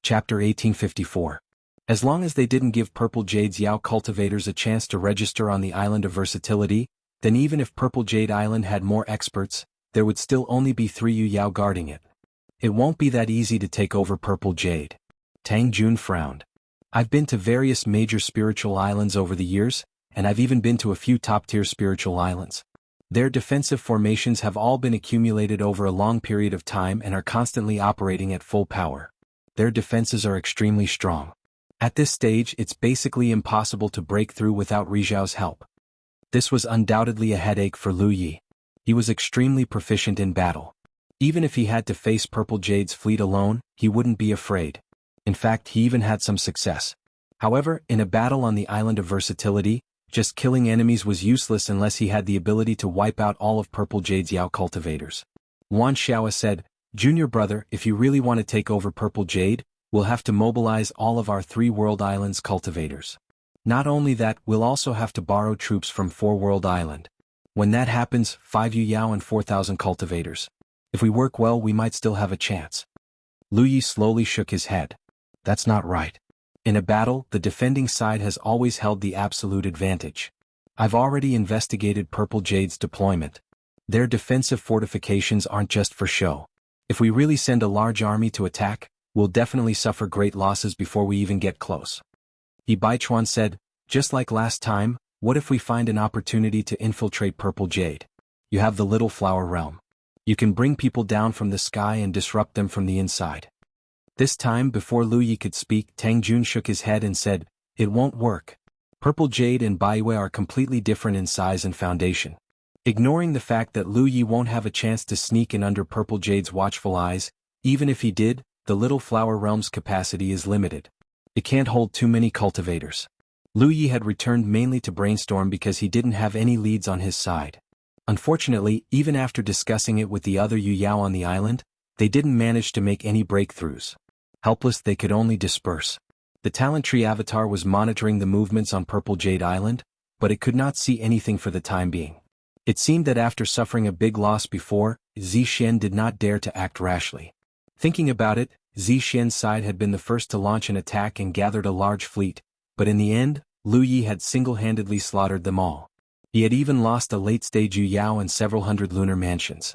Chapter 1854. As long as they didn't give Purple Jade's Yao cultivators a chance to register on the Island of Versatility, then even if Purple Jade Island had more experts, there would still only be 3 Yu Yao guarding it. It won't be that easy to take over Purple Jade. Tang Jun frowned. I've been to various major spiritual islands over the years, and I've even been to a few top-tier spiritual islands. Their defensive formations have all been accumulated over a long period of time and are constantly operating at full power. Their defenses are extremely strong. At this stage, it's basically impossible to break through without Rizhao's help. This was undoubtedly a headache for Lu Yi. He was extremely proficient in battle. Even if he had to face Purple Jade's fleet alone, he wouldn't be afraid. In fact, he even had some success. However, in a battle on the Island of Versatility, just killing enemies was useless unless he had the ability to wipe out all of Purple Jade's Yao cultivators. Wan Xiao said, "Junior brother, if you really want to take over Purple Jade, we'll have to mobilize all of our 3 World Islands cultivators. Not only that, we'll also have to borrow troops from 4 World Island. When that happens, 5 Yu Yao and 4,000 cultivators. If we work well, we might still have a chance." Lu Yi slowly shook his head. That's not right. In a battle, the defending side has always held the absolute advantage. I've already investigated Purple Jade's deployment. Their defensive fortifications aren't just for show. If we really send a large army to attack, we'll definitely suffer great losses before we even get close. Yi Baichuan said, "Just like last time, what if we find an opportunity to infiltrate Purple Jade? You have the Little Flower Realm. You can bring people down from the sky and disrupt them from the inside." This time, before Lu Yi could speak, Tang Jun shook his head and said, "It won't work. Purple Jade and Baiwei are completely different in size and foundation." Ignoring the fact that Lu Yi won't have a chance to sneak in under Purple Jade's watchful eyes, even if he did, the Little Flower Realm's capacity is limited. It can't hold too many cultivators. Lu Yi had returned mainly to brainstorm because he didn't have any leads on his side. Unfortunately, even after discussing it with the other Yu Yao on the island, they didn't manage to make any breakthroughs. Helpless, they could only disperse. The Talent Tree Avatar was monitoring the movements on Purple Jade Island, but it could not see anything for the time being. It seemed that after suffering a big loss before, Zixian did not dare to act rashly. Thinking about it, Zixian's side had been the first to launch an attack and gathered a large fleet, but in the end, Lu Yi had single-handedly slaughtered them all. He had even lost a late-stage Yu Yao and several hundred lunar mansions.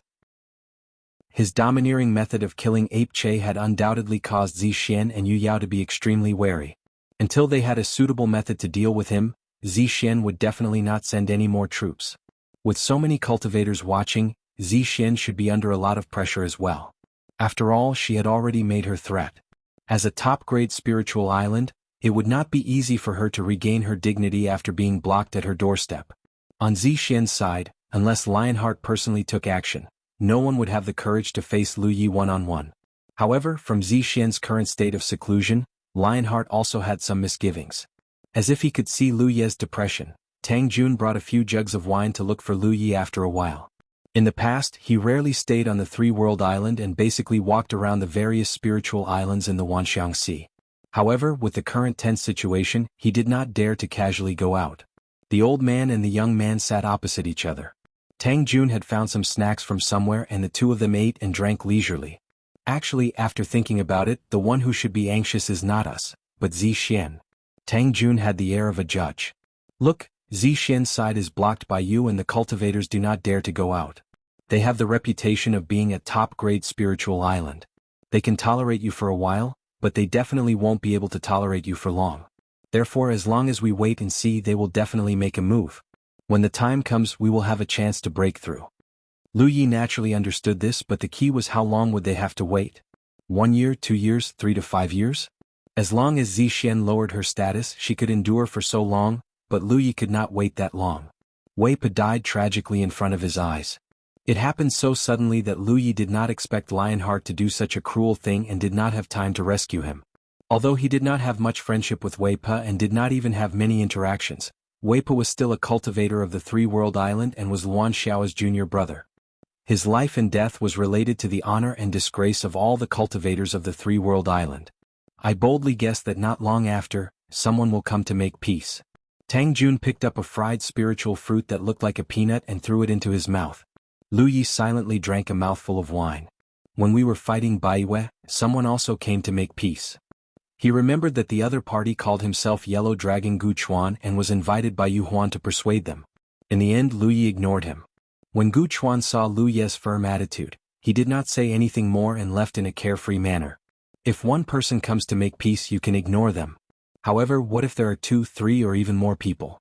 His domineering method of killing Ape Che had undoubtedly caused Zixian and Yu Yao to be extremely wary. Until they had a suitable method to deal with him, Zixian would definitely not send any more troops. With so many cultivators watching, Zixian should be under a lot of pressure as well. After all, she had already made her threat. As a top-grade spiritual island, it would not be easy for her to regain her dignity after being blocked at her doorstep. On Zixian's side, unless Lionheart personally took action, no one would have the courage to face Lu Yi one-on-one. However, from Zixian's current state of seclusion, Lionheart also had some misgivings. As if he could see Lu Yi's depression, Tang Jun brought a few jugs of wine to look for Lu Yi after a while. In the past, he rarely stayed on the 3-World Island and basically walked around the various spiritual islands in the Wanxiang Sea. However, with the current tense situation, he did not dare to casually go out. The old man and the young man sat opposite each other. Tang Jun had found some snacks from somewhere and the two of them ate and drank leisurely. Actually, after thinking about it, the one who should be anxious is not us, but Zixian. Tang Jun had the air of a judge. "Look, Zixian's side is blocked by you and the cultivators do not dare to go out. They have the reputation of being a top-grade spiritual island. They can tolerate you for a while, but they definitely won't be able to tolerate you for long. Therefore, as long as we wait and see, they will definitely make a move. When the time comes, we will have a chance to break through." Lu Yi naturally understood this, but the key was how long would they have to wait? 1 year, 2 years, 3 to 5 years? As long as Zixian lowered her status, she could endure for so long, but Lu Yi could not wait that long. Wei Pa died tragically in front of his eyes. It happened so suddenly that Lu Yi did not expect Lionheart to do such a cruel thing and did not have time to rescue him. Although he did not have much friendship with Wei Pa and did not even have many interactions, Wei Pa was still a cultivator of the 3-World Island and was Luan Xiao's junior brother. His life and death was related to the honor and disgrace of all the cultivators of the 3-World Island. I boldly guess that not long after, someone will come to make peace. Tang Jun picked up a fried spiritual fruit that looked like a peanut and threw it into his mouth. Lu Yi silently drank a mouthful of wine. When we were fighting Baiwei, someone also came to make peace. He remembered that the other party called himself Yellow Dragon Gu Chuan and was invited by Yu Huan to persuade them. In the end, Lu Yi ignored him. When Gu Chuan saw Lu Ye's firm attitude, he did not say anything more and left in a carefree manner. If one person comes to make peace, you can ignore them. However, what if there are 2, 3 or even more people?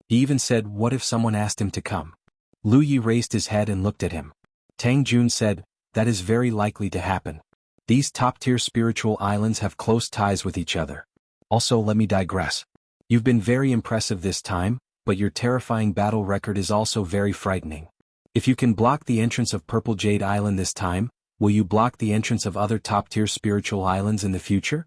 He even said, what if someone asked him to come? Lu Yi raised his head and looked at him. Tang Jun said, that is very likely to happen. These top-tier spiritual islands have close ties with each other. Also, let me digress. You've been very impressive this time, but your terrifying battle record is also very frightening. If you can block the entrance of Purple Jade Island this time, will you block the entrance of other top-tier spiritual islands in the future?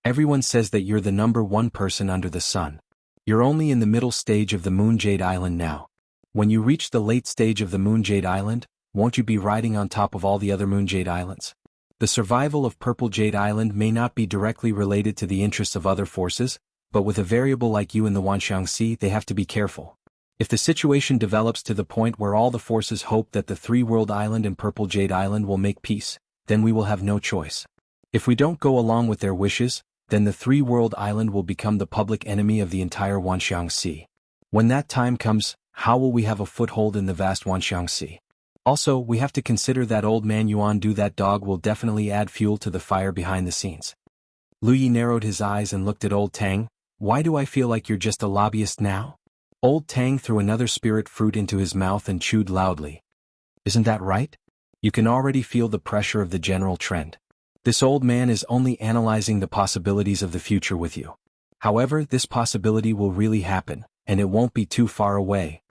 Everyone says that you're the #1 person under the sun. You're only in the middle stage of the Moon Jade Island now. When you reach the late stage of the Moon Jade Island, won't you be riding on top of all the other Moon Jade Islands? The survival of Purple Jade Island may not be directly related to the interests of other forces, but with a variable like you in the Wanxiang Sea, they have to be careful. If the situation develops to the point where all the forces hope that the Three-World Island and Purple Jade Island will make peace, then we will have no choice. If we don't go along with their wishes, then the Three-World Island will become the public enemy of the entire Wanxiang Sea. When that time comes, how will we have a foothold in the vast Wanxiang Sea? Also, we have to consider that old man Yuan Do That Dog will definitely add fuel to the fire behind the scenes. Lu Yi narrowed his eyes and looked at Old Tang. Why do I feel like you're just a lobbyist now? Old Tang threw another spirit fruit into his mouth and chewed loudly. Isn't that right? You can already feel the pressure of the general trend. This old man is only analyzing the possibilities of the future with you. However, this possibility will really happen, and it won't be too far away.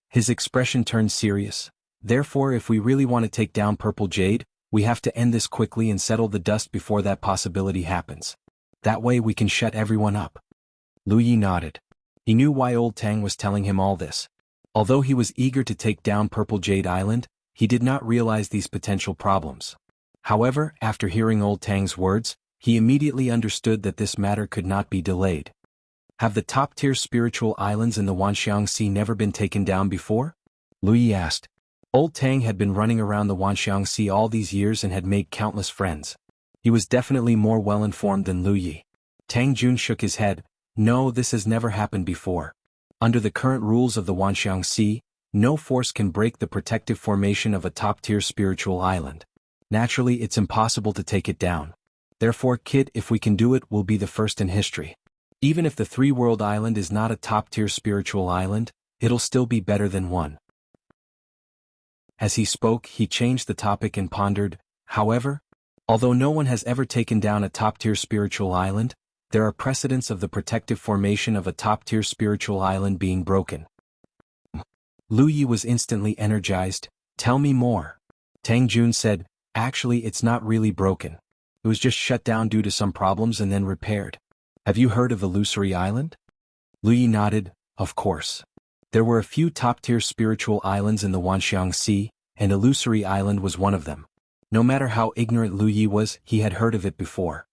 His expression turned serious. Therefore, if we really want to take down Purple Jade, we have to end this quickly and settle the dust before that possibility happens. That way we can shut everyone up. Lu Yi nodded. He knew why Old Tang was telling him all this. Although he was eager to take down Purple Jade Island, he did not realize these potential problems. However, after hearing Old Tang's words, he immediately understood that this matter could not be delayed. Have the top-tier spiritual islands in the Wanxiang Sea never been taken down before? Lu Yi asked. Old Tang had been running around the Wanxiang Sea all these years and had made countless friends. He was definitely more well-informed than Lu Yi. Tang Jun shook his head. No, this has never happened before. Under the current rules of the Wanxiang Sea, no force can break the protective formation of a top-tier spiritual island. Naturally, it's impossible to take it down. Therefore, kid, if we can do it, we'll be the first in history. Even if the Three-World Island is not a top-tier spiritual island, it'll still be better than one. As he spoke, he changed the topic and pondered, however, although no one has ever taken down a top-tier spiritual island, there are precedents of the protective formation of a top-tier spiritual island being broken. Lu Yi was instantly energized. Tell me more. Tang Jun said, actually it's not really broken. It was just shut down due to some problems and then repaired. Have you heard of Illusory Island? Lu Yi nodded, of course. There were a few top-tier spiritual islands in the Wanxiang Sea, and Illusory Island was one of them. No matter how ignorant Lu Yi was, he had heard of it before.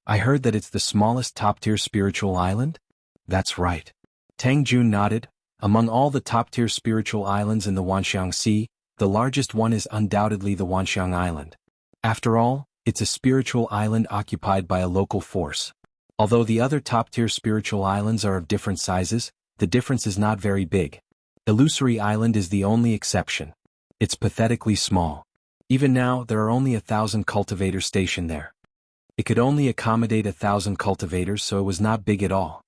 I heard that it's the smallest top-tier spiritual island? That's right. Tang Jun nodded. Among all the top-tier spiritual islands in the Wanxiang Sea, the largest one is undoubtedly the Wanxiang Island. After all, it's a spiritual island occupied by a local force. Although the other top-tier spiritual islands are of different sizes, the difference is not very big. Illusory Island is the only exception. It's pathetically small. Even now, there are only 1,000 cultivators stationed there. It could only accommodate 1,000 cultivators, so it was not big at all.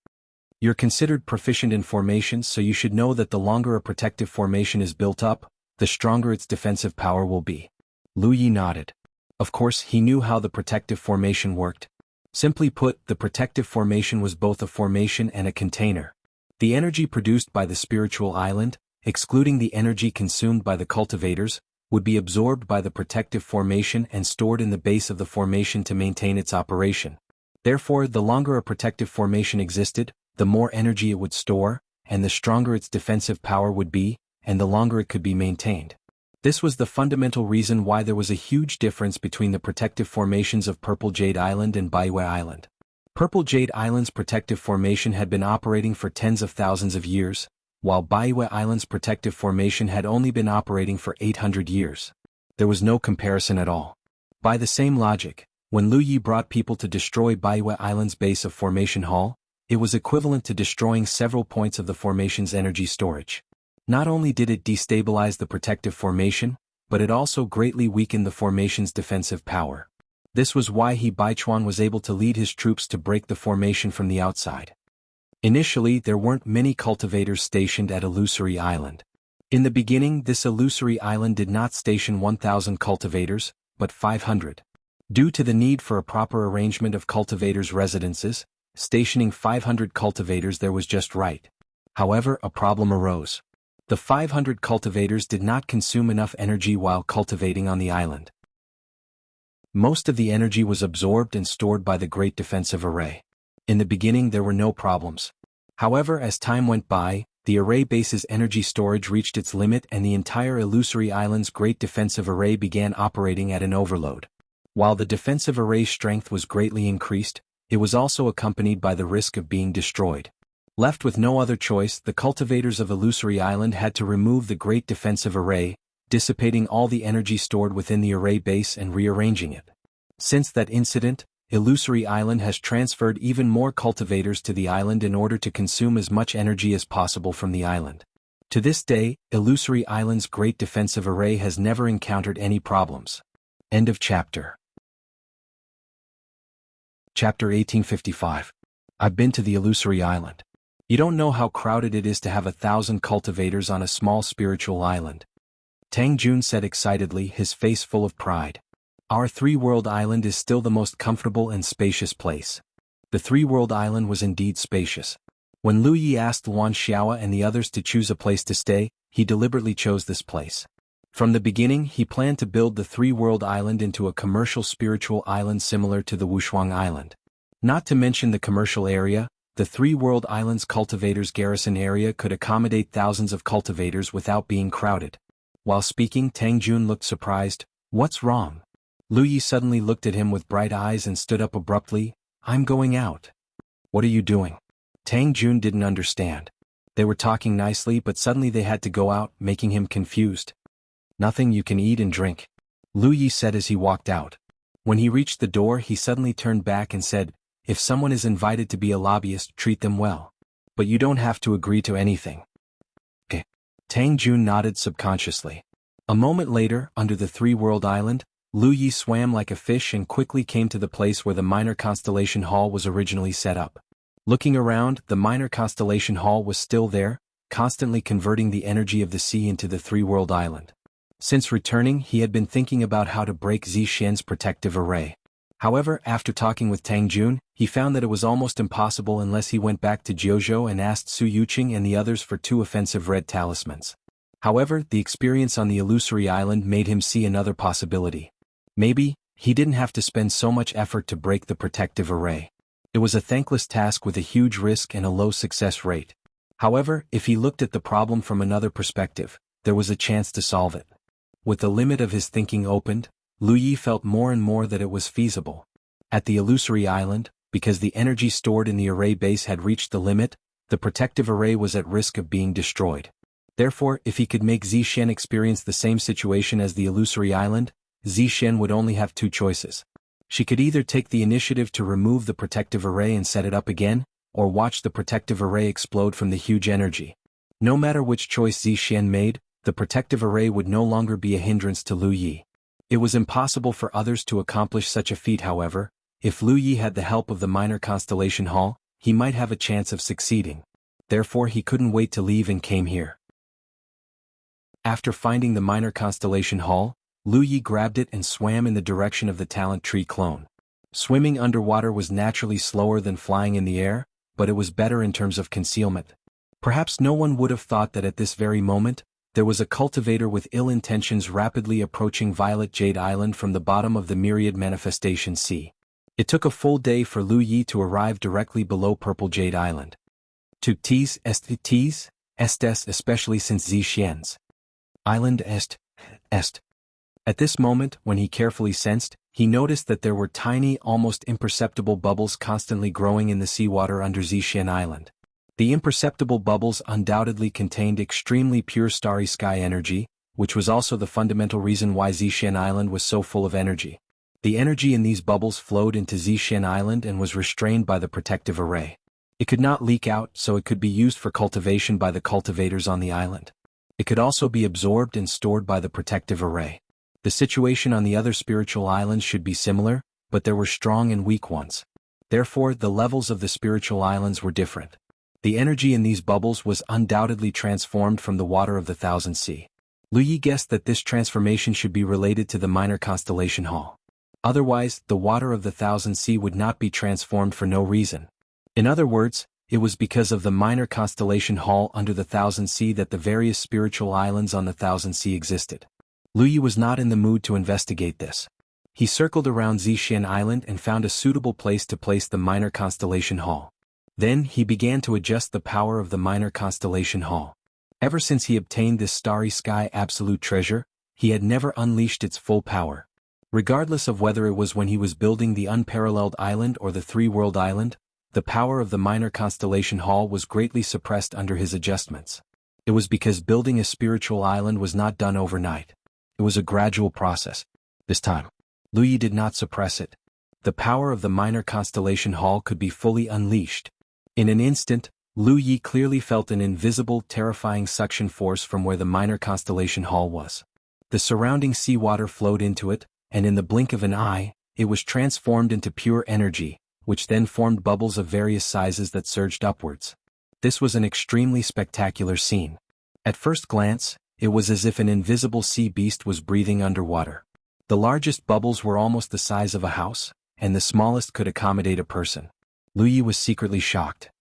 You're considered proficient in formations, so you should know that the longer a protective formation is built up, the stronger its defensive power will be. Lu Yi nodded. Of course, he knew how the protective formation worked. Simply put, the protective formation was both a formation and a container. The energy produced by the spiritual island, excluding the energy consumed by the cultivators, would be absorbed by the protective formation and stored in the base of the formation to maintain its operation. Therefore, the longer a protective formation existed, the more energy it would store, and the stronger its defensive power would be, and the longer it could be maintained. This was the fundamental reason why there was a huge difference between the protective formations of Purple Jade Island and Baiwei Island. Purple Jade Island's protective formation had been operating for tens of thousands of years, while Baiwei Island's protective formation had only been operating for 800 years. There was no comparison at all. By the same logic, When Lu Yi brought people to destroy Baiwa Island's base of Formation Hall, it was equivalent to destroying several points of the formation's energy storage. Not only did it destabilize the protective formation, but it also greatly weakened the formation's defensive power. This was why He Baichuan was able to lead his troops to break the formation from the outside. Initially, there weren't many cultivators stationed at Illusory Island. In the beginning, this Illusory Island did not station 1,000 cultivators, but 500. Due to the need for a proper arrangement of cultivators' residences, stationing 500 cultivators there was just right. However, a problem arose. The 500 cultivators did not consume enough energy while cultivating on the island. Most of the energy was absorbed and stored by the Great Defensive Array. In the beginning there were no problems. However, as time went by, the array base's energy storage reached its limit and the entire Illusory Island's Great Defensive Array began operating at an overload. While the defensive array's strength was greatly increased, it was also accompanied by the risk of being destroyed. Left with no other choice, the cultivators of Illusory Island had to remove the Great Defensive Array, dissipating all the energy stored within the array base and rearranging it. Since that incident, Illusory Island has transferred even more cultivators to the island in order to consume as much energy as possible from the island. To this day, Illusory Island's Great Defensive Array has never encountered any problems. End of chapter. Chapter 1855. I've been to the Illusory Island. You don't know how crowded it is to have 1,000 cultivators on a small spiritual island. Tang Jun said excitedly, his face full of pride. Our three-world island is still the most comfortable and spacious place. The three-world island was indeed spacious. When Lu Yi asked Luan Xiao and the others to choose a place to stay, he deliberately chose this place. From the beginning, he planned to build the three-world island into a commercial spiritual island similar to the Wushuang Island. Not to mention the commercial area, the three-world island's cultivators' garrison area could accommodate thousands of cultivators without being crowded. While speaking, Tang Jun looked surprised. What's wrong? Lu Yi suddenly looked at him with bright eyes and stood up abruptly. I'm going out. What are you doing? Tang Jun didn't understand. They were talking nicely but suddenly they had to go out, making him confused. Nothing, you can eat and drink. Lu Yi said as he walked out. When he reached the door he suddenly turned back and said, if someone is invited to be a lobbyist, treat them well. But you don't have to agree to anything. Okay. Tang Jun nodded subconsciously. A moment later, under the three-world island, Lu Yi swam like a fish and quickly came to the place where the minor constellation hall was originally set up. Looking around, the minor constellation hall was still there, constantly converting the energy of the sea into the three-world island. Since returning, he had been thinking about how to break Zixian's protective array. However, after talking with Tang Jun, he found that it was almost impossible unless he went back to Jiuzhou and asked Su Yuqing and the others for 2 offensive red talismans. However, the experience on the Illusory Island made him see another possibility. Maybe, he didn't have to spend so much effort to break the protective array. It was a thankless task with a huge risk and a low success rate. However, if he looked at the problem from another perspective, there was a chance to solve it. With the limit of his thinking opened, Lu Yi felt more and more that it was feasible. At the Illusory Island, because the energy stored in the array base had reached the limit, the protective array was at risk of being destroyed. Therefore, if he could make Zixian experience the same situation as the Illusory Island, Zixian would only have 2 choices. She could either take the initiative to remove the protective array and set it up again, or watch the protective array explode from the huge energy. No matter which choice Zixian made, the protective array would no longer be a hindrance to Lu Yi. It was impossible for others to accomplish such a feat. However, if Lu Yi had the help of the minor constellation hall, he might have a chance of succeeding. Therefore he couldn't wait to leave and came here. After finding the minor constellation hall, Lu Yi grabbed it and swam in the direction of the talent tree clone. Swimming underwater was naturally slower than flying in the air, but it was better in terms of concealment. Perhaps no one would have thought that at this very moment, there was a cultivator with ill intentions rapidly approaching Violet Jade Island from the bottom of the Myriad Manifestation Sea. It took a full day for Lu Yi to arrive directly below Purple Jade Island. To tease estes, especially since Zixian's island est. At this moment, when he carefully sensed, he noticed that there were tiny, almost imperceptible bubbles constantly growing in the seawater under Zixian Island. The imperceptible bubbles undoubtedly contained extremely pure starry sky energy, which was also the fundamental reason why Zixian Island was so full of energy. The energy in these bubbles flowed into Zishan Island and was restrained by the protective array. It could not leak out, so it could be used for cultivation by the cultivators on the island. It could also be absorbed and stored by the protective array. The situation on the other spiritual islands should be similar, but there were strong and weak ones. Therefore, the levels of the spiritual islands were different. The energy in these bubbles was undoubtedly transformed from the water of the Thousand Sea. Lu Yi guessed that this transformation should be related to the minor constellation hall. Otherwise, the water of the Thousand Sea would not be transformed for no reason. In other words, it was because of the minor constellation hall under the Thousand Sea that the various spiritual islands on the Thousand Sea existed. Lu Yi was not in the mood to investigate this. He circled around Zishan Island and found a suitable place to place the minor constellation hall. Then he began to adjust the power of the minor constellation hall. Ever since he obtained this starry sky absolute treasure, he had never unleashed its full power. Regardless of whether it was when he was building the unparalleled island or the three-world island, the power of the minor constellation hall was greatly suppressed under his adjustments. It was because building a spiritual island was not done overnight. It was a gradual process. This time, Lu Yi did not suppress it. The power of the minor constellation hall could be fully unleashed. In an instant, Lu Yi clearly felt an invisible, terrifying suction force from where the minor constellation hall was. The surrounding seawater flowed into it, and in the blink of an eye, it was transformed into pure energy, which then formed bubbles of various sizes that surged upwards. This was an extremely spectacular scene. At first glance, it was as if an invisible sea beast was breathing underwater. The largest bubbles were almost the size of a house, and the smallest could accommodate a person. Lu Yi was secretly shocked.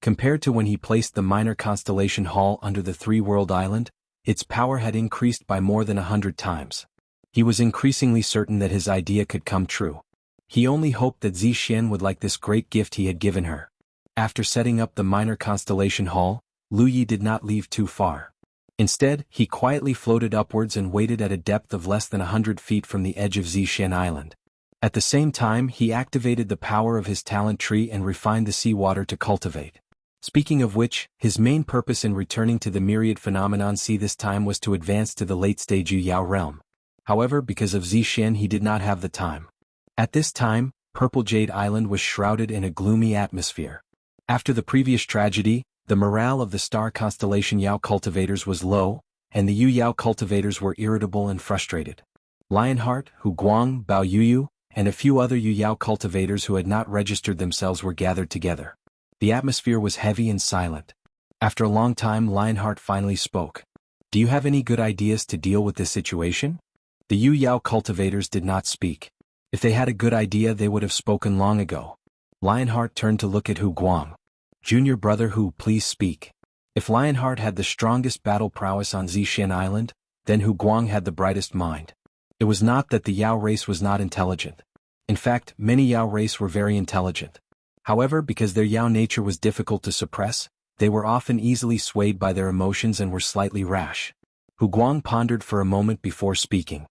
Compared to when he placed the minor constellation hall under the three-world island, its power had increased by more than 100 times. He was increasingly certain that his idea could come true. He only hoped that Zishan would like this great gift he had given her. After setting up the minor constellation hall, Lu Yi did not leave too far. Instead, he quietly floated upwards and waited at a depth of less than 100 feet from the edge of Zishan Island. At the same time, he activated the power of his talent tree and refined the seawater to cultivate. Speaking of which, his main purpose in returning to the myriad phenomenon sea this time was to advance to the late-stage Yu Yao realm. However, because of Zishan he did not have the time. At this time, Purple Jade Island was shrouded in a gloomy atmosphere. After the previous tragedy, the morale of the star constellation Yao cultivators was low, and the Yu Yao cultivators were irritable and frustrated. Lionheart, Hu Guang, Bao Yuyu, and a few other Yu Yao cultivators who had not registered themselves were gathered together. The atmosphere was heavy and silent. After a long time, Lionheart finally spoke. "Do you have any good ideas to deal with this situation?" The Yu Yao cultivators did not speak. If they had a good idea they would have spoken long ago. Lionheart turned to look at Hu Guang. "Junior brother Hu, please speak." If Lionheart had the strongest battle prowess on Zishan Island, then Hu Guang had the brightest mind. It was not that the Yao race was not intelligent. In fact, many Yao race were very intelligent. However, because their Yao nature was difficult to suppress, they were often easily swayed by their emotions and were slightly rash. Hu Guang pondered for a moment before speaking.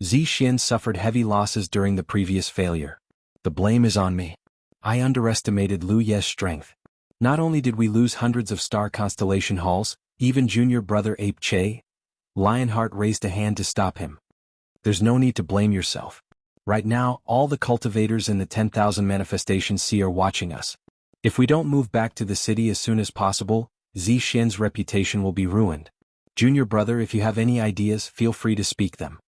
Zishan suffered heavy losses during the previous failure. The blame is on me. I underestimated Lu Ye's strength. Not only did we lose hundreds of star constellation halls, even junior brother Ape Che. Lionheart raised a hand to stop him. There's no need to blame yourself. Right now, all the cultivators in the 10,000 manifestation sea are watching us. If we don't move back to the city as soon as possible, Zishan's reputation will be ruined. Junior brother, if you have any ideas, feel free to speak them.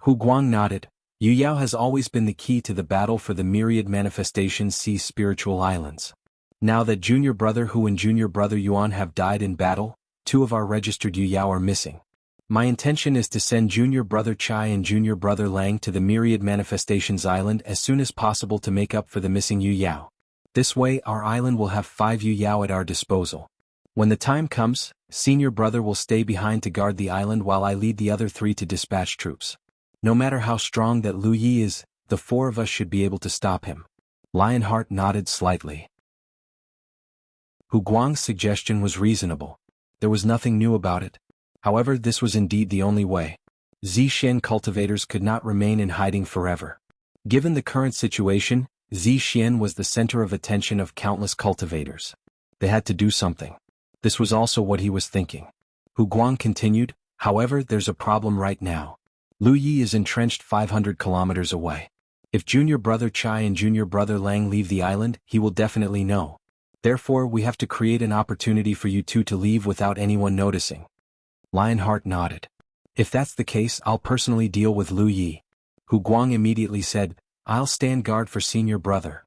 Hu Guang nodded. Yu Yao has always been the key to the battle for the myriad manifestation sea spiritual islands. Now that junior brother Hu and junior brother Yuan have died in battle, 2 of our registered Yu Yao are missing. My intention is to send junior brother Chai and junior brother Lang to the myriad manifestations island as soon as possible to make up for the missing Yu Yao. This way our island will have 5 Yu Yao at our disposal. When the time comes, senior brother will stay behind to guard the island while I lead the other 3 to dispatch troops. No matter how strong that Lu Yi is, the 4 of us should be able to stop him. Lionheart nodded slightly. Hu Guang's suggestion was reasonable. There was nothing new about it. However, this was indeed the only way. Zishan cultivators could not remain in hiding forever. Given the current situation, Zishan was the center of attention of countless cultivators. They had to do something. This was also what he was thinking. Hu Guang continued, however, there's a problem right now. Lu Yi is entrenched 500 kilometers away. If junior brother Chai and junior brother Lang leave the island, he will definitely know. Therefore, we have to create an opportunity for you two to leave without anyone noticing. Lionheart nodded. If that's the case, I'll personally deal with Lu Yi. Hu Guang immediately said, I'll stand guard for senior brother.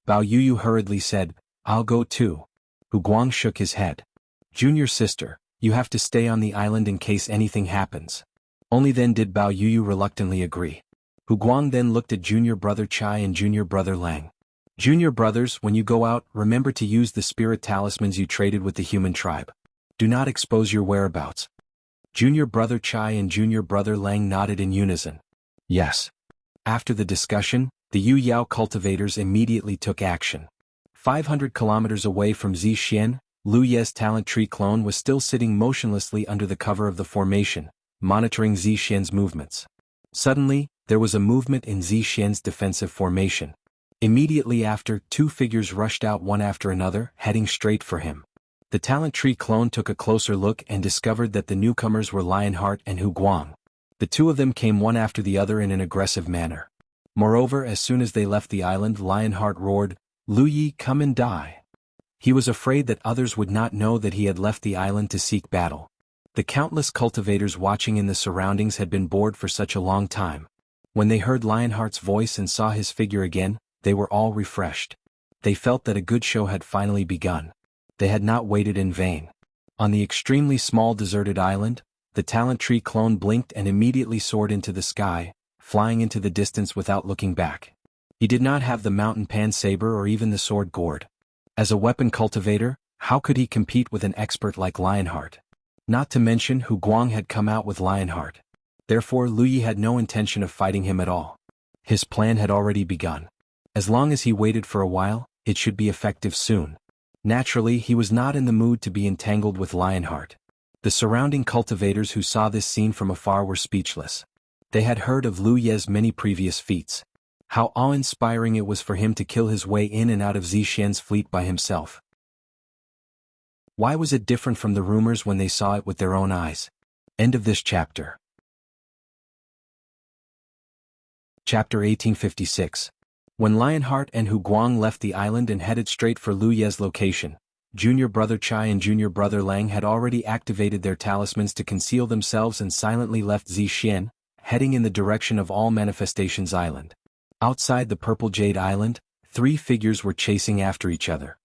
Bao Yuyu hurriedly said, I'll go too. Hu Guang shook his head. Junior sister, you have to stay on the island in case anything happens. Only then did Bao Yuyu reluctantly agree. Hu Guang then looked at junior brother Chai and junior brother Lang. Junior brothers, when you go out, remember to use the spirit talismans you traded with the human tribe. Do not expose your whereabouts. Junior brother Chai and junior brother Lang nodded in unison. Yes. After the discussion, the Yu Yao cultivators immediately took action. 500 kilometers away from Zixian, Lu Ye's talent tree clone was still sitting motionlessly under the cover of the formation, monitoring Zixian's movements. Suddenly, there was a movement in Zixian's defensive formation. Immediately after, two figures rushed out one after another, heading straight for him. The talent tree clone took a closer look and discovered that the newcomers were Lionheart and Hu Guang. The two of them came one after the other in an aggressive manner. Moreover, as soon as they left the island, Lionheart roared, Lu Yi, come and die. He was afraid that others would not know that he had left the island to seek battle. The countless cultivators watching in the surroundings had been bored for such a long time. When they heard Lionheart's voice and saw his figure again, they were all refreshed. They felt that a good show had finally begun. They had not waited in vain. On the extremely small deserted island, the talent tree clone blinked and immediately soared into the sky, flying into the distance without looking back. He did not have the mountain pan saber or even the sword gourd. As a weapon cultivator, how could he compete with an expert like Lionheart? Not to mention Hu Guang had come out with Lionheart. Therefore Lu Yi had no intention of fighting him at all. His plan had already begun. As long as he waited for a while, it should be effective soon. Naturally, he was not in the mood to be entangled with Lionheart. The surrounding cultivators who saw this scene from afar were speechless. They had heard of Lu Ye's many previous feats. How awe-inspiring it was for him to kill his way in and out of Zixian's fleet by himself. Why was it different from the rumors when they saw it with their own eyes? End of this chapter. Chapter 1856. When Lionheart and Hu Guang left the island and headed straight for Lu Ye's location, junior brother Chai and junior brother Lang had already activated their talismans to conceal themselves and silently left Zixian, heading in the direction of All Manifestations Island. Outside the Purple Jade Island, three figures were chasing after each other.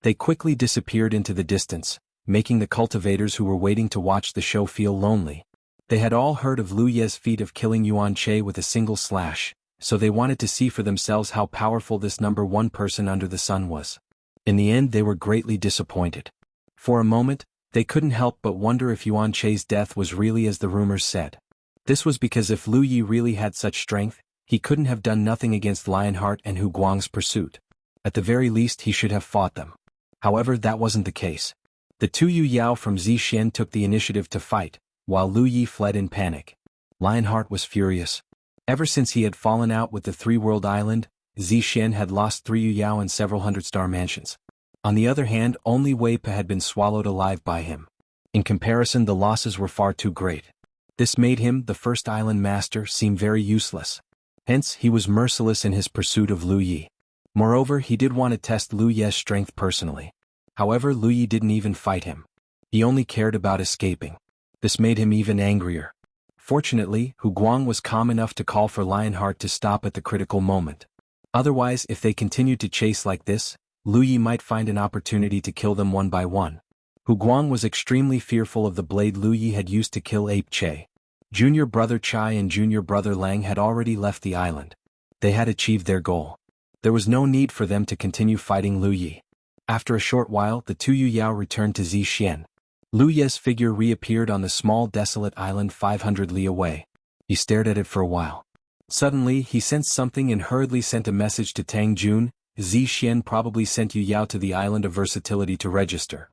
They quickly disappeared into the distance, making the cultivators who were waiting to watch the show feel lonely. They had all heard of Lu Ye's feat of killing Yuan Che with a single slash, so they wanted to see for themselves how powerful this number one person under the sun was. In the end, they were greatly disappointed. For a moment, they couldn't help but wonder if Yuan Che's death was really as the rumors said. This was because if Lu Yi really had such strength, he couldn't have done nothing against Lionheart and Hu Guang's pursuit. At the very least, he should have fought them. However, that wasn't the case. The two Yu Yao from Zixian took the initiative to fight, while Lu Yi fled in panic. Lionheart was furious. Ever since he had fallen out with the Three-World Island, Zixian had lost 3 Yu Yao and several hundred-star mansions. On the other hand, only Wei Pa had been swallowed alive by him. In comparison, the losses were far too great. This made him, the first island master, seem very useless. Hence, he was merciless in his pursuit of Lu Yi. Moreover, he did want to test Lu Ye's strength personally. However, Lu Yi didn't even fight him. He only cared about escaping. This made him even angrier. Fortunately, Hu Guang was calm enough to call for Lionheart to stop at the critical moment. Otherwise, if they continued to chase like this, Lu Yi might find an opportunity to kill them one by one. Hu Guang was extremely fearful of the blade Lu Yi had used to kill Ape Che. Junior brother Chai and junior brother Lang had already left the island. They had achieved their goal. There was no need for them to continue fighting Lu Yi. After a short while, the two Yu Yao returned to Zixian. Lu Ye's figure reappeared on the small desolate island 500 li away. He stared at it for a while. Suddenly, he sensed something and hurriedly sent a message to Tang Jun. Zixian probably sent Yu Yao to the island of Versatility to register.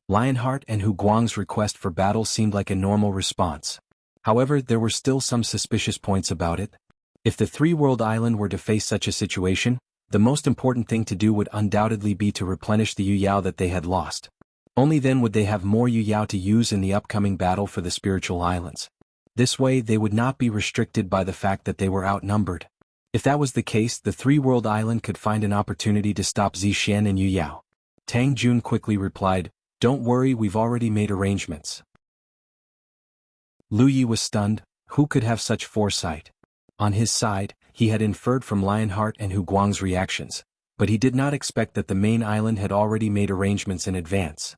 Lionheart and Hu Guang's request for battle seemed like a normal response. However, there were still some suspicious points about it. If the Three-World Island were to face such a situation, the most important thing to do would undoubtedly be to replenish the Yu Yao that they had lost. Only then would they have more Yu Yao to use in the upcoming battle for the spiritual islands. This way they would not be restricted by the fact that they were outnumbered. If that was the case, the three-world island could find an opportunity to stop Zixian and Yu Yao. Tang Jun quickly replied, "Don't worry, we've already made arrangements." Lu Yi was stunned. Who could have such foresight? On his side, he had inferred from Lionheart and Hu Guang's reactions, but he did not expect that the main island had already made arrangements in advance.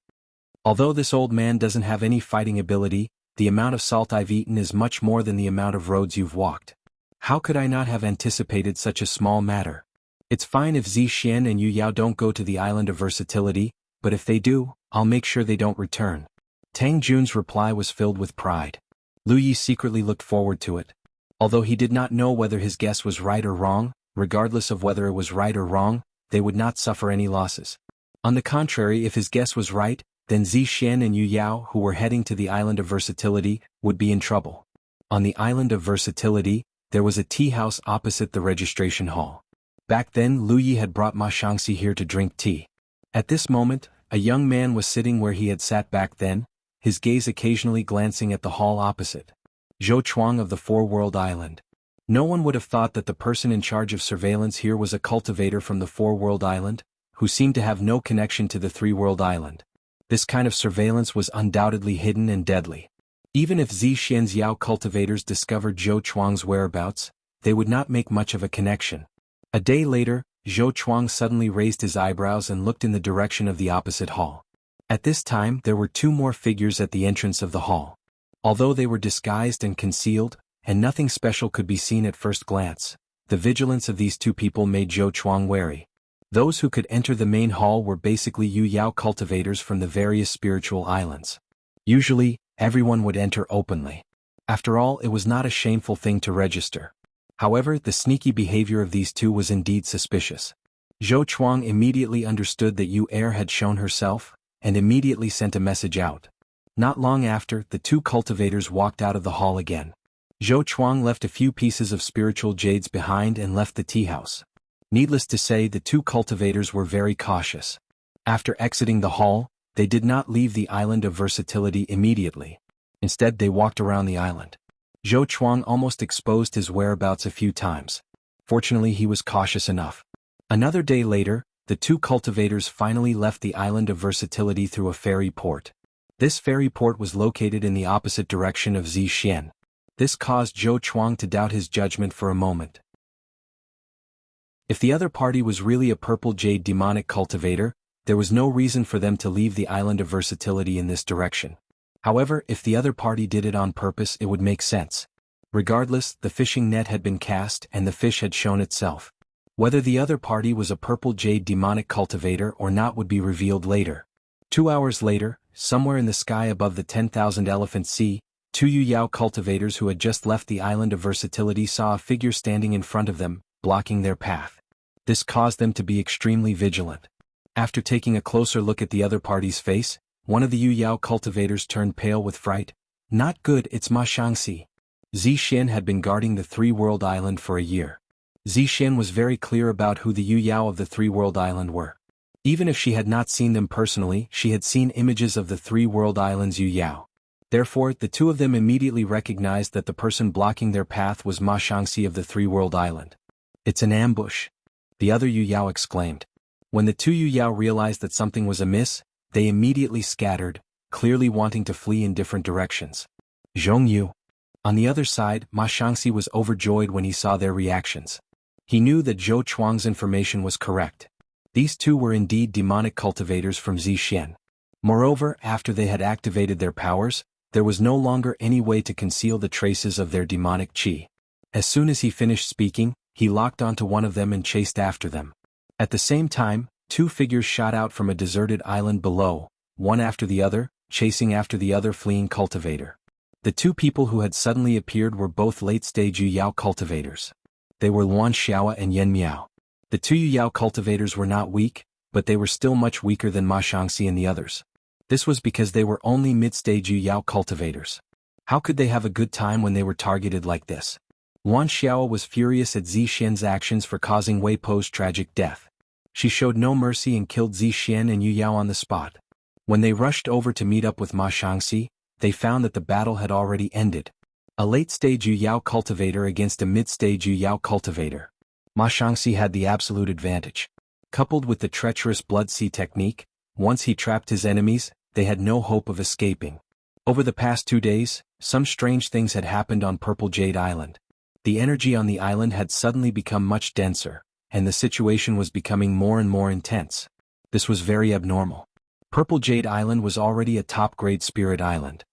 Although this old man doesn't have any fighting ability, the amount of salt I've eaten is much more than the amount of roads you've walked. How could I not have anticipated such a small matter? It's fine if Zixian and Yu Yao don't go to the island of versatility, but if they do, I'll make sure they don't return. Tang Jun's reply was filled with pride. Lu Yi secretly looked forward to it. Although he did not know whether his guess was right or wrong, regardless of whether it was right or wrong, they would not suffer any losses. On the contrary, if his guess was right, then Zixian and Yu Yao, who were heading to the island of versatility, would be in trouble. On the island of versatility, there was a tea house opposite the registration hall. Back then Lu Yi had brought Ma Shangxi here to drink tea. At this moment, a young man was sitting where he had sat back then, his gaze occasionally glancing at the hall opposite. Zhou Chuang of the Four-World Island. No one would have thought that the person in charge of surveillance here was a cultivator from the Four-World Island, who seemed to have no connection to the Three-World Island. This kind of surveillance was undoubtedly hidden and deadly. Even if Zixian's Yao cultivators discovered Zhou Chuang's whereabouts, they would not make much of a connection. A day later, Zhou Chuang suddenly raised his eyebrows and looked in the direction of the opposite hall. At this time there were two more figures at the entrance of the hall. Although they were disguised and concealed, and nothing special could be seen at first glance, the vigilance of these two people made Zhou Chuang wary. Those who could enter the main hall were basically Yu Yao cultivators from the various spiritual islands. Usually, everyone would enter openly. After all, it was not a shameful thing to register. However, the sneaky behavior of these two was indeed suspicious. Zhou Chuang immediately understood that Yu Er had shown herself, and immediately sent a message out. Not long after, the two cultivators walked out of the hall again. Zhou Chuang left a few pieces of spiritual jades behind and left the tea house. Needless to say, the two cultivators were very cautious. After exiting the hall, they did not leave the island of versatility immediately. Instead, they walked around the island. Zhou Chuang almost exposed his whereabouts a few times. Fortunately, he was cautious enough. Another day later, the two cultivators finally left the island of versatility through a ferry port. This ferry port was located in the opposite direction of Zixian. This caused Zhou Chuang to doubt his judgment for a moment. If the other party was really a purple jade demonic cultivator, there was no reason for them to leave the island of versatility in this direction. However, if the other party did it on purpose, it would make sense. Regardless, the fishing net had been cast and the fish had shown itself. Whether the other party was a purple jade demonic cultivator or not would be revealed later. 2 hours later, somewhere in the sky above the 10,000 Elephant Sea, two Yu Yao cultivators who had just left the island of versatility saw a figure standing in front of them, blocking their path. This caused them to be extremely vigilant. After taking a closer look at the other party's face, one of the Yu Yao cultivators turned pale with fright. "Not good, it's Ma Shangxi." Zixian had been guarding the Three-World Island for a year. Zixian was very clear about who the Yu Yao of the Three-World Island were. Even if she had not seen them personally, she had seen images of the Three-World Island's Yu Yao. Therefore, the two of them immediately recognized that the person blocking their path was Ma Shangxi of the Three-World Island. "It's an ambush," the other Yu Yao exclaimed. When the two Yu Yao realized that something was amiss, they immediately scattered, clearly wanting to flee in different directions. Zhongyu. On the other side, Ma Shangxi was overjoyed when he saw their reactions. He knew that Zhou Chuang's information was correct. These two were indeed demonic cultivators from Zixian. Moreover, after they had activated their powers, there was no longer any way to conceal the traces of their demonic qi. As soon as he finished speaking, he locked onto one of them and chased after them. At the same time, two figures shot out from a deserted island below, one after the other, chasing after the other fleeing cultivator. The two people who had suddenly appeared were both late-stage Yu Yao cultivators. They were Luan Xiaoa and Yen Miao. The two Yu Yao cultivators were not weak, but they were still much weaker than Ma Shangxi and the others. This was because they were only mid-stage Yu Yao cultivators. How could they have a good time when they were targeted like this? Luan Xiaoa was furious at Zixian's actions for causing Wei Po's tragic death. She showed no mercy and killed Zixian and Yu Yao on the spot. When they rushed over to meet up with Ma Shangxi, they found that the battle had already ended. A late-stage Yu Yao cultivator against a mid-stage Yu Yao cultivator. Ma Shangxi had the absolute advantage. Coupled with the treacherous Blood Sea technique, once he trapped his enemies, they had no hope of escaping. Over the past 2 days, some strange things had happened on Purple Jade Island. The energy on the island had suddenly become much denser, and the situation was becoming more and more intense. This was very abnormal. Purple Jade Island was already a top-grade spirit island.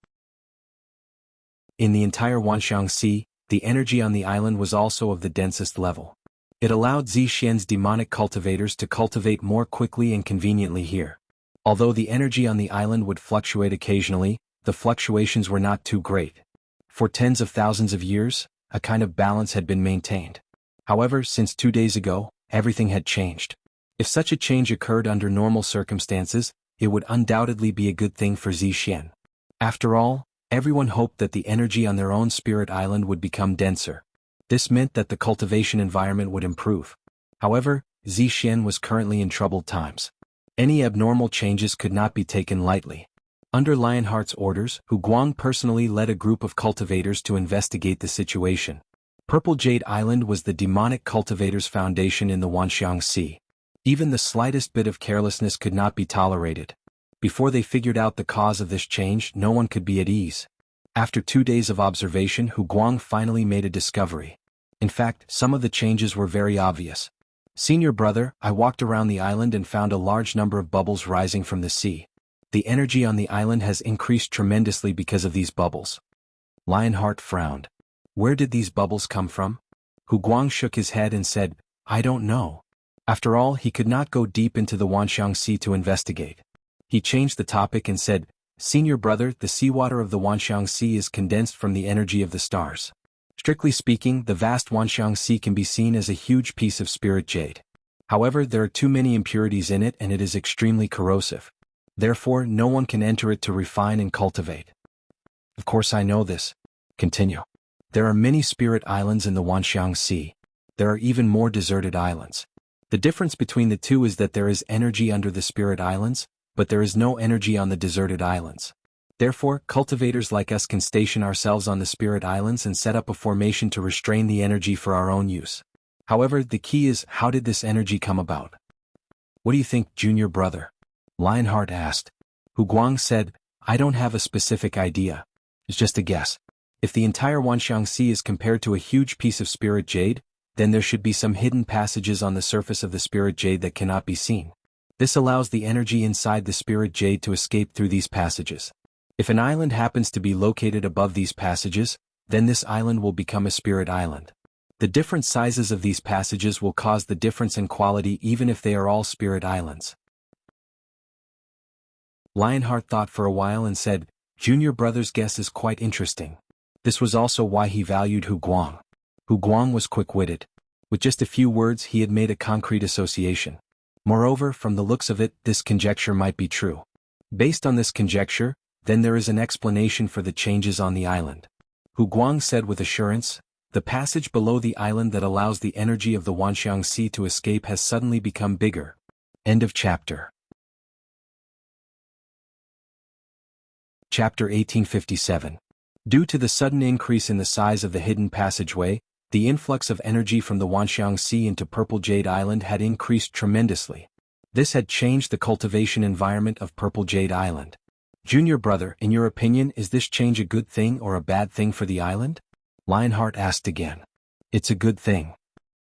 In the entire Wanxiang Sea, the energy on the island was also of the densest level. It allowed Zixian's demonic cultivators to cultivate more quickly and conveniently here. Although the energy on the island would fluctuate occasionally, the fluctuations were not too great. For tens of thousands of years, a kind of balance had been maintained. However, since 2 days ago, everything had changed. If such a change occurred under normal circumstances, it would undoubtedly be a good thing for Zixian. After all, everyone hoped that the energy on their own spirit island would become denser. This meant that the cultivation environment would improve. However, Zixian was currently in troubled times. Any abnormal changes could not be taken lightly. Under Lionheart's orders, Hu Guang personally led a group of cultivators to investigate the situation. Purple Jade Island was the demonic cultivators' foundation in the Wanxiang Sea. Even the slightest bit of carelessness could not be tolerated. Before they figured out the cause of this change, no one could be at ease. After 2 days of observation, Hu Guang finally made a discovery. In fact, some of the changes were very obvious. Senior brother, I walked around the island and found a large number of bubbles rising from the sea. The energy on the island has increased tremendously because of these bubbles. Lionheart frowned. Where did these bubbles come from? Hu Guang shook his head and said, I don't know. After all, he could not go deep into the Wanxiang Sea to investigate. He changed the topic and said, Senior brother, the seawater of the Wanxiang Sea is condensed from the energy of the stars. Strictly speaking, the vast Wanxiang Sea can be seen as a huge piece of spirit jade. However, there are too many impurities in it and it is extremely corrosive. Therefore, no one can enter it to refine and cultivate. Of course I know this. Continue. There are many spirit islands in the Wanxiang Sea. There are even more deserted islands. The difference between the two is that there is energy under the spirit islands, but there is no energy on the deserted islands. Therefore, cultivators like us can station ourselves on the spirit islands and set up a formation to restrain the energy for our own use. However, the key is, how did this energy come about? What do you think, junior brother? Lionheart asked. Hu Guang said, I don't have a specific idea. It's just a guess. If the entire Wanxiang Sea is compared to a huge piece of spirit jade, then there should be some hidden passages on the surface of the spirit jade that cannot be seen. This allows the energy inside the spirit jade to escape through these passages. If an island happens to be located above these passages, then this island will become a spirit island. The different sizes of these passages will cause the difference in quality even if they are all spirit islands. Lionheart thought for a while and said, Junior brother's guess is quite interesting. This was also why he valued Hu Guang. Hu Guang was quick-witted. With just a few words he had made a concrete association. Moreover, from the looks of it, this conjecture might be true. Based on this conjecture, then there is an explanation for the changes on the island. Hu Guang said with assurance, the passage below the island that allows the energy of the Wanxiang Sea to escape has suddenly become bigger. End of chapter. Chapter 1857. Due to the sudden increase in the size of the hidden passageway, the influx of energy from the Wanxiang Sea into Purple Jade Island had increased tremendously. This had changed the cultivation environment of Purple Jade Island. Junior brother, in your opinion, is this change a good thing or a bad thing for the island? Lionheart asked again. It's a good thing.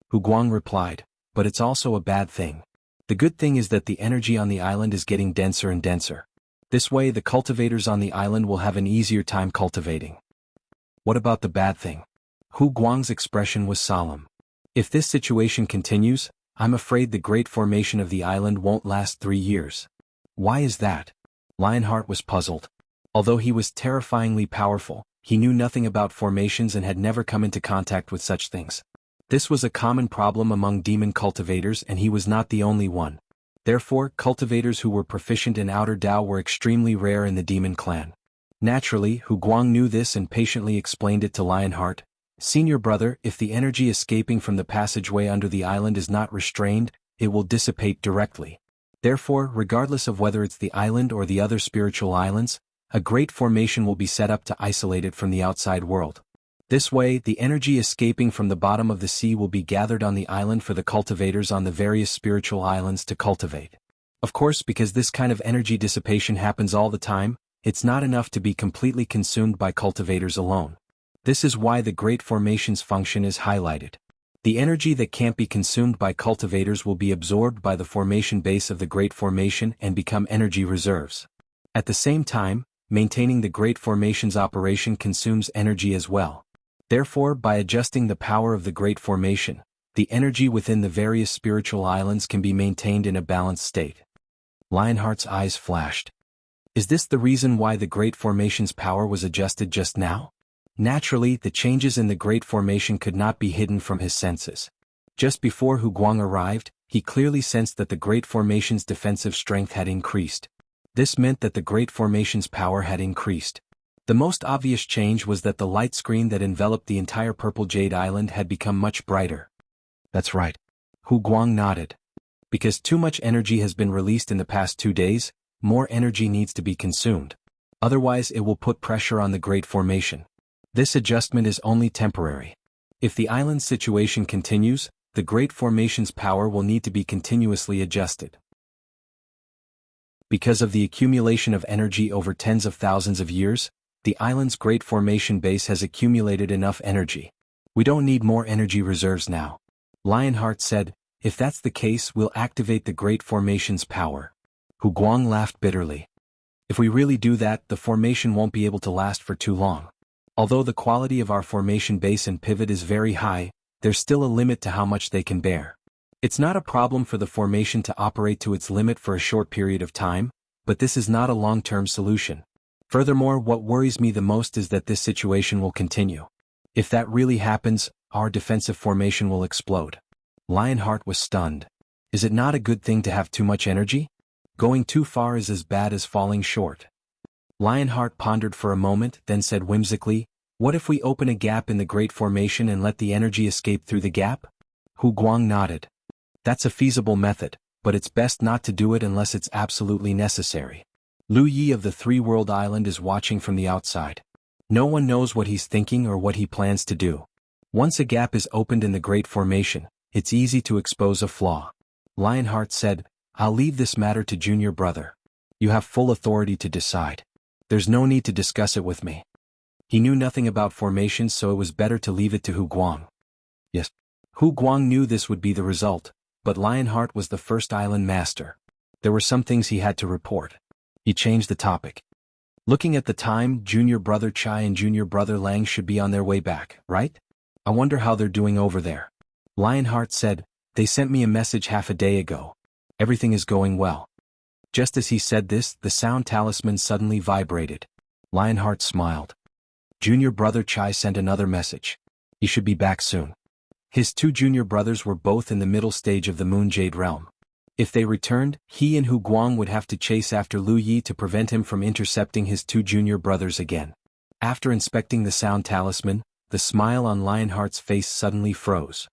Hu Guang replied, but it's also a bad thing. The good thing is that the energy on the island is getting denser and denser. This way the cultivators on the island will have an easier time cultivating. What about the bad thing? Hu Guang's expression was solemn. If this situation continues, I'm afraid the great formation of the island won't last 3 years. Why is that? Lionheart was puzzled. Although he was terrifyingly powerful, he knew nothing about formations and had never come into contact with such things. This was a common problem among demon cultivators and he was not the only one. Therefore, cultivators who were proficient in outer Dao were extremely rare in the demon clan. Naturally, Hu Guang knew this and patiently explained it to Lionheart. Senior brother, if the energy escaping from the passageway under the island is not restrained, it will dissipate directly. Therefore, regardless of whether it's the island or the other spiritual islands, a great formation will be set up to isolate it from the outside world. This way, the energy escaping from the bottom of the sea will be gathered on the island for the cultivators on the various spiritual islands to cultivate. Of course, because this kind of energy dissipation happens all the time, it's not enough to be completely consumed by cultivators alone. This is why the Great Formation's function is highlighted. The energy that can't be consumed by cultivators will be absorbed by the formation base of the Great Formation and become energy reserves. At the same time, maintaining the Great Formation's operation consumes energy as well. Therefore, by adjusting the power of the Great Formation, the energy within the various spiritual islands can be maintained in a balanced state. Lionheart's eyes flashed. Is this the reason why the Great Formation's power was adjusted just now? Naturally, the changes in the Great Formation could not be hidden from his senses. Just before Hu Guang arrived, he clearly sensed that the Great Formation's defensive strength had increased. This meant that the Great Formation's power had increased. The most obvious change was that the light screen that enveloped the entire Purple Jade Island had become much brighter. That's right. Hu Guang nodded. Because too much energy has been released in the past 2 days, more energy needs to be consumed. Otherwise, it will put pressure on the Great Formation. This adjustment is only temporary. If the island's situation continues, the Great Formation's power will need to be continuously adjusted. Because of the accumulation of energy over tens of thousands of years, the island's Great Formation base has accumulated enough energy. We don't need more energy reserves now. Lionheart said, if that's the case, we'll activate the Great Formation's power. Hu Guang laughed bitterly. If we really do that, the formation won't be able to last for too long. Although the quality of our formation base and pivot is very high, there's still a limit to how much they can bear. It's not a problem for the formation to operate to its limit for a short period of time, but this is not a long-term solution. Furthermore, what worries me the most is that this situation will continue. If that really happens, our defensive formation will explode. Lionheart was stunned. Is it not a good thing to have too much energy? Going too far is as bad as falling short. Lionheart pondered for a moment, then said whimsically, what if we open a gap in the Great Formation and let the energy escape through the gap? Hu Guang nodded. That's a feasible method, but it's best not to do it unless it's absolutely necessary. Lu Yi of the Three-World Island is watching from the outside. No one knows what he's thinking or what he plans to do. Once a gap is opened in the Great Formation, it's easy to expose a flaw. Lionheart said, I'll leave this matter to Junior Brother. You have full authority to decide. There's no need to discuss it with me. He knew nothing about formations, so it was better to leave it to Hu Guang. Yes. Hu Guang knew this would be the result, but Lionheart was the first island master. There were some things he had to report. He changed the topic. Looking at the time, Junior Brother Chai and Junior Brother Lang should be on their way back, right? I wonder how they're doing over there. Lionheart said, they sent me a message half a day ago. Everything is going well. Just as he said this, the sound talisman suddenly vibrated. Lionheart smiled. Junior Brother Chai sent another message. He should be back soon. His 2 junior brothers were both in the middle stage of the Moon Jade realm. If they returned, he and Hu Guang would have to chase after Lu Yi to prevent him from intercepting his 2 junior brothers again. After inspecting the sound talisman, the smile on Lionheart's face suddenly froze.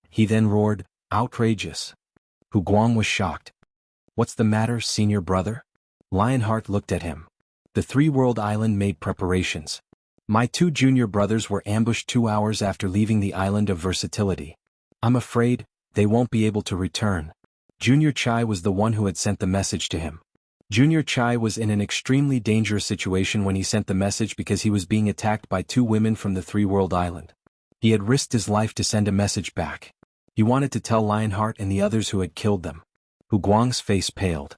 He then roared, outrageous. Hu Guang was shocked. What's the matter, senior brother? Lionheart looked at him. The Three-World Island made preparations. My 2 junior brothers were ambushed 2 hours after leaving the island of Versatility. I'm afraid they won't be able to return. Junior Chai was the one who had sent the message to him. Junior Chai was in an extremely dangerous situation when he sent the message because he was being attacked by 2 women from the Three-World Island. He had risked his life to send a message back. He wanted to tell Lionheart and the others who had killed them. Hu Guang's face paled.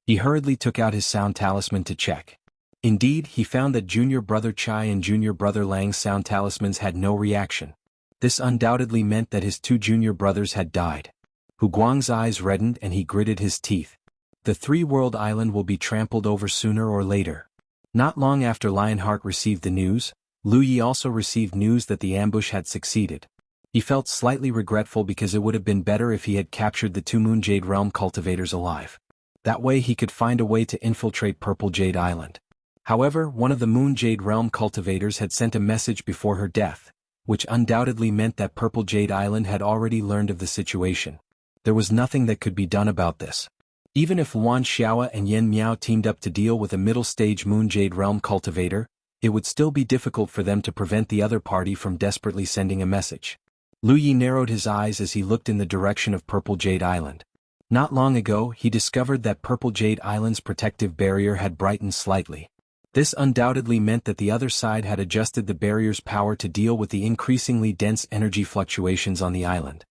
He hurriedly took out his sound talisman to check. Indeed, he found that Junior Brother Chai and Junior Brother Lang's sound talismans had no reaction. This undoubtedly meant that his 2 junior brothers had died. Hu Guang's eyes reddened and he gritted his teeth. The Three-World Island will be trampled over sooner or later. Not long after Lionheart received the news, Lu Yi also received news that the ambush had succeeded. He felt slightly regretful because it would have been better if he had captured the 2 Moon Jade Realm cultivators alive. That way he could find a way to infiltrate Purple Jade Island. However, one of the Moon Jade Realm cultivators had sent a message before her death, which undoubtedly meant that Purple Jade Island had already learned of the situation. There was nothing that could be done about this. Even if Wan Xiaoa and Yen Miao teamed up to deal with a middle-stage Moon Jade Realm cultivator, it would still be difficult for them to prevent the other party from desperately sending a message. Lu Yi narrowed his eyes as he looked in the direction of Purple Jade Island. Not long ago, he discovered that Purple Jade Island's protective barrier had brightened slightly. This undoubtedly meant that the other side had adjusted the barrier's power to deal with the increasingly dense energy fluctuations on the island.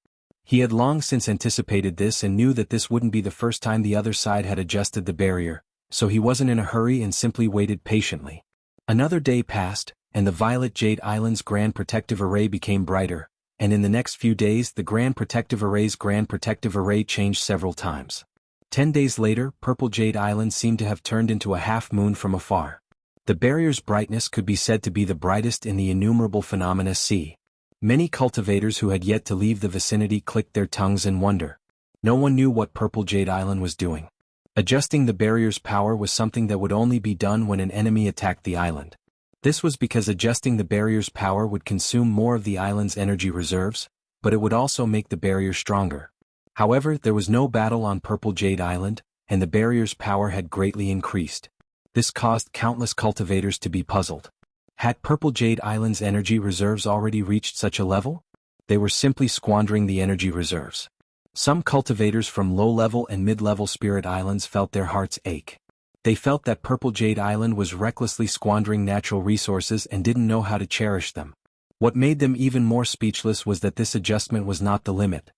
He had long since anticipated this and knew that this wouldn't be the first time the other side had adjusted the barrier, so he wasn't in a hurry and simply waited patiently. Another day passed, and the Violet Jade Island's Grand Protective Array became brighter, and in the next few days the Grand Protective Array's Grand Protective Array changed several times. 10 days later, Purple Jade Island seemed to have turned into a half-moon from afar. The barrier's brightness could be said to be the brightest in the innumerable phenomena see. Many cultivators who had yet to leave the vicinity clicked their tongues in wonder. No one knew what Purple Jade Island was doing. Adjusting the barrier's power was something that would only be done when an enemy attacked the island. This was because adjusting the barrier's power would consume more of the island's energy reserves, but it would also make the barrier stronger. However, there was no battle on Purple Jade Island, and the barrier's power had greatly increased. This caused countless cultivators to be puzzled. Had Purple Jade Island's energy reserves already reached such a level? They were simply squandering the energy reserves. Some cultivators from low-level and mid-level spirit islands felt their hearts ache. They felt that Purple Jade Island was recklessly squandering natural resources and didn't know how to cherish them. What made them even more speechless was that this adjustment was not the limit.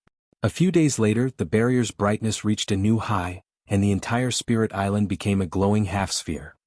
A few days later, the barrier's brightness reached a new high, and the entire spirit island became a glowing half-sphere.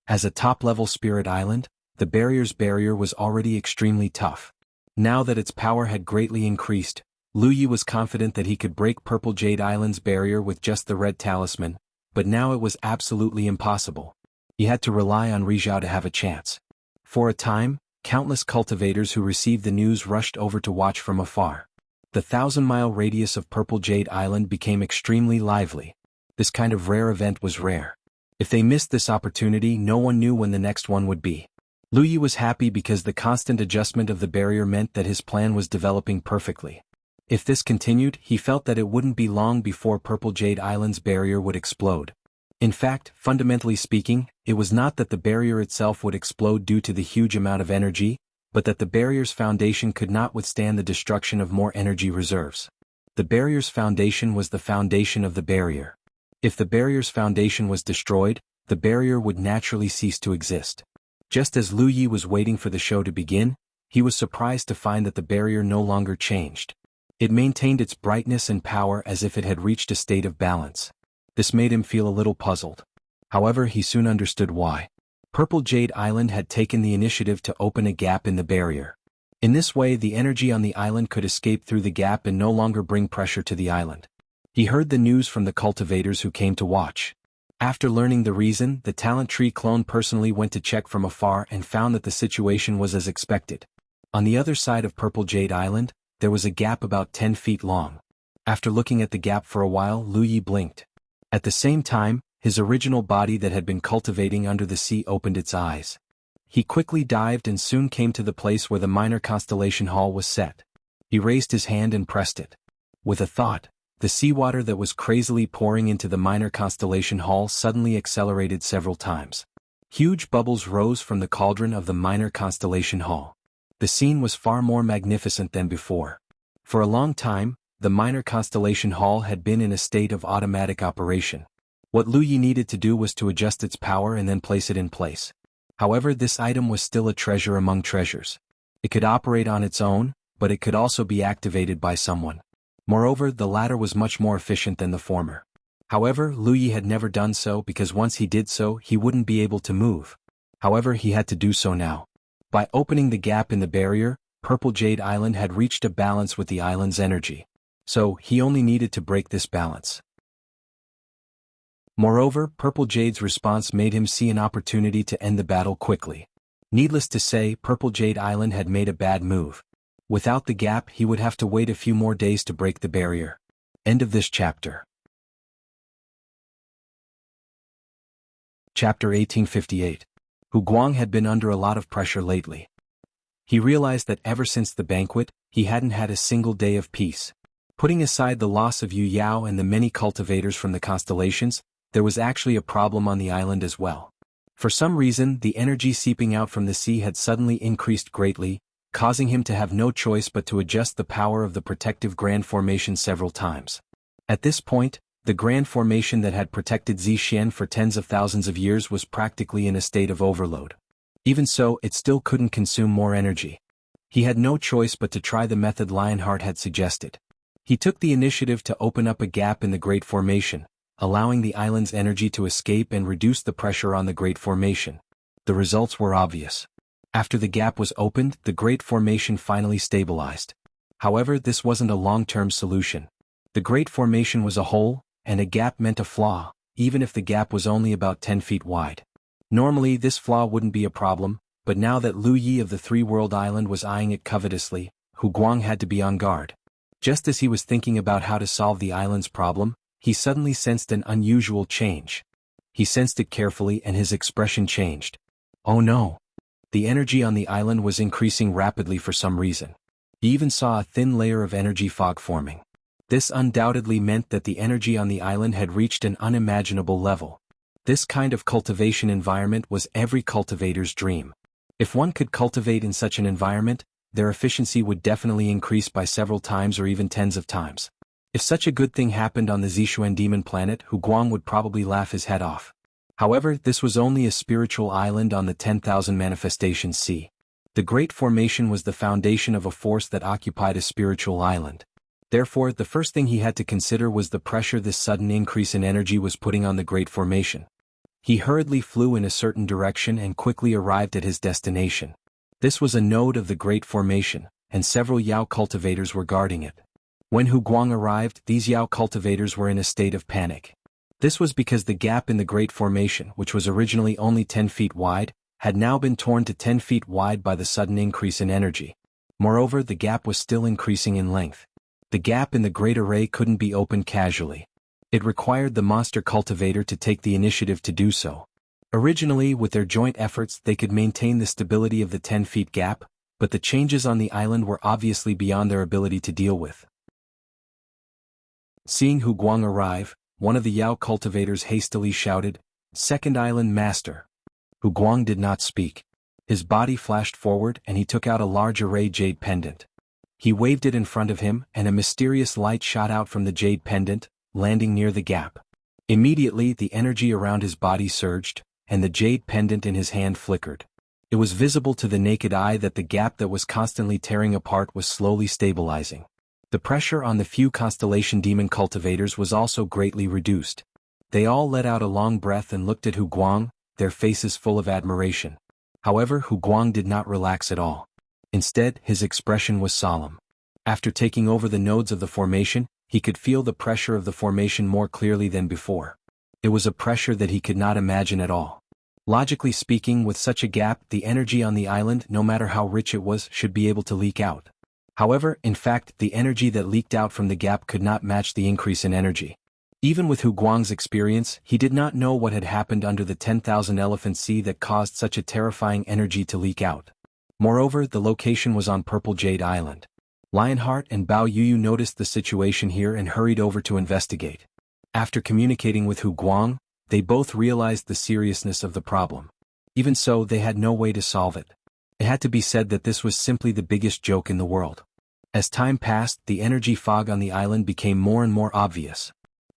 As a top-level spirit island, the barrier's barrier was already extremely tough. Now that its power had greatly increased, Lu Yi was confident that he could break Purple Jade Island's barrier with just the red talisman, but now it was absolutely impossible. He had to rely on Rizhao to have a chance. For a time, countless cultivators who received the news rushed over to watch from afar. The 1,000-mile radius of Purple Jade Island became extremely lively. This kind of rare event was rare. If they missed this opportunity, no one knew when the next one would be. Lu Yi was happy because the constant adjustment of the barrier meant that his plan was developing perfectly. If this continued, he felt that it wouldn't be long before Purple Jade Island's barrier would explode. In fact, fundamentally speaking, it was not that the barrier itself would explode due to the huge amount of energy, but that the barrier's foundation could not withstand the destruction of more energy reserves. The barrier's foundation was the foundation of the barrier. If the barrier's foundation was destroyed, the barrier would naturally cease to exist. Just as Lu Yi was waiting for the show to begin, he was surprised to find that the barrier no longer changed. It maintained its brightness and power as if it had reached a state of balance. This made him feel a little puzzled. However, he soon understood why. Purple Jade Island had taken the initiative to open a gap in the barrier. In this way, the energy on the island could escape through the gap and no longer bring pressure to the island. He heard the news from the cultivators who came to watch. After learning the reason, the Talent Tree clone personally went to check from afar and found that the situation was as expected. On the other side of Purple Jade Island, there was a gap about 10 feet long. After looking at the gap for a while, Lu Yi blinked. At the same time, his original body that had been cultivating under the sea opened its eyes. He quickly dived and soon came to the place where the minor constellation hall was set. He raised his hand and pressed it. With a thought, the seawater that was crazily pouring into the minor constellation hall suddenly accelerated several times. Huge bubbles rose from the cauldron of the minor constellation hall. The scene was far more magnificent than before. For a long time, the minor constellation hall had been in a state of automatic operation. What Lu Yi needed to do was to adjust its power and then place it in place. However, this item was still a treasure among treasures. It could operate on its own, but it could also be activated by someone. Moreover, the latter was much more efficient than the former. However, Lu Yi had never done so because once he did so, he wouldn't be able to move. However, he had to do so now. By opening the gap in the barrier, Purple Jade Island had reached a balance with the island's energy. So, he only needed to break this balance. Moreover, Purple Jade's response made him see an opportunity to end the battle quickly. Needless to say, Purple Jade Island had made a bad move. Without the gap, he would have to wait a few more days to break the barrier. End of this chapter. Chapter 1858. Hu Guang had been under a lot of pressure lately. He realized that ever since the banquet, he hadn't had a single day of peace. Putting aside the loss of Yu Yao and the many cultivators from the constellations, there was actually a problem on the island as well. For some reason, the energy seeping out from the sea had suddenly increased greatly, causing him to have no choice but to adjust the power of the protective Grand Formation several times. At this point, the Grand Formation that had protected Zixian for tens of thousands of years was practically in a state of overload. Even so, it still couldn't consume more energy. He had no choice but to try the method Lionheart had suggested. He took the initiative to open up a gap in the Great Formation, allowing the island's energy to escape and reduce the pressure on the Great Formation. The results were obvious. After the gap was opened, the Great Formation finally stabilized. However, this wasn't a long-term solution. The Great Formation was a hole, and a gap meant a flaw, even if the gap was only about 10 feet wide. Normally this flaw wouldn't be a problem, but now that Lu Yi of the Three-World Island was eyeing it covetously, Hu Guang had to be on guard. Just as he was thinking about how to solve the island's problem, he suddenly sensed an unusual change. He sensed it carefully and his expression changed. Oh no! The energy on the island was increasing rapidly for some reason. He even saw a thin layer of energy fog forming. This undoubtedly meant that the energy on the island had reached an unimaginable level. This kind of cultivation environment was every cultivator's dream. If one could cultivate in such an environment, their efficiency would definitely increase by several times or even tens of times. If such a good thing happened on the Zixuan demon planet, Hu Guang would probably laugh his head off. However, this was only a spiritual island on the 10,000 Manifestation Sea. The Great Formation was the foundation of a force that occupied a spiritual island. Therefore, the first thing he had to consider was the pressure this sudden increase in energy was putting on the Great Formation. He hurriedly flew in a certain direction and quickly arrived at his destination. This was a node of the Great Formation, and several Yao cultivators were guarding it. When Hu Guang arrived, these Yao cultivators were in a state of panic. This was because the gap in the Great Formation, which was originally only 10 feet wide, had now been torn to 10 feet wide by the sudden increase in energy. Moreover, the gap was still increasing in length. The gap in the Great Array couldn't be opened casually. It required the monster cultivator to take the initiative to do so. Originally, with their joint efforts, they could maintain the stability of the 10 feet gap, but the changes on the island were obviously beyond their ability to deal with. Seeing Hu Guang arrive, one of the Yao cultivators hastily shouted, "Second Island Master." Hu Guang did not speak. His body flashed forward and he took out a large array jade pendant. He waved it in front of him and a mysterious light shot out from the jade pendant, landing near the gap. Immediately the energy around his body surged, and the jade pendant in his hand flickered. It was visible to the naked eye that the gap that was constantly tearing apart was slowly stabilizing. The pressure on the few Constellation Demon cultivators was also greatly reduced. They all let out a long breath and looked at Hu Guang, their faces full of admiration. However, Hu Guang did not relax at all. Instead, his expression was solemn. After taking over the nodes of the formation, he could feel the pressure of the formation more clearly than before. It was a pressure that he could not imagine at all. Logically speaking, with such a gap, the energy on the island, no matter how rich it was, should be able to leak out. However, in fact, the energy that leaked out from the gap could not match the increase in energy. Even with Hu Guang's experience, he did not know what had happened under the 10,000 Elephant Sea that caused such a terrifying energy to leak out. Moreover, the location was on Purple Jade Island. Lionheart and Bao Yuyu noticed the situation here and hurried over to investigate. After communicating with Hu Guang, they both realized the seriousness of the problem. Even so, they had no way to solve it. It had to be said that this was simply the biggest joke in the world. As time passed, the energy fog on the island became more and more obvious.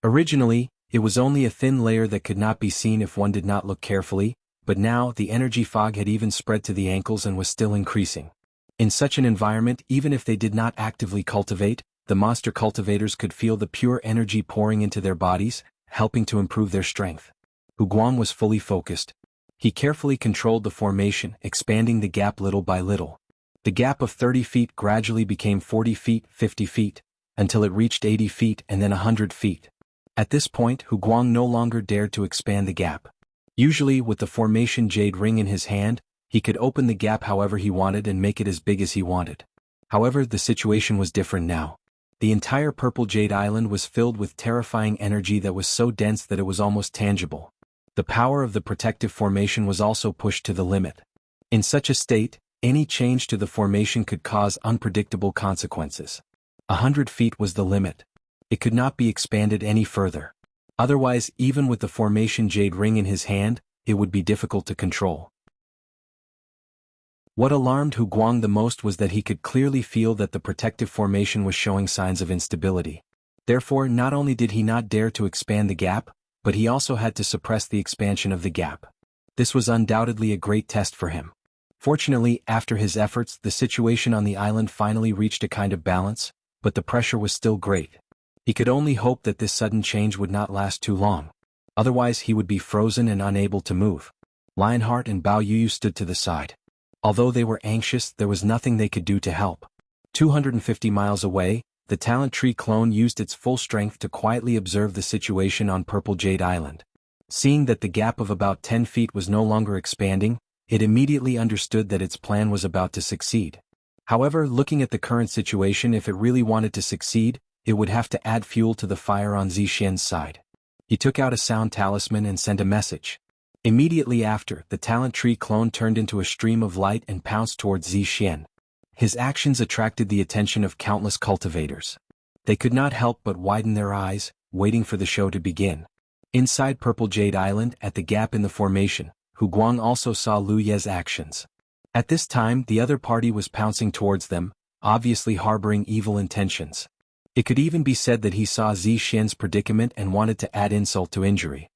Originally, it was only a thin layer that could not be seen if one did not look carefully, but now the energy fog had even spread to the ankles and was still increasing. In such an environment, even if they did not actively cultivate, the monster cultivators could feel the pure energy pouring into their bodies, helping to improve their strength. Hu Guang was fully focused. He carefully controlled the formation, expanding the gap little by little. The gap of 30 feet gradually became 40 feet, 50 feet, until it reached 80 feet and then 100 feet. At this point, Hu Guang no longer dared to expand the gap. Usually, with the formation jade ring in his hand, he could open the gap however he wanted and make it as big as he wanted. However, the situation was different now. The entire Purple Jade Island was filled with terrifying energy that was so dense that it was almost tangible. The power of the protective formation was also pushed to the limit. In such a state, any change to the formation could cause unpredictable consequences. 100 feet was the limit. It could not be expanded any further. Otherwise, even with the formation jade ring in his hand, it would be difficult to control. What alarmed Hu Guang the most was that he could clearly feel that the protective formation was showing signs of instability. Therefore, not only did he not dare to expand the gap, but he also had to suppress the expansion of the gap. This was undoubtedly a great test for him. Fortunately, after his efforts, the situation on the island finally reached a kind of balance, but the pressure was still great. He could only hope that this sudden change would not last too long. Otherwise he would be frozen and unable to move. Lionheart and Bao Yu stood to the side. Although they were anxious, there was nothing they could do to help. 250 miles away, the Talent Tree clone used its full strength to quietly observe the situation on Purple Jade Island. Seeing that the gap of about 10 feet was no longer expanding, it immediately understood that its plan was about to succeed. However, looking at the current situation, if it really wanted to succeed, it would have to add fuel to the fire on Zixian's side. He took out a sound talisman and sent a message. Immediately after, the Talent Tree clone turned into a stream of light and pounced towards Zixian. His actions attracted the attention of countless cultivators. They could not help but widen their eyes, waiting for the show to begin. Inside Purple Jade Island, at the gap in the formation, Hu Guang also saw Lu Ye's actions. At this time, the other party was pouncing towards them, obviously harboring evil intentions. It could even be said that he saw Zixian's predicament and wanted to add insult to injury.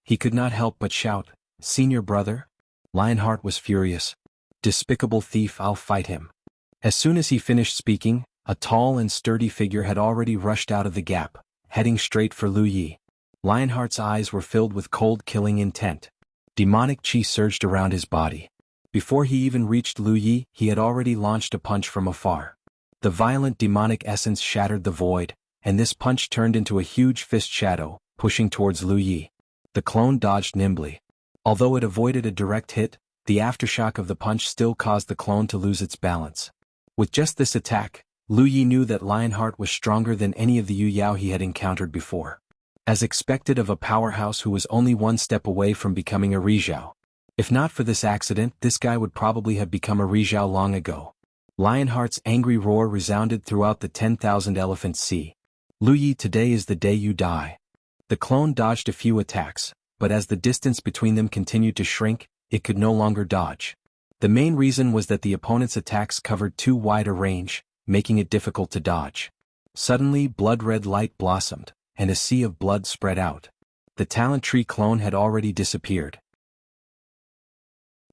He could not help but shout, "Senior brother?" Lionheart was furious. "Despicable thief, I'll fight him." As soon as he finished speaking, a tall and sturdy figure had already rushed out of the gap, heading straight for Lu Yi. Lionheart's eyes were filled with cold killing intent. Demonic chi surged around his body. Before he even reached Lu Yi, he had already launched a punch from afar. The violent demonic essence shattered the void, and this punch turned into a huge fist shadow, pushing towards Lu Yi. The clone dodged nimbly. Although it avoided a direct hit, the aftershock of the punch still caused the clone to lose its balance. With just this attack, Lu Yi knew that Lionheart was stronger than any of the Yu Yao he had encountered before. As expected of a powerhouse who was only one step away from becoming a Rizhao. If not for this accident, this guy would probably have become a Rizhao long ago. Lionheart's angry roar resounded throughout the 10,000 Elephant Sea. "Lu Yi, today is the day you die." The clone dodged a few attacks, but as the distance between them continued to shrink, it could no longer dodge. The main reason was that the opponent's attacks covered too wide a range, making it difficult to dodge. Suddenly, blood-red light blossomed, and a sea of blood spread out. The Talent Tree clone had already disappeared.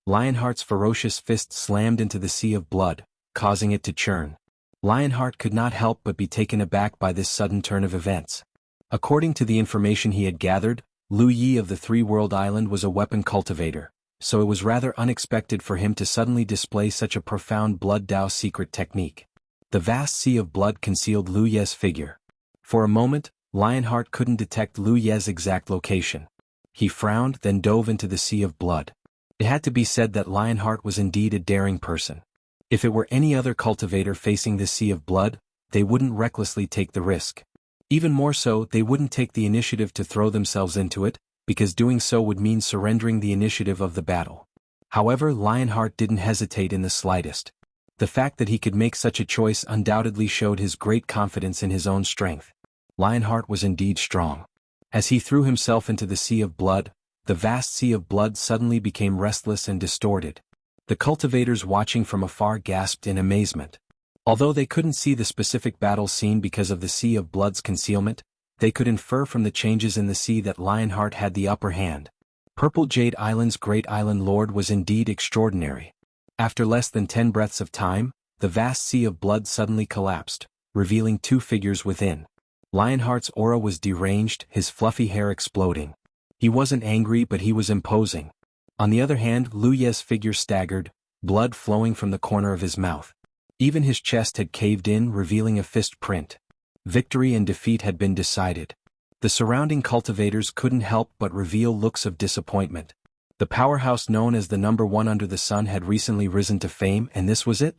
Lionheart's ferocious fist slammed into the sea of blood, causing it to churn. Lionheart could not help but be taken aback by this sudden turn of events. According to the information he had gathered, Lu Yi of the Three-World Island was a weapon cultivator, so it was rather unexpected for him to suddenly display such a profound blood Dao secret technique. The vast sea of blood concealed Lu Ye's figure. For a moment, Lionheart couldn't detect Lu Ye's exact location. He frowned, then dove into the sea of blood. It had to be said that Lionheart was indeed a daring person. If it were any other cultivator facing this sea of blood, they wouldn't recklessly take the risk. Even more so, they wouldn't take the initiative to throw themselves into it, because doing so would mean surrendering the initiative of the battle. However, Lionheart didn't hesitate in the slightest. The fact that he could make such a choice undoubtedly showed his great confidence in his own strength. Lionheart was indeed strong. As he threw himself into the sea of blood, the vast sea of blood suddenly became restless and distorted. The cultivators watching from afar gasped in amazement. Although they couldn't see the specific battle scene because of the sea of blood's concealment, they could infer from the changes in the sea that Lionheart had the upper hand. Purple Jade Island's great island lord was indeed extraordinary. After less than 10 breaths of time, the vast sea of blood suddenly collapsed, revealing two figures within. Lionheart's aura was deranged, his fluffy hair exploding. He wasn't angry, but he was imposing. On the other hand, Lu Ye's figure staggered, blood flowing from the corner of his mouth. Even his chest had caved in, revealing a fist print. Victory and defeat had been decided. The surrounding cultivators couldn't help but reveal looks of disappointment. The powerhouse known as the number one under the sun had recently risen to fame, and this was it?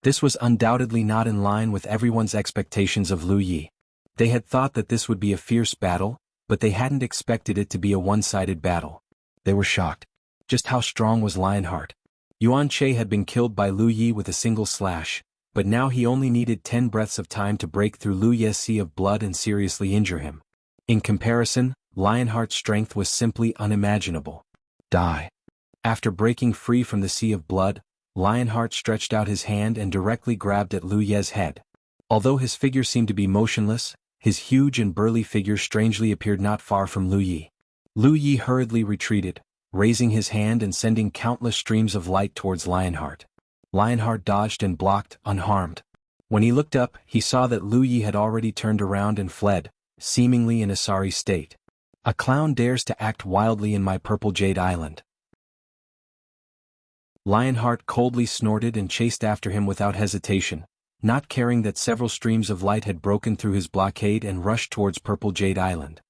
This was undoubtedly not in line with everyone's expectations of Lu Yi. They had thought that this would be a fierce battle, but they hadn't expected it to be a one-sided battle. They were shocked. Just how strong was Lionheart? Yuan Che had been killed by Lu Yi with a single slash, but now he only needed 10 breaths of time to break through Lu Ye's sea of blood and seriously injure him. In comparison, Lionheart's strength was simply unimaginable. Die. After breaking free from the sea of blood, Lionheart stretched out his hand and directly grabbed at Lu Ye's head. Although his figure seemed to be motionless, his huge and burly figure strangely appeared not far from Lu Yi. Lu Yi hurriedly retreated, raising his hand and sending countless streams of light towards Lionheart. Lionheart dodged and blocked, unharmed. When he looked up, he saw that Lu Yi had already turned around and fled, seemingly in a sorry state. A clown dares to act wildly in my Purple Jade Island. Lionheart coldly snorted and chased after him without hesitation, not caring that several streams of light had broken through his blockade and rushed towards Purple Jade Island.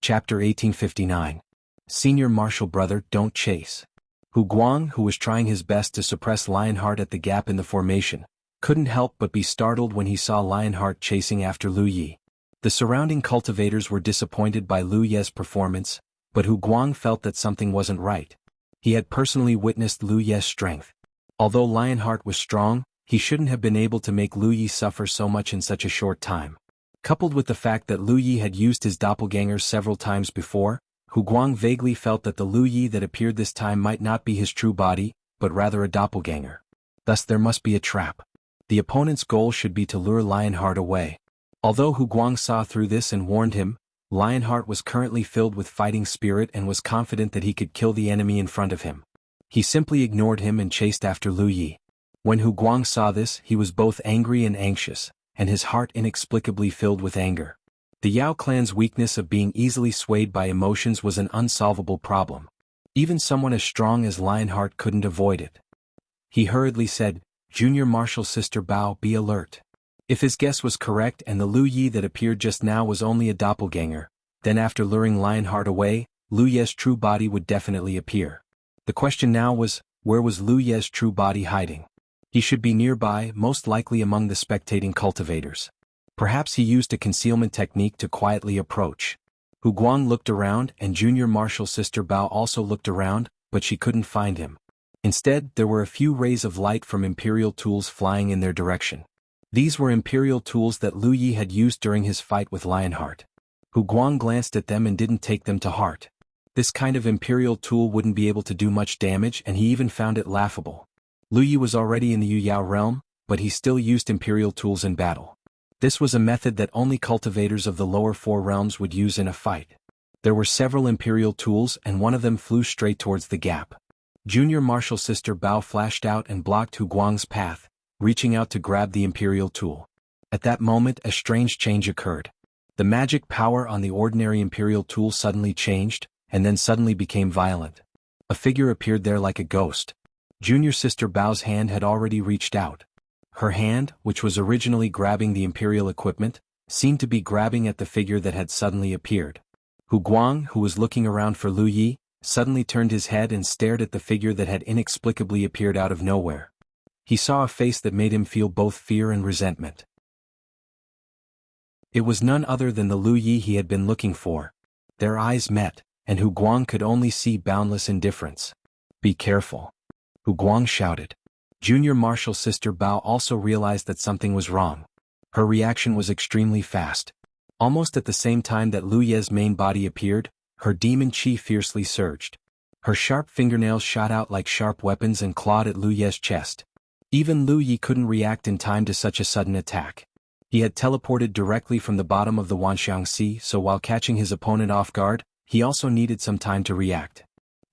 Chapter 1859. Senior Martial Brother, Don't Chase. Hu Guang, who was trying his best to suppress Lionheart at the gap in the formation, couldn't help but be startled when he saw Lionheart chasing after Lu Yi. The surrounding cultivators were disappointed by Lu Ye's performance, but Hu Guang felt that something wasn't right. He had personally witnessed Lu Ye's strength. Although Lionheart was strong, he shouldn't have been able to make Lu Yi suffer so much in such a short time. Coupled with the fact that Lu Yi had used his doppelganger several times before, Hu Guang vaguely felt that the Lu Yi that appeared this time might not be his true body, but rather a doppelganger. Thus there must be a trap. The opponent's goal should be to lure Lionheart away. Although Hu Guang saw through this and warned him, Lionheart was currently filled with fighting spirit and was confident that he could kill the enemy in front of him. He simply ignored him and chased after Lu Yi. When Hu Guang saw this, he was both angry and anxious, and his heart inexplicably filled with anger. The Yao clan's weakness of being easily swayed by emotions was an unsolvable problem. Even someone as strong as Lionheart couldn't avoid it. He hurriedly said, "Junior Martial Sister Bao, be alert." If his guess was correct and the Lu Yi that appeared just now was only a doppelganger, then after luring Lionheart away, Lu Ye's true body would definitely appear. The question now was, where was Lu Ye's true body hiding? He should be nearby, most likely among the spectating cultivators. Perhaps he used a concealment technique to quietly approach. Hu Guang looked around and Junior Martial Sister Bao also looked around, but she couldn't find him. Instead, there were a few rays of light from Imperial tools flying in their direction. These were Imperial tools that Lu Yi had used during his fight with Lionheart. Hu Guang glanced at them and didn't take them to heart. This kind of Imperial tool wouldn't be able to do much damage and he even found it laughable. Lu Yi was already in the Yu Yao realm, but he still used Imperial tools in battle. This was a method that only cultivators of the lower four realms would use in a fight. There were several Imperial tools and one of them flew straight towards the gap. Junior Martial Sister Bao flashed out and blocked Hu Guang's path, reaching out to grab the Imperial tool. At that moment a strange change occurred. The magic power on the ordinary Imperial tool suddenly changed, and then suddenly became violent. A figure appeared there like a ghost. Junior Sister Bao's hand had already reached out. Her hand, which was originally grabbing the Imperial equipment, seemed to be grabbing at the figure that had suddenly appeared. Hu Guang, who was looking around for Lu Yi, suddenly turned his head and stared at the figure that had inexplicably appeared out of nowhere. He saw a face that made him feel both fear and resentment. It was none other than the Lu Yi he had been looking for. Their eyes met, and Hu Guang could only see boundless indifference. "Be careful," Hu Guang shouted. Junior Martial Sister Bao also realized that something was wrong. Her reaction was extremely fast. Almost at the same time that Lu Ye's main body appeared, her demon chi fiercely surged. Her sharp fingernails shot out like sharp weapons and clawed at Lu Ye's chest. Even Lu Yi couldn't react in time to such a sudden attack. He had teleported directly from the bottom of the Wanxiang Sea, so while catching his opponent off guard, he also needed some time to react.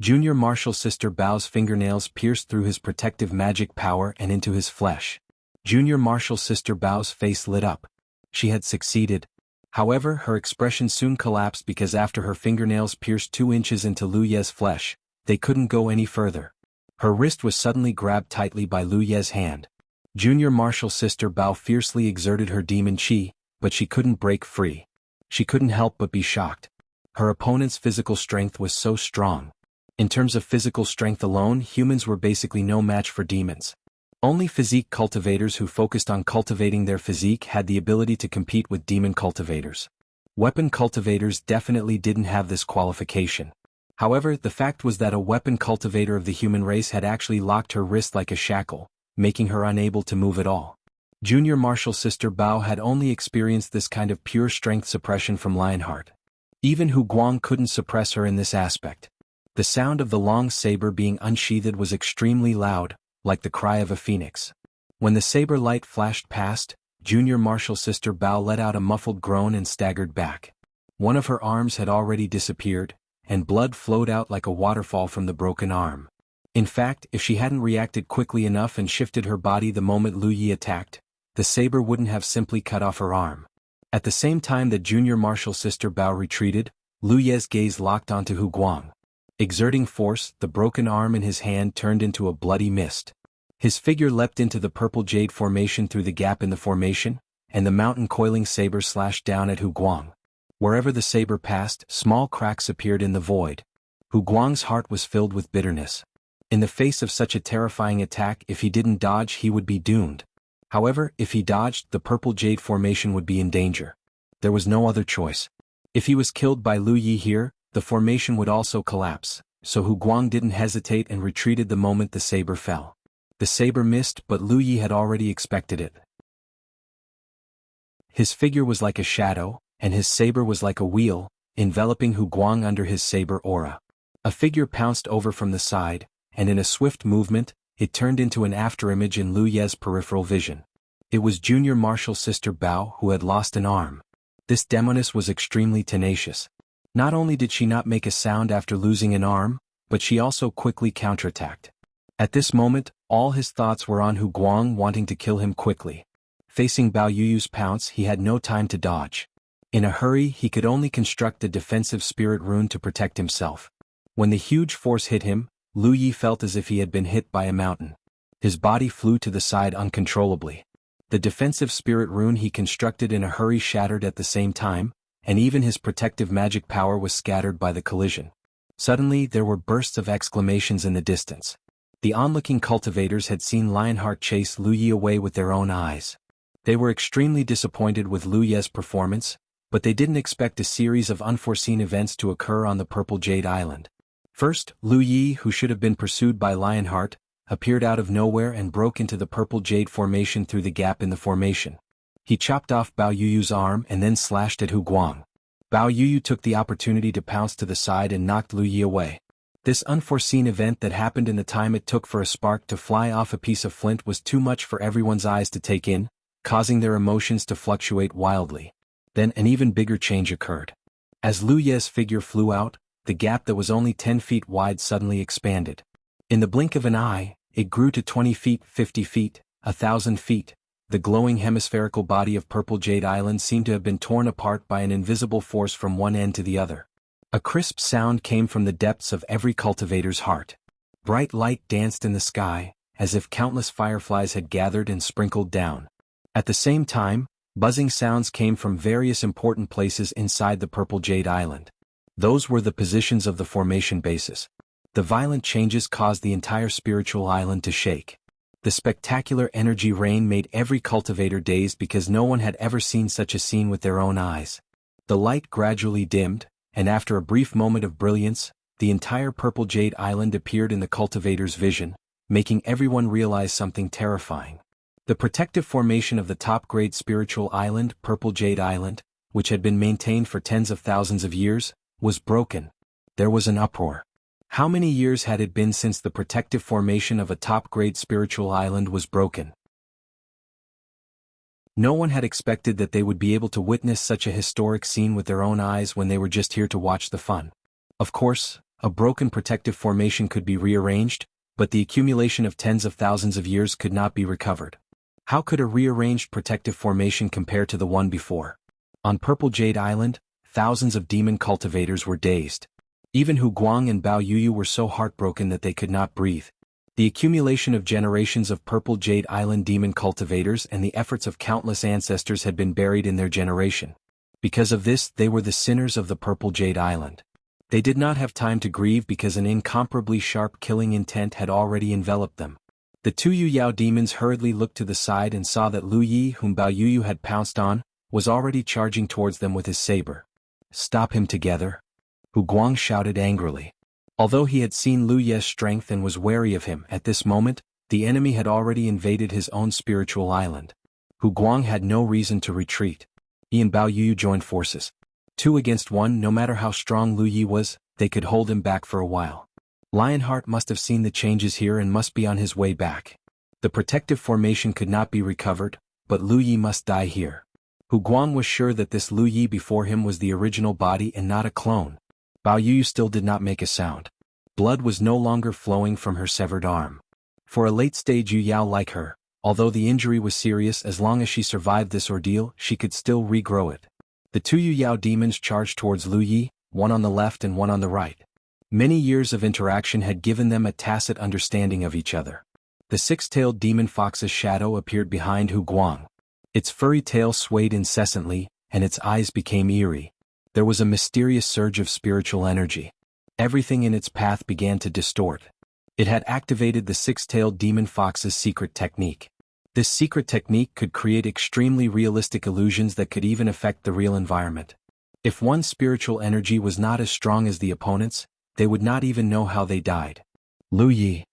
Junior Martial Sister Bao's fingernails pierced through his protective magic power and into his flesh. Junior Martial Sister Bao's face lit up. She had succeeded. However, her expression soon collapsed because after her fingernails pierced 2 inches into Lu Ye's flesh, they couldn't go any further. Her wrist was suddenly grabbed tightly by Lu Ye's hand. Junior Martial Sister Bao fiercely exerted her demon chi, but she couldn't break free. She couldn't help but be shocked. Her opponent's physical strength was so strong. In terms of physical strength alone, humans were basically no match for demons. Only physique cultivators who focused on cultivating their physique had the ability to compete with demon cultivators. Weapon cultivators definitely didn't have this qualification. However, the fact was that a weapon cultivator of the human race had actually locked her wrist like a shackle, making her unable to move at all. Junior Martial Sister Bao had only experienced this kind of pure strength suppression from Lionheart. Even Hu Guang couldn't suppress her in this aspect. The sound of the long saber being unsheathed was extremely loud, like the cry of a phoenix. When the saber light flashed past, Junior Martial Sister Bao let out a muffled groan and staggered back. One of her arms had already disappeared, and blood flowed out like a waterfall from the broken arm. In fact, if she hadn't reacted quickly enough and shifted her body the moment Lu Yi attacked, the saber wouldn't have simply cut off her arm. At the same time that Junior Martial Sister Bao retreated, Lu Ye's gaze locked onto Hu Guang. Exerting force, the broken arm in his hand turned into a bloody mist. His figure leapt into the purple jade formation through the gap in the formation, and the mountain coiling saber slashed down at Hu Guang. Wherever the saber passed, small cracks appeared in the void. Hu Guang's heart was filled with bitterness. In the face of such a terrifying attack, if he didn't dodge, he would be doomed. However, if he dodged, the purple jade formation would be in danger. There was no other choice. If he was killed by Lu Yi here, the formation would also collapse, so Hu Guang didn't hesitate and retreated the moment the saber fell. The saber missed, but Lu Yi had already expected it. His figure was like a shadow, and his saber was like a wheel, enveloping Hu Guang under his saber aura. A figure pounced over from the side, and in a swift movement, it turned into an afterimage in Lu Ye's peripheral vision. It was Junior Martial Sister Bao who had lost an arm. This demoness was extremely tenacious. Not only did she not make a sound after losing an arm, but she also quickly counterattacked. At this moment, all his thoughts were on Hu Guang wanting to kill him quickly. Facing Bao Yuyu's pounce, he had no time to dodge. In a hurry, he could only construct a defensive spirit rune to protect himself. When the huge force hit him, Lu Yi felt as if he had been hit by a mountain. His body flew to the side uncontrollably. The defensive spirit rune he constructed in a hurry shattered at the same time, and even his protective magic power was scattered by the collision. Suddenly, there were bursts of exclamations in the distance. The onlooking cultivators had seen Lionheart chase Lu Yi away with their own eyes. They were extremely disappointed with Lu Ye's performance, but they didn't expect a series of unforeseen events to occur on the Purple Jade Island. First, Lu Yi, who should have been pursued by Lionheart, appeared out of nowhere and broke into the Purple Jade formation through the gap in the formation. He chopped off Bao Yuyu's arm and then slashed at Hu Guang. Bao Yuyu took the opportunity to pounce to the side and knocked Lu Yi away. This unforeseen event that happened in the time it took for a spark to fly off a piece of flint was too much for everyone's eyes to take in, causing their emotions to fluctuate wildly. Then an even bigger change occurred. As Lu Ye's figure flew out, the gap that was only 10 feet wide suddenly expanded. In the blink of an eye, it grew to 20 feet, 50 feet, 1,000 feet. The glowing hemispherical body of Purple Jade Island seemed to have been torn apart by an invisible force from one end to the other. A crisp sound came from the depths of every cultivator's heart. Bright light danced in the sky, as if countless fireflies had gathered and sprinkled down. At the same time, buzzing sounds came from various important places inside the Purple Jade Island. Those were the positions of the formation bases. The violent changes caused the entire spiritual island to shake. The spectacular energy rain made every cultivator dazed because no one had ever seen such a scene with their own eyes. The light gradually dimmed, and after a brief moment of brilliance, the entire Purple Jade Island appeared in the cultivator's vision, making everyone realize something terrifying. The protective formation of the top-grade spiritual island, Purple Jade Island, which had been maintained for tens of thousands of years, was broken. There was an uproar. How many years had it been since the protective formation of a top-grade spiritual island was broken? No one had expected that they would be able to witness such a historic scene with their own eyes when they were just here to watch the fun. Of course, a broken protective formation could be rearranged, but the accumulation of tens of thousands of years could not be recovered. How could a rearranged protective formation compare to the one before? On Purple Jade Island, thousands of demon cultivators were dazed. Even Hu Guang and Bao Yuyu were so heartbroken that they could not breathe. The accumulation of generations of Purple Jade Island demon cultivators and the efforts of countless ancestors had been buried in their generation. Because of this, they were the sinners of the Purple Jade Island. They did not have time to grieve because an incomparably sharp killing intent had already enveloped them. The two Yu Yao demons hurriedly looked to the side and saw that Lu Yi, whom Bao Yuyu had pounced on, was already charging towards them with his saber. "Stop him together!" Hu Guang shouted angrily. Although he had seen Lu Ye's strength and was wary of him at this moment, the enemy had already invaded his own spiritual island. Hu Guang had no reason to retreat. He and Bao Yuyu joined forces. 2 against 1, no matter how strong Lu Yi was, they could hold him back for a while. Lionheart must have seen the changes here and must be on his way back. The protective formation could not be recovered, but Lu Yi must die here. Hu Guang was sure that this Lu Yi before him was the original body and not a clone. Bao Yuyu still did not make a sound. Blood was no longer flowing from her severed arm. For a late-stage Yu Yao like her, although the injury was serious, as long as she survived this ordeal, she could still regrow it. The 2 Yu Yao demons charged towards Lu Yi, one on the left and one on the right. Many years of interaction had given them a tacit understanding of each other. The 6-tailed demon fox's shadow appeared behind Hu Guang. Its furry tail swayed incessantly, and its eyes became eerie. There was a mysterious surge of spiritual energy. Everything in its path began to distort. It had activated the 6-tailed demon fox's secret technique. This secret technique could create extremely realistic illusions that could even affect the real environment. If one's spiritual energy was not as strong as the opponent's, they would not even know how they died. Lu Yi!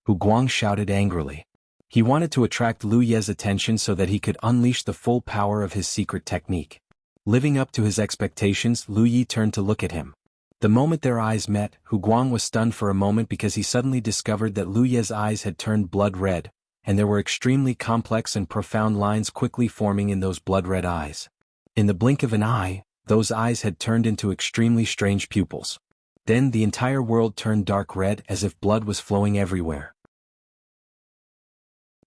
Hu Guang shouted angrily. He wanted to attract Lu Ye's attention so that he could unleash the full power of his secret technique. Living up to his expectations, Lu Yi turned to look at him. The moment their eyes met, Hu Guang was stunned for a moment because he suddenly discovered that Lu Ye's eyes had turned blood red, and there were extremely complex and profound lines quickly forming in those blood-red eyes. In the blink of an eye, those eyes had turned into extremely strange pupils. Then the entire world turned dark red as if blood was flowing everywhere.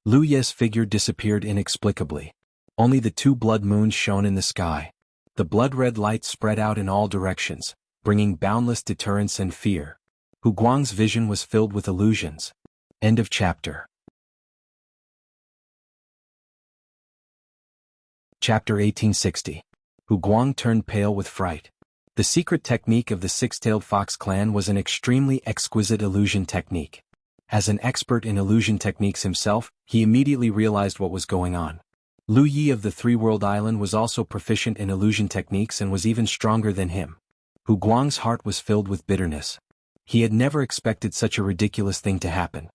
Lu Ye's figure disappeared inexplicably. Only the 2 blood moons shone in the sky. The blood-red light spread out in all directions, bringing boundless deterrence and fear. Hu Guang's vision was filled with illusions. End of chapter. Chapter 1860. Hu Guang turned pale with fright. The secret technique of the 6-tailed fox clan was an extremely exquisite illusion technique. As an expert in illusion techniques himself, he immediately realized what was going on. Lu Yi of the 3-World Island was also proficient in illusion techniques and was even stronger than him. Hu Guang's heart was filled with bitterness. He had never expected such a ridiculous thing to happen.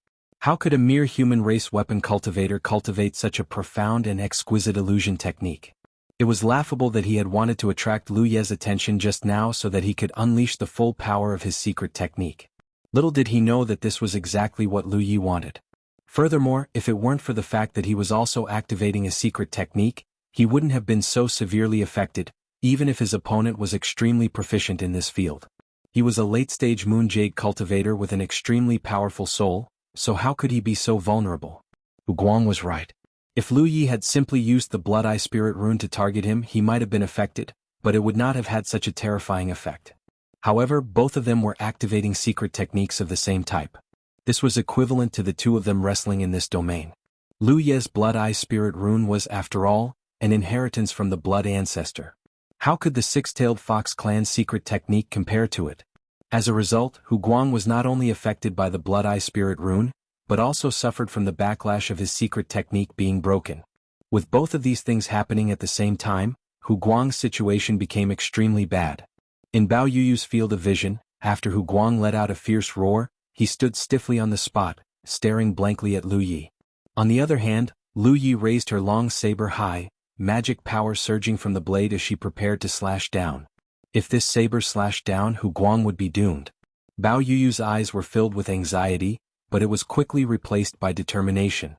How could a mere human race weapon cultivator cultivate such a profound and exquisite illusion technique? It was laughable that he had wanted to attract Lu Ye's attention just now so that he could unleash the full power of his secret technique. Little did he know that this was exactly what Lu Yi wanted. Furthermore, if it weren't for the fact that he was also activating a secret technique, he wouldn't have been so severely affected, even if his opponent was extremely proficient in this field. He was a late-stage moon jade cultivator with an extremely powerful soul, so how could he be so vulnerable? Hu Guang was right. If Lu Yi had simply used the Blood Eye Spirit rune to target him, he might have been affected, but it would not have had such a terrifying effect. However, both of them were activating secret techniques of the same type. This was equivalent to the 2 of them wrestling in this domain. Lu Ye's Blood Eye Spirit rune was, after all, an inheritance from the Blood Ancestor. How could the 6-tailed fox clan's secret technique compare to it? As a result, Hu Guang was not only affected by the Blood Eye Spirit rune, but also suffered from the backlash of his secret technique being broken. With both of these things happening at the same time, Hu Guang's situation became extremely bad. In Bao Yuyu's field of vision, after Hu Guang let out a fierce roar, he stood stiffly on the spot, staring blankly at Lu Yi. On the other hand, Lu Yi raised her long saber high, magic power surging from the blade as she prepared to slash down. If this saber slashed down, Hu Guang would be doomed. Bao Yuyu's eyes were filled with anxiety, but it was quickly replaced by determination.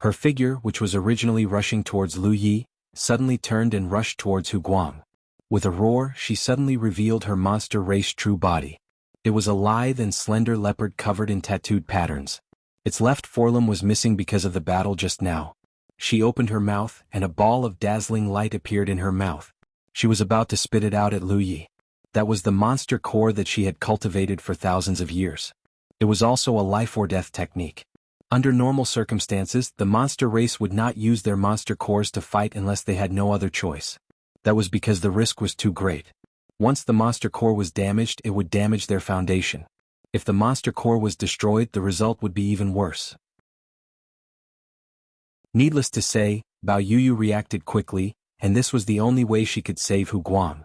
Her figure, which was originally rushing towards Lu Yi, suddenly turned and rushed towards Hu Guang. With a roar, she suddenly revealed her monster race true body. It was a lithe and slender leopard covered in tattooed patterns. Its left forelimb was missing because of the battle just now. She opened her mouth, and a ball of dazzling light appeared in her mouth. She was about to spit it out at Lu Yi. That was the monster core that she had cultivated for thousands of years. It was also a life-or-death technique. Under normal circumstances, the monster race would not use their monster cores to fight unless they had no other choice. That was because the risk was too great. Once the monster core was damaged, it would damage their foundation. If the monster core was destroyed, the result would be even worse. Needless to say, Bao Yuyu reacted quickly, and this was the only way she could save Hu Guang.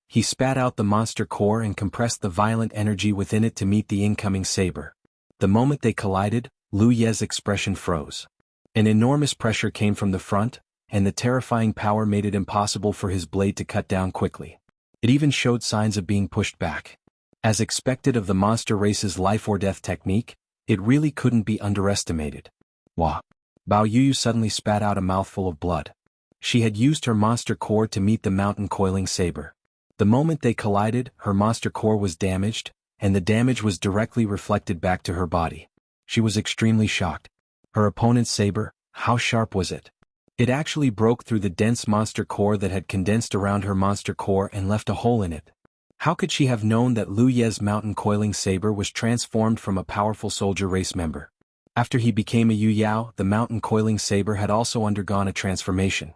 He spat out the monster core and compressed the violent energy within it to meet the incoming saber. The moment they collided, Lu Ye's expression froze. An enormous pressure came from the front, and the terrifying power made it impossible for his blade to cut down quickly. It even showed signs of being pushed back. As expected of the monster race's life or death technique, it really couldn't be underestimated. Wah! Bao Yuyu suddenly spat out a mouthful of blood. She had used her monster core to meet the mountain coiling saber. The moment they collided, her monster core was damaged, and the damage was directly reflected back to her body. She was extremely shocked. Her opponent's saber, how sharp was it? It actually broke through the dense monster core that had condensed around her monster core and left a hole in it. How could she have known that Lu Ye's mountain coiling saber was transformed from a powerful soldier race member? After he became a Yu Yao, the mountain coiling saber had also undergone a transformation.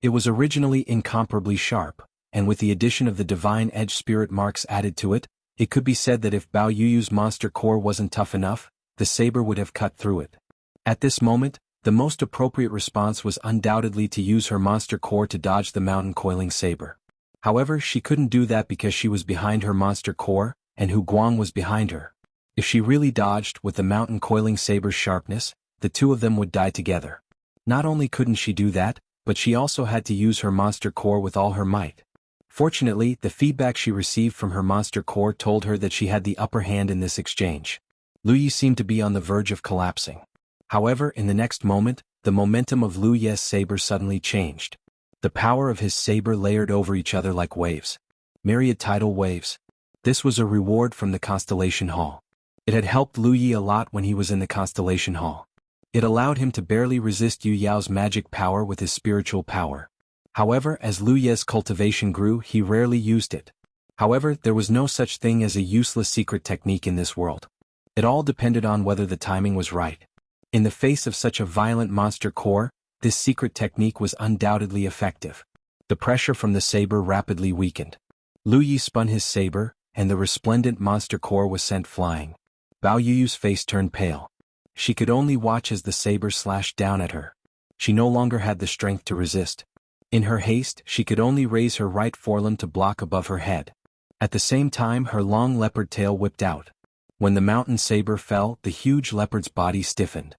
It was originally incomparably sharp, and with the addition of the divine edge spirit marks added to it, it could be said that if Bao Yuyu's monster core wasn't tough enough, the saber would have cut through it. At this moment, the most appropriate response was undoubtedly to use her monster core to dodge the mountain coiling saber. However, she couldn't do that because she was behind her monster core, and Hu Guang was behind her. If she really dodged with the mountain coiling saber's sharpness, the two of them would die together. Not only couldn't she do that, but she also had to use her monster core with all her might. Fortunately, the feedback she received from her monster core told her that she had the upper hand in this exchange. Lu Yi seemed to be on the verge of collapsing. However, in the next moment, the momentum of Lu Ye's saber suddenly changed. The power of his saber layered over each other like waves. Myriad tidal waves. This was a reward from the Constellation Hall. It had helped Lu Yi a lot when he was in the Constellation Hall. It allowed him to barely resist Yu Yao's magic power with his spiritual power. However, as Lu Ye's cultivation grew, he rarely used it. However, there was no such thing as a useless secret technique in this world. It all depended on whether the timing was right. In the face of such a violent monster core, this secret technique was undoubtedly effective. The pressure from the saber rapidly weakened. Lu Yi spun his saber, and the resplendent monster core was sent flying. Bao Yuyu's face turned pale. She could only watch as the saber slashed down at her. She no longer had the strength to resist. In her haste, she could only raise her right forelimb to block above her head. At the same time, her long leopard tail whipped out. When the mountain saber fell, the huge leopard's body stiffened.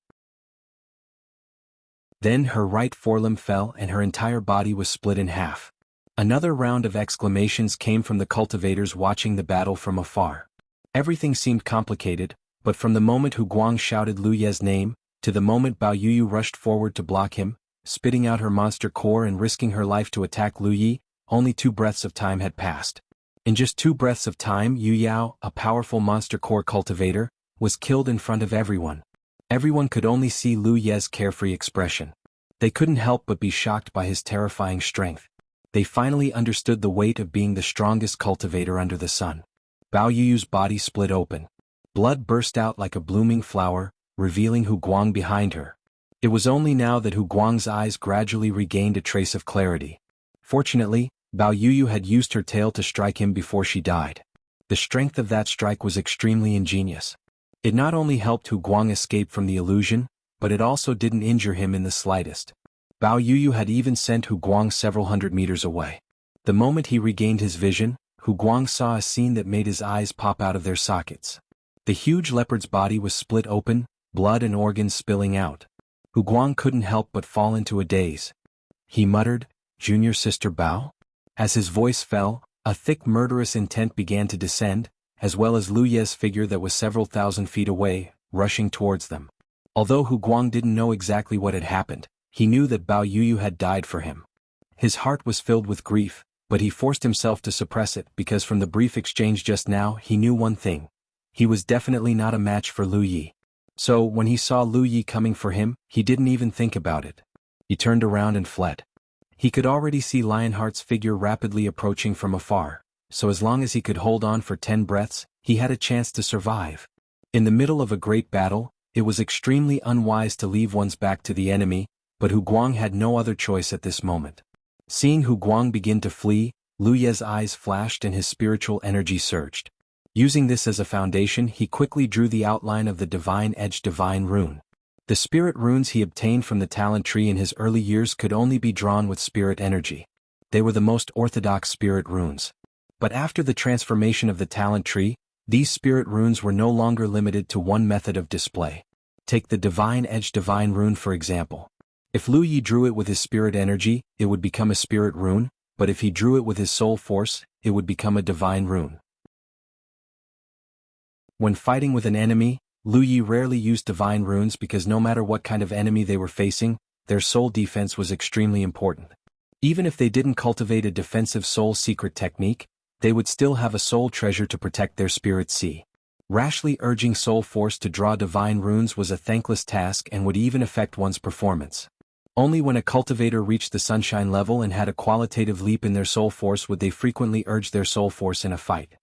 Then her right forelimb fell and her entire body was split in half. Another round of exclamations came from the cultivators watching the battle from afar. Everything seemed complicated, but from the moment Hu Guang shouted Lu Ye's name, to the moment Bao Yuyu rushed forward to block him, spitting out her monster core and risking her life to attack Lu Yi, only 2 breaths of time had passed. In just 2 breaths of time, Yu Yao, a powerful monster core cultivator, was killed in front of everyone. Everyone could only see Lu Ye's carefree expression. They couldn't help but be shocked by his terrifying strength. They finally understood the weight of being the strongest cultivator under the sun. Bao Yuyu's body split open. Blood burst out like a blooming flower, revealing Hu Guang behind her. It was only now that Hu Guang's eyes gradually regained a trace of clarity. Fortunately, Bao Yuyu had used her tail to strike him before she died. The strength of that strike was extremely ingenious. It not only helped Hu Guang escape from the illusion, but it also didn't injure him in the slightest. Bao Yuyu had even sent Hu Guang several hundred meters away. The moment he regained his vision, Hu Guang saw a scene that made his eyes pop out of their sockets. The huge leopard's body was split open, blood and organs spilling out. Hu Guang couldn't help but fall into a daze. He muttered, "Junior sister Bao?" As his voice fell, a thick murderous intent began to descend, as well as Lu Ye's figure that was several thousand feet away, rushing towards them. Although Hu Guang didn't know exactly what had happened, he knew that Bao Yuyu had died for him. His heart was filled with grief, but he forced himself to suppress it because from the brief exchange just now he knew one thing. He was definitely not a match for Lu Yi. So, when he saw Lu Yi coming for him, he didn't even think about it. He turned around and fled. He could already see Lionheart's figure rapidly approaching from afar, so as long as he could hold on for 10 breaths, he had a chance to survive. In the middle of a great battle, it was extremely unwise to leave one's back to the enemy, but Hu Guang had no other choice at this moment. Seeing Hu Guang begin to flee, Lu Ye's eyes flashed and his spiritual energy surged. Using this as a foundation, he quickly drew the outline of the Divine Edge Divine Rune. The spirit runes he obtained from the talent tree in his early years could only be drawn with spirit energy. They were the most orthodox spirit runes. But after the transformation of the talent tree, these spirit runes were no longer limited to one method of display. Take the Divine Edge Divine Rune for example. If Lu Yi drew it with his spirit energy, it would become a spirit rune, but if he drew it with his soul force, it would become a divine rune. When fighting with an enemy, Lu Yi rarely used divine runes because no matter what kind of enemy they were facing, their soul defense was extremely important. Even if they didn't cultivate a defensive soul secret technique, they would still have a soul treasure to protect their spirit sea. Rashly urging soul force to draw divine runes was a thankless task and would even affect one's performance. Only when a cultivator reached the sunshine level and had a qualitative leap in their soul force would they frequently urge their soul force in a fight.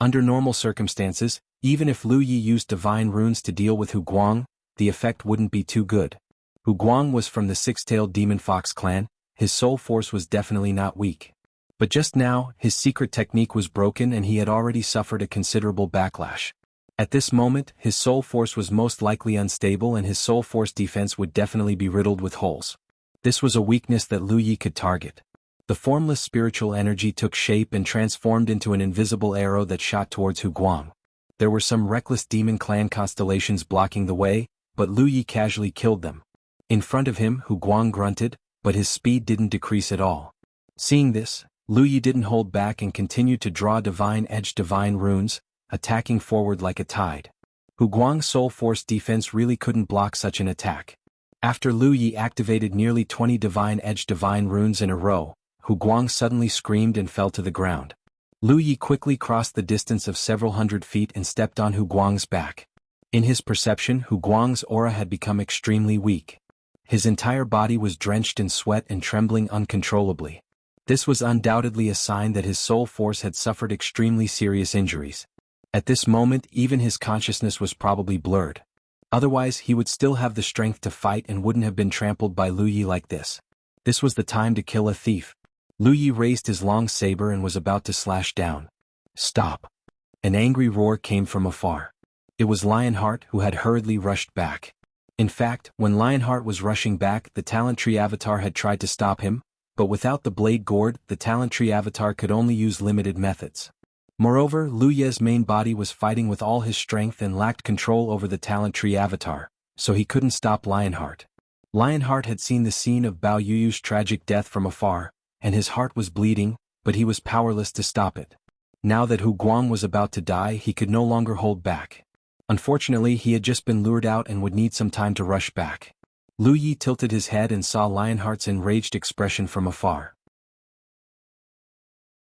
Under normal circumstances, even if Lu Yi used divine runes to deal with Hu Guang, the effect wouldn't be too good. Hu Guang was from the six-tailed demon fox clan, his soul force was definitely not weak. But just now, his secret technique was broken and he had already suffered a considerable backlash. At this moment, his soul force was most likely unstable and his soul force defense would definitely be riddled with holes. This was a weakness that Lu Yi could target. The formless spiritual energy took shape and transformed into an invisible arrow that shot towards Hu Guang. There were some reckless demon clan constellations blocking the way, but Lu Yi casually killed them. In front of him, Hu Guang grunted, but his speed didn't decrease at all. Seeing this, Lu Yi didn't hold back and continued to draw divine-edged divine runes, attacking forward like a tide. Hu Guang's soul force defense really couldn't block such an attack. After Lu Yi activated nearly 20 divine-edged divine runes in a row, Hu Guang suddenly screamed and fell to the ground. Lu Yi quickly crossed the distance of several hundred feet and stepped on Hu Guang's back. In his perception, Hu Guang's aura had become extremely weak. His entire body was drenched in sweat and trembling uncontrollably. This was undoubtedly a sign that his soul force had suffered extremely serious injuries. At this moment, even his consciousness was probably blurred. Otherwise, he would still have the strength to fight and wouldn't have been trampled by Lu Yi like this. This was the time to kill a thief. Lu Yi raised his long saber and was about to slash down. Stop! An angry roar came from afar. It was Lionheart who had hurriedly rushed back. In fact, when Lionheart was rushing back, the Talent Tree Avatar had tried to stop him, but without the Blade Gourd, the Talent Tree Avatar could only use limited methods. Moreover, Lu Ye's main body was fighting with all his strength and lacked control over the Talent Tree Avatar, so he couldn't stop Lionheart. Lionheart had seen the scene of Bao Yuyu's tragic death from afar, and his heart was bleeding, but he was powerless to stop it. Now that Hu Guang was about to die, he could no longer hold back. Unfortunately, he had just been lured out and would need some time to rush back. Lu Yi tilted his head and saw Lionheart's enraged expression from afar.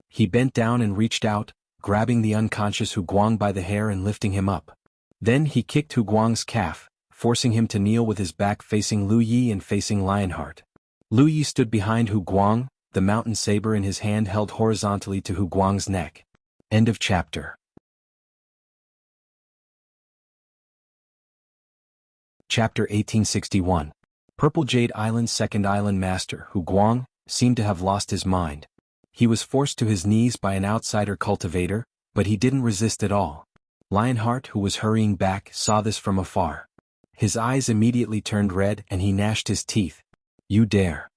He bent down and reached out, grabbing the unconscious Hu Guang by the hair and lifting him up. Then he kicked Hu Guang's calf, forcing him to kneel with his back facing Lu Yi and facing Lionheart. Lu Yi stood behind Hu Guang, the mountain saber in his hand held horizontally to Hu Guang's neck. End of chapter. Chapter 1861. Purple Jade Island's second island master, Hu Guang, seemed to have lost his mind. He was forced to his knees by an outsider cultivator, but he didn't resist at all. Lionheart, who was hurrying back, saw this from afar. His eyes immediately turned red and he gnashed his teeth. You dare.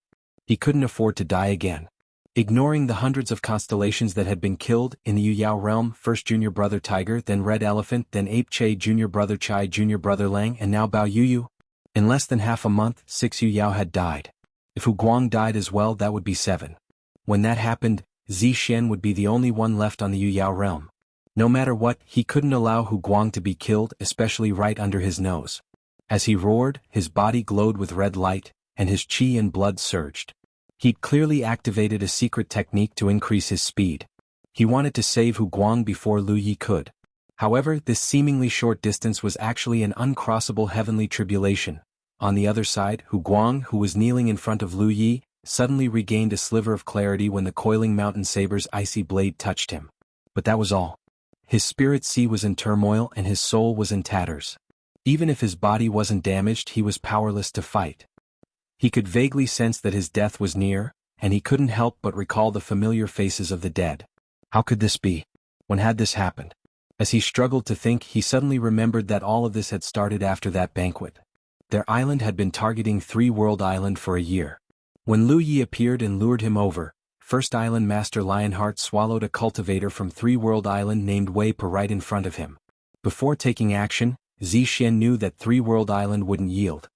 He couldn't afford to die again. Ignoring the hundreds of constellations that had been killed in the Yu Yao realm, first Junior Brother Tiger, then Red Elephant, then Ape Che, Junior Brother Chai, Junior Brother Lang, and now Bao Yuyu. In less than half a month, 6 Yu Yao had died. If Hu Guang died as well, that would be 7. When that happened, Zi Xian would be the only one left on the Yu Yao realm. No matter what, he couldn't allow Hu Guang to be killed, especially right under his nose. As he roared, his body glowed with red light, and his chi and blood surged. He'd clearly activated a secret technique to increase his speed. He wanted to save Hu Guang before Lu Yi could. However, this seemingly short distance was actually an uncrossable heavenly tribulation. On the other side, Hu Guang, who was kneeling in front of Lu Yi, suddenly regained a sliver of clarity when the coiling mountain saber's icy blade touched him. But that was all. His spirit sea was in turmoil and his soul was in tatters. Even if his body wasn't damaged, he was powerless to fight. He could vaguely sense that his death was near, and he couldn't help but recall the familiar faces of the dead. How could this be? When had this happened? As he struggled to think, he suddenly remembered that all of this had started after that banquet. Their island had been targeting Three World Island for a year. When Lu Yi appeared and lured him over, First Island Master Lionheart swallowed a cultivator from Three World Island named Wei Per right in front of him. Before taking action, Zi Xian knew that Three World Island wouldn't yield.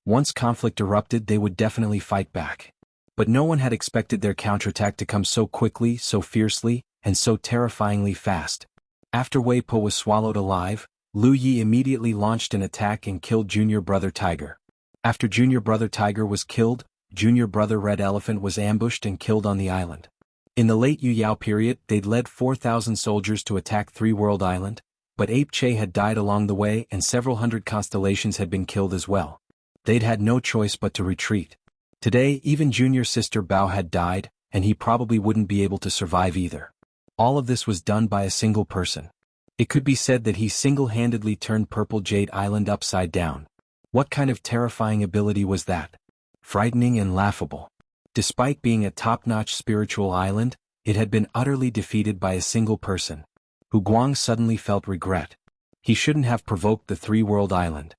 Once conflict erupted, they would definitely fight back. But no one had expected their counterattack to come so quickly, so fiercely, and so terrifyingly fast. After Wei Po was swallowed alive, Lu Yi immediately launched an attack and killed Junior Brother Tiger. After Junior Brother Tiger was killed, Junior Brother Red Elephant was ambushed and killed on the island. In the late Yu Yao period, they'd led 4,000 soldiers to attack Three World Island, but Ape Che had died along the way and several hundred constellations had been killed as well. They'd had no choice but to retreat. Today, even Junior Sister Bao had died, and he probably wouldn't be able to survive either. All of this was done by a single person. It could be said that he single-handedly turned Purple Jade Island upside down. What kind of terrifying ability was that? Frightening and laughable. Despite being a top-notch spiritual island, it had been utterly defeated by a single person. Hu Guang suddenly felt regret. He shouldn't have provoked the Three-World Island.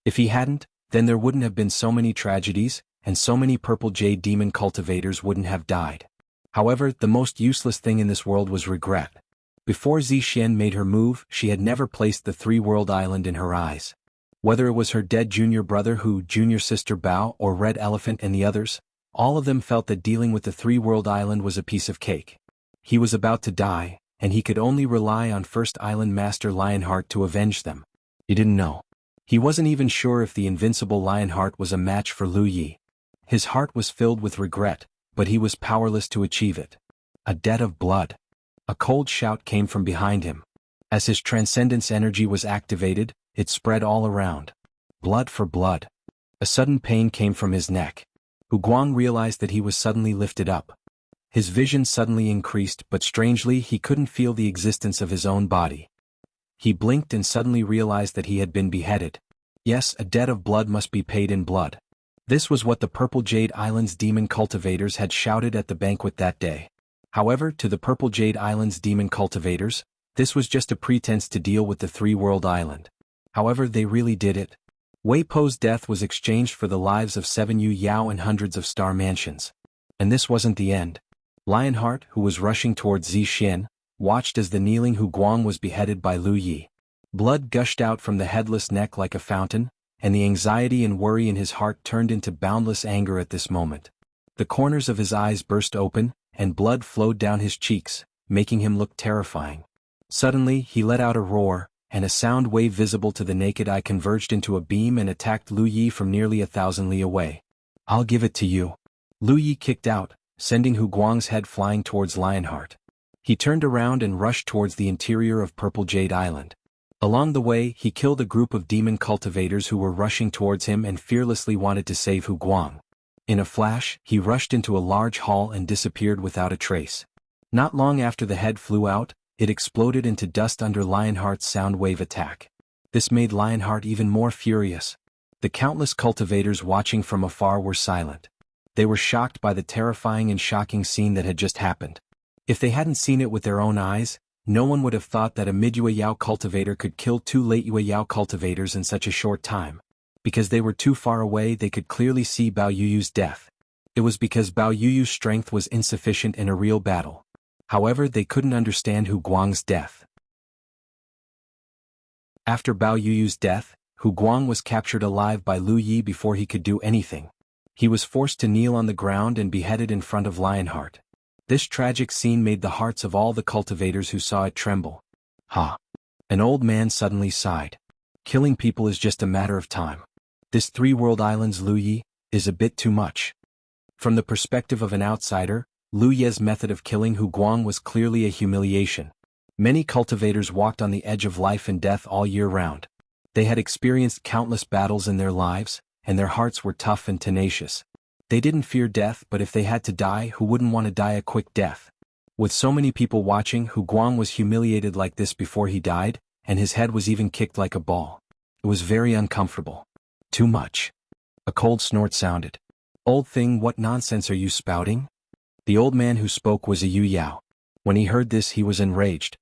If he hadn't, then there wouldn't have been so many tragedies, and so many Purple Jade Demon cultivators wouldn't have died. However, the most useless thing in this world was regret. Before Zixian made her move, she had never placed the Three-World Island in her eyes. Whether it was her dead junior brother Hu, Junior Sister Bao, or Red Elephant and the others, all of them felt that dealing with the Three-World Island was a piece of cake. He was about to die, and he could only rely on First Island Master Lionheart to avenge them. He didn't know. He wasn't even sure if the invincible Lionheart was a match for Lu Yi. His heart was filled with regret, but he was powerless to achieve it. A debt of blood. A cold shout came from behind him. As his transcendence energy was activated, it spread all around. Blood for blood. A sudden pain came from his neck. Hu Guang realized that he was suddenly lifted up. His vision suddenly increased, but strangely he couldn't feel the existence of his own body. He blinked and suddenly realized that he had been beheaded. Yes, a debt of blood must be paid in blood. This was what the Purple Jade Island's demon cultivators had shouted at the banquet that day. However, to the Purple Jade Island's demon cultivators, this was just a pretense to deal with the Three-World Island. However, they really did it. Wei Po's death was exchanged for the lives of 7 Yu Yao and hundreds of star mansions. And this wasn't the end. Lionheart, who was rushing towards Zixian, watched as the kneeling Hu Guang was beheaded by Lu Yi. Blood gushed out from the headless neck like a fountain, and the anxiety and worry in his heart turned into boundless anger at this moment. The corners of his eyes burst open, and blood flowed down his cheeks, making him look terrifying. Suddenly, he let out a roar, and a sound wave visible to the naked eye converged into a beam and attacked Lu Yi from nearly 1,000 li away. "I'll give it to you." Lu Yi kicked out, sending Hu Guang's head flying towards Lionheart. He turned around and rushed towards the interior of Purple Jade Island. Along the way, he killed a group of demon cultivators who were rushing towards him and fearlessly wanted to save Hu Guang. In a flash, he rushed into a large hall and disappeared without a trace. Not long after the head flew out, it exploded into dust under Lionheart's sound wave attack. This made Lionheart even more furious. The countless cultivators watching from afar were silent. They were shocked by the terrifying and shocking scene that had just happened. If they hadn't seen it with their own eyes, no one would have thought that a mid-Yue Yao cultivator could kill 2 late Yue Yao cultivators in such a short time. Because they were too far away, they could clearly see Bao Yuyu's death. It was because Bao Yuyu's strength was insufficient in a real battle. However, they couldn't understand Hu Guang's death. After Bao Yuyu's death, Hu Guang was captured alive by Lu Yi before he could do anything. He was forced to kneel on the ground and beheaded in front of Lionheart. This tragic scene made the hearts of all the cultivators who saw it tremble. An old man suddenly sighed. Killing people is just a matter of time. This Three-World Island's Lu Yi is a bit too much. From the perspective of an outsider, Lu Ye's method of killing Hu Guang was clearly a humiliation. Many cultivators walked on the edge of life and death all year round. They had experienced countless battles in their lives, and their hearts were tough and tenacious. They didn't fear death, but if they had to die, who wouldn't want to die a quick death? With so many people watching, Hu Guang was humiliated like this before he died, and his head was even kicked like a ball. It was very uncomfortable. Too much. A cold snort sounded. "Old thing, what nonsense are you spouting?" The old man who spoke was a Yu Yao. When he heard this, he was enraged.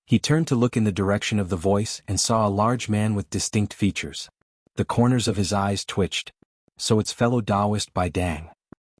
He turned to look in the direction of the voice and saw a large man with distinct features. The corners of his eyes twitched. So it's fellow Taoist Bai Dang.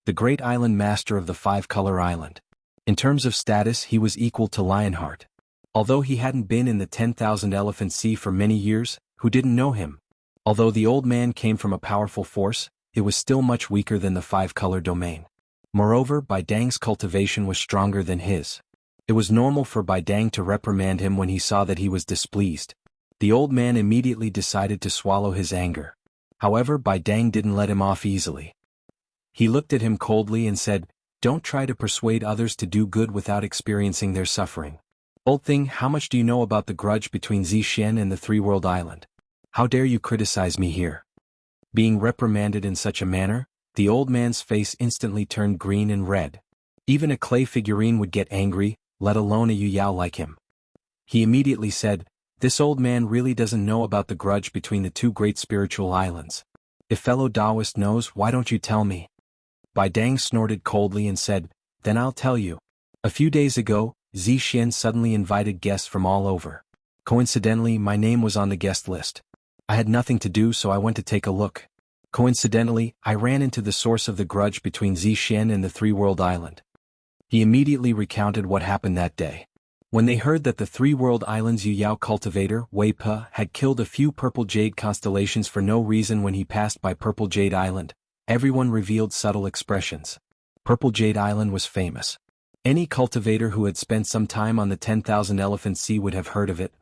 The great island master of the Five-Color Island. In terms of status, he was equal to Lionheart. Although he hadn't been in the 10,000 Elephant Sea for many years, who didn't know him? Although the old man came from a powerful force, it was still much weaker than the five-color domain. Moreover, Bai Dang's cultivation was stronger than his. It was normal for Bai Dang to reprimand him when he saw that he was displeased. The old man immediately decided to swallow his anger. However, Bai Dang didn't let him off easily. He looked at him coldly and said, "Don't try to persuade others to do good without experiencing their suffering. Old thing, how much do you know about the grudge between Zixian and the Three-World Island? How dare you criticize me here?" Being reprimanded in such a manner, the old man's face instantly turned green and red. Even a clay figurine would get angry, let alone a Yuyao like him. He immediately said, "This old man really doesn't know about the grudge between the two great spiritual islands. If fellow Taoist knows, why don't you tell me?" Bai Dang snorted coldly and said, "Then I'll tell you. A few days ago, Zixian suddenly invited guests from all over. Coincidentally, my name was on the guest list. I had nothing to do, so I went to take a look. Coincidentally, I ran into the source of the grudge between Zixian and the Three-World Island." He immediately recounted what happened that day. When they heard that the Three-World Island's Yuyao cultivator, Wei Pe, had killed a few purple jade constellations for no reason when he passed by Purple Jade Island, everyone revealed subtle expressions. Purple Jade Island was famous. Any cultivator who had spent some time on the 10,000 Elephant Sea would have heard of it.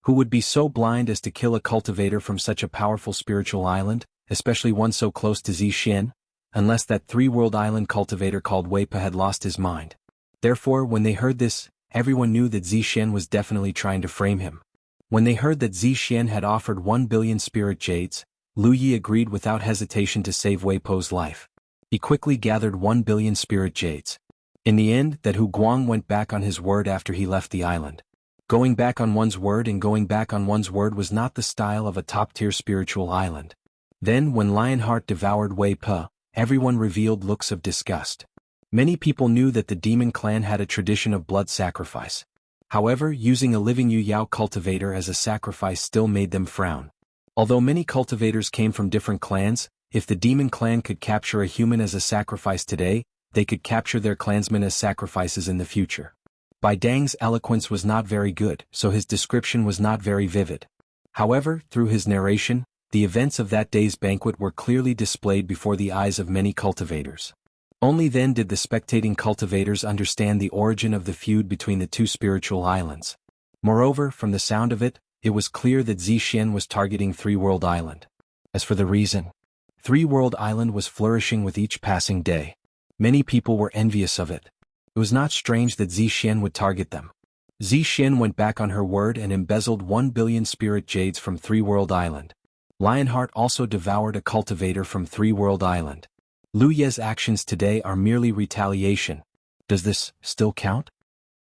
Who would be so blind as to kill a cultivator from such a powerful spiritual island, especially one so close to Zixian? Unless that Three-World Island cultivator called Wei Pe had lost his mind. Therefore, when they heard this, everyone knew that Zixian was definitely trying to frame him. When they heard that Zixian had offered 1 billion spirit jades, Lu Yi agreed without hesitation to save Wei Pe's life. He quickly gathered 1 billion spirit jades. In the end, that Hu Guang went back on his word after he left the island. Going back on one's word and going back on one's word was not the style of a top-tier spiritual island. Then, when Lionheart devoured Wei Pe, everyone revealed looks of disgust. Many people knew that the demon clan had a tradition of blood sacrifice. However, using a living Yuyao cultivator as a sacrifice still made them frown. Although many cultivators came from different clans, if the demon clan could capture a human as a sacrifice today, they could capture their clansmen as sacrifices in the future. Bai Dang's eloquence was not very good, so his description was not very vivid. However, through his narration, the events of that day's banquet were clearly displayed before the eyes of many cultivators. Only then did the spectating cultivators understand the origin of the feud between the two spiritual islands. Moreover, from the sound of it, it was clear that Zixian was targeting Three-World Island. As for the reason, Three-World Island was flourishing with each passing day. Many people were envious of it. It was not strange that Zixian would target them. Zixian went back on her word and embezzled 1 billion spirit jades from Three-World Island. Lionheart also devoured a cultivator from Three-World Island. Lu Ye's actions today are merely retaliation. Does this still count?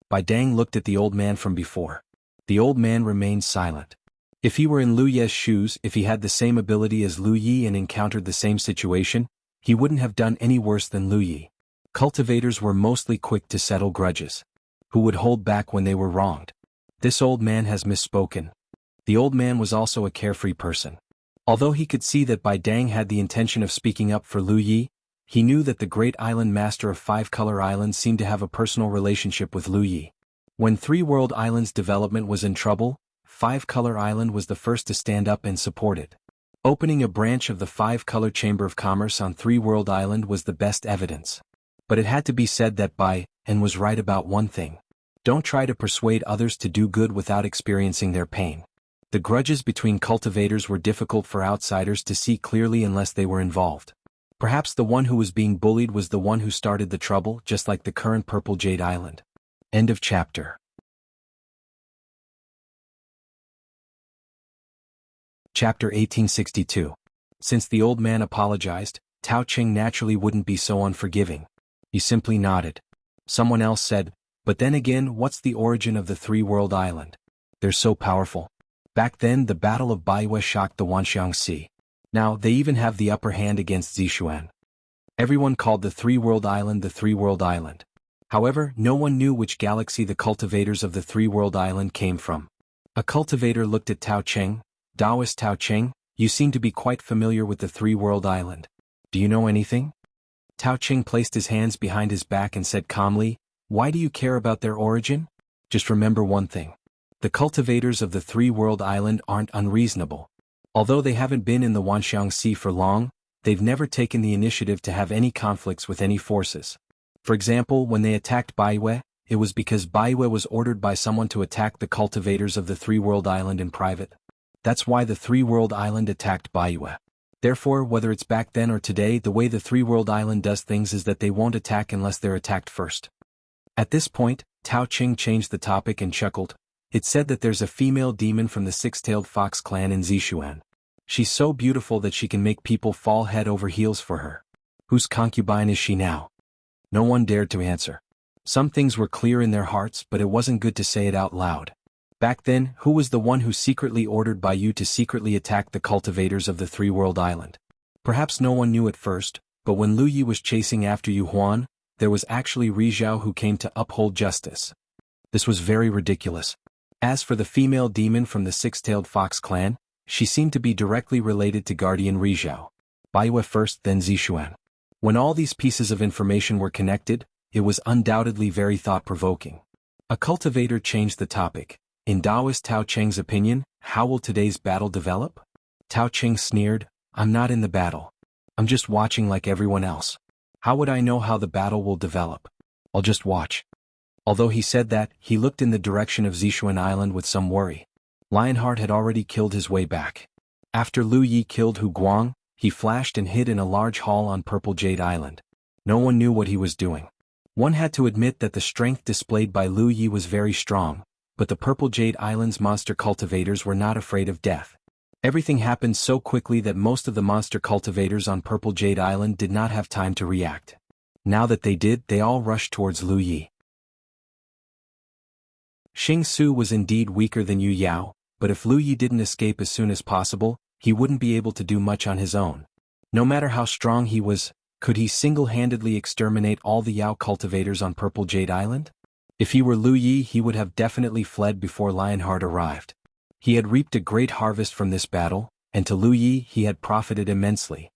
Bai Dang looked at the old man from before. The old man remained silent. If he were in Lu Ye's shoes, if he had the same ability as Lu Yi and encountered the same situation, he wouldn't have done any worse than Lu Yi. Cultivators were mostly quick to settle grudges. Who would hold back when they were wronged? This old man has misspoken. The old man was also a carefree person. Although he could see that Bai Dang had the intention of speaking up for Lu Yi, he knew that the great island master of Five-Color Island seemed to have a personal relationship with Lu Yi. When Three-World Island's development was in trouble, Five-Color Island was the first to stand up and support it. Opening a branch of the Five-Color Chamber of Commerce on Three-World Island was the best evidence. But it had to be said that Bai and was right about one thing. Don't try to persuade others to do good without experiencing their pain. The grudges between cultivators were difficult for outsiders to see clearly unless they were involved. Perhaps the one who was being bullied was the one who started the trouble, just like the current Purple Jade Island. End of chapter. Chapter 1862. Since the old man apologized, Tao Cheng naturally wouldn't be so unforgiving. He simply nodded. Someone else said, "But then again, what's the origin of the Three-World Island? They're so powerful. Back then the Battle of Baiwei shocked the Wanxiang Sea. Now they even have the upper hand against Zixuan." Everyone called the Three-World Island the Three-World Island. However, no one knew which galaxy the cultivators of the Three-World Island came from. A cultivator looked at Tao Cheng. "Taoist Tao Cheng, you seem to be quite familiar with the Three-World Island. Do you know anything?" Tao Cheng placed his hands behind his back and said calmly, "Why do you care about their origin? Just remember one thing. The cultivators of the Three-World Island aren't unreasonable. Although they haven't been in the Wanxiang Sea for long, they've never taken the initiative to have any conflicts with any forces. For example, when they attacked Baiyue, it was because Baiyue was ordered by someone to attack the cultivators of the Three-World Island in private. That's why the Three-World Island attacked Baiyue. Therefore, whether it's back then or today, the way the Three-World Island does things is that they won't attack unless they're attacked first. At this point, Tao Qing changed the topic and chuckled. It said that there's a female demon from the Six-Tailed Fox clan in Zishuan. She's so beautiful that she can make people fall head over heels for her. Whose concubine is she now? No one dared to answer. Some things were clear in their hearts, but it wasn't good to say it out loud. Back then, who was the one who secretly ordered Baiyu to secretly attack the cultivators of the Three-World Island? Perhaps no one knew at first, but when Lu Yi was chasing after Yu Huan, there was actually Ri Zhao who came to uphold justice. This was very ridiculous. As for the female demon from the Six-Tailed Fox clan, she seemed to be directly related to Guardian Ri Zhao. Baiyue first, then Zishuan. When all these pieces of information were connected, it was undoubtedly very thought-provoking. A cultivator changed the topic. In Taoist Tao Cheng's opinion, how will today's battle develop? Tao Cheng sneered, I'm not in the battle. I'm just watching like everyone else. How would I know how the battle will develop? I'll just watch. Although he said that, he looked in the direction of Zishuan Island with some worry. Lionheart had already killed his way back. After Lu Yi killed Hu Guang, he flashed and hid in a large hall on Purple Jade Island. No one knew what he was doing. One had to admit that the strength displayed by Lu Yi was very strong, but the Purple Jade Island's monster cultivators were not afraid of death. Everything happened so quickly that most of the monster cultivators on Purple Jade Island did not have time to react. Now that they did, they all rushed towards Lu Yi. Xing Su was indeed weaker than Yu Yao, but if Lu Yi didn't escape as soon as possible, he wouldn't be able to do much on his own. No matter how strong he was, could he single-handedly exterminate all the Yao cultivators on Purple Jade Island? If he were Lu Yi, he would have definitely fled before Lionheart arrived. He had reaped a great harvest from this battle, and to Lu Yi he had profited immensely.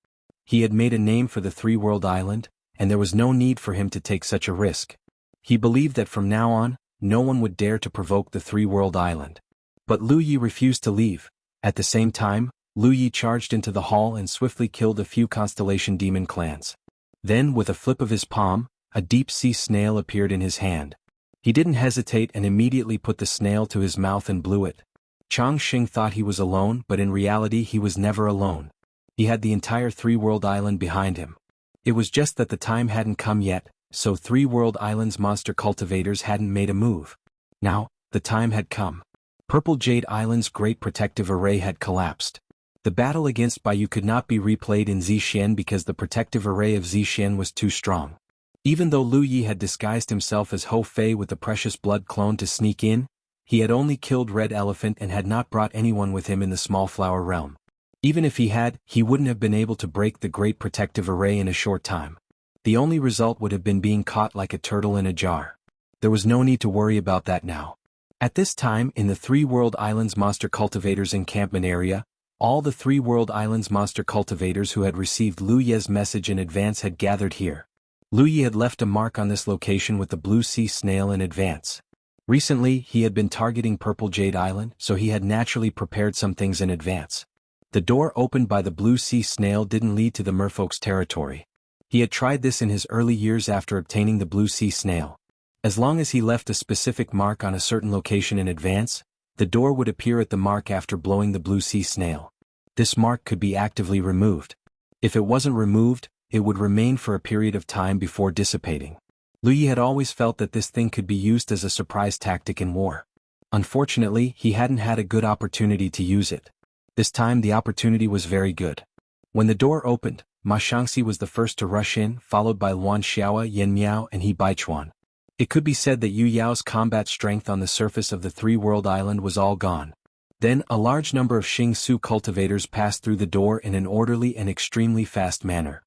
He had made a name for the Three-World Island, and there was no need for him to take such a risk. He believed that from now on, no one would dare to provoke the Three-World Island. But Lu Yi refused to leave. At the same time, Lu Yi charged into the hall and swiftly killed a few Constellation Demon clans. Then, with a flip of his palm, a deep-sea snail appeared in his hand. He didn't hesitate and immediately put the snail to his mouth and blew it. Chang Xing thought he was alone, but in reality he was never alone. He had the entire Three-World Island behind him. It was just that the time hadn't come yet, so Three-World Island's monster cultivators hadn't made a move. Now, the time had come. Purple Jade Island's great protective array had collapsed. The battle against Baiyu could not be replayed in Zixian because the protective array of Zixian was too strong. Even though Lu Yi had disguised himself as Ho Fei with the precious blood clone to sneak in, he had only killed Red Elephant and had not brought anyone with him in the Small Flower realm. Even if he had, he wouldn't have been able to break the great protective array in a short time. The only result would have been being caught like a turtle in a jar. There was no need to worry about that now. At this time, in the Three-World Islands Monster Cultivators encampment area, all the Three-World Islands Monster Cultivators who had received Lu Ye's message in advance had gathered here. Lu Yi had left a mark on this location with the blue sea snail in advance. Recently, he had been targeting Purple Jade Island, so he had naturally prepared some things in advance. The door opened by the blue sea snail didn't lead to the merfolk's territory. He had tried this in his early years after obtaining the blue sea snail. As long as he left a specific mark on a certain location in advance, the door would appear at the mark after blowing the blue sea snail. This mark could be actively removed. If it wasn't removed, it would remain for a period of time before dissipating. Lu Yi had always felt that this thing could be used as a surprise tactic in war. Unfortunately, he hadn't had a good opportunity to use it. This time the opportunity was very good. When the door opened, Ma Shangxi was the first to rush in, followed by Luan Xiaoa, Yin Miao and He Baichuan. It could be said that Yu Yao's combat strength on the surface of the Three-World Island was all gone. Then, a large number of Xing Su cultivators passed through the door in an orderly and extremely fast manner.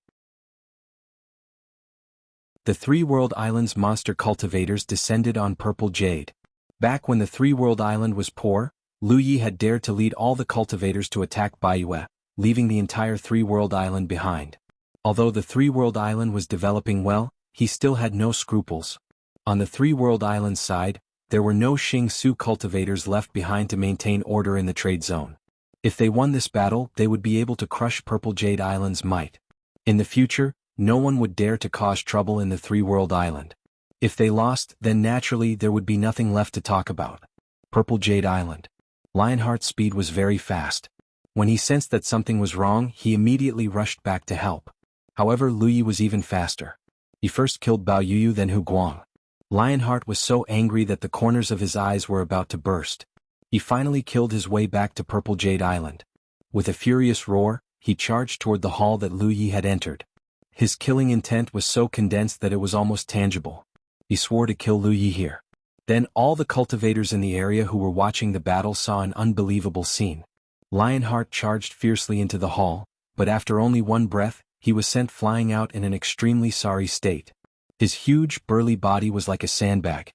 The Three-World Island's monster cultivators descended on Purple Jade. Back when the Three-World Island was poor, Lu Yi had dared to lead all the cultivators to attack Baiyue, leaving the entire Three-World Island behind. Although the Three-World Island was developing well, he still had no scruples. On the Three-World Island side, there were no Xing Su cultivators left behind to maintain order in the trade zone. If they won this battle, they would be able to crush Purple Jade Island's might. In the future, no one would dare to cause trouble in the Three-World Island. If they lost, then naturally there would be nothing left to talk about. Purple Jade Island. Lionheart's speed was very fast. When he sensed that something was wrong, he immediately rushed back to help. However, Lu Yi was even faster. He first killed Bao Yuyu, then Hu Guang. Lionheart was so angry that the corners of his eyes were about to burst. He finally killed his way back to Purple Jade Island. With a furious roar, he charged toward the hall that Lu Yi had entered. His killing intent was so condensed that it was almost tangible. He swore to kill Lu Yi here. Then all the cultivators in the area who were watching the battle saw an unbelievable scene. Lionheart charged fiercely into the hall, but after only one breath, he was sent flying out in an extremely sorry state. His huge, burly body was like a sandbag.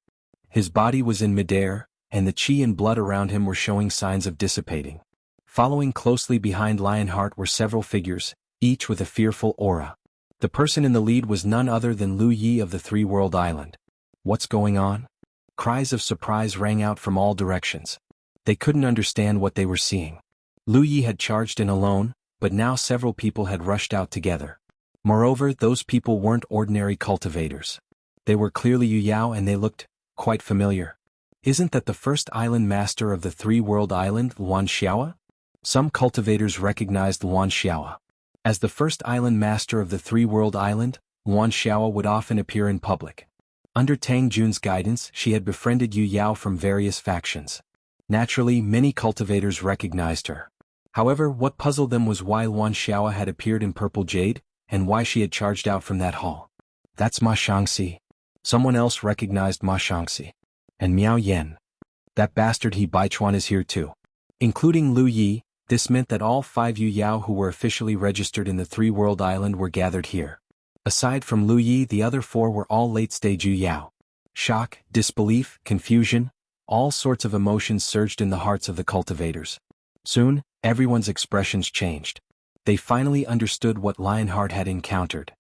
His body was in midair, and the chi and blood around him were showing signs of dissipating. Following closely behind Lionheart were several figures, each with a fearful aura. The person in the lead was none other than Lu Yi of the Three-World Island. What's going on? Cries of surprise rang out from all directions. They couldn't understand what they were seeing. Lu Yi had charged in alone, but now several people had rushed out together. Moreover, those people weren't ordinary cultivators. They were clearly Yu Yao and they looked quite familiar. Isn't that the first island master of the Three-World Island, Luan Xiaoa? Some cultivators recognized Luan Xiaoa. As the first island master of the Three-World Island, Luan Xiaoa would often appear in public. Under Tang Jun's guidance, she had befriended Yu Yao from various factions. Naturally, many cultivators recognized her. However, what puzzled them was why Luan Xiaoa had appeared in Purple Jade, and why she had charged out from that hall. That's Ma Shangxi. Someone else recognized Ma Shangxi. And Miao Yan. That bastard He Baichuan is here too. Including Lu Yi, this meant that all 5 Yu Yao who were officially registered in the Three-World Island were gathered here. Aside from Lu Yi, the other 4 were all late-stage Yu Yao. Shock, disbelief, confusion, all sorts of emotions surged in the hearts of the cultivators. Soon, everyone's expressions changed. They finally understood what Lionheart had encountered.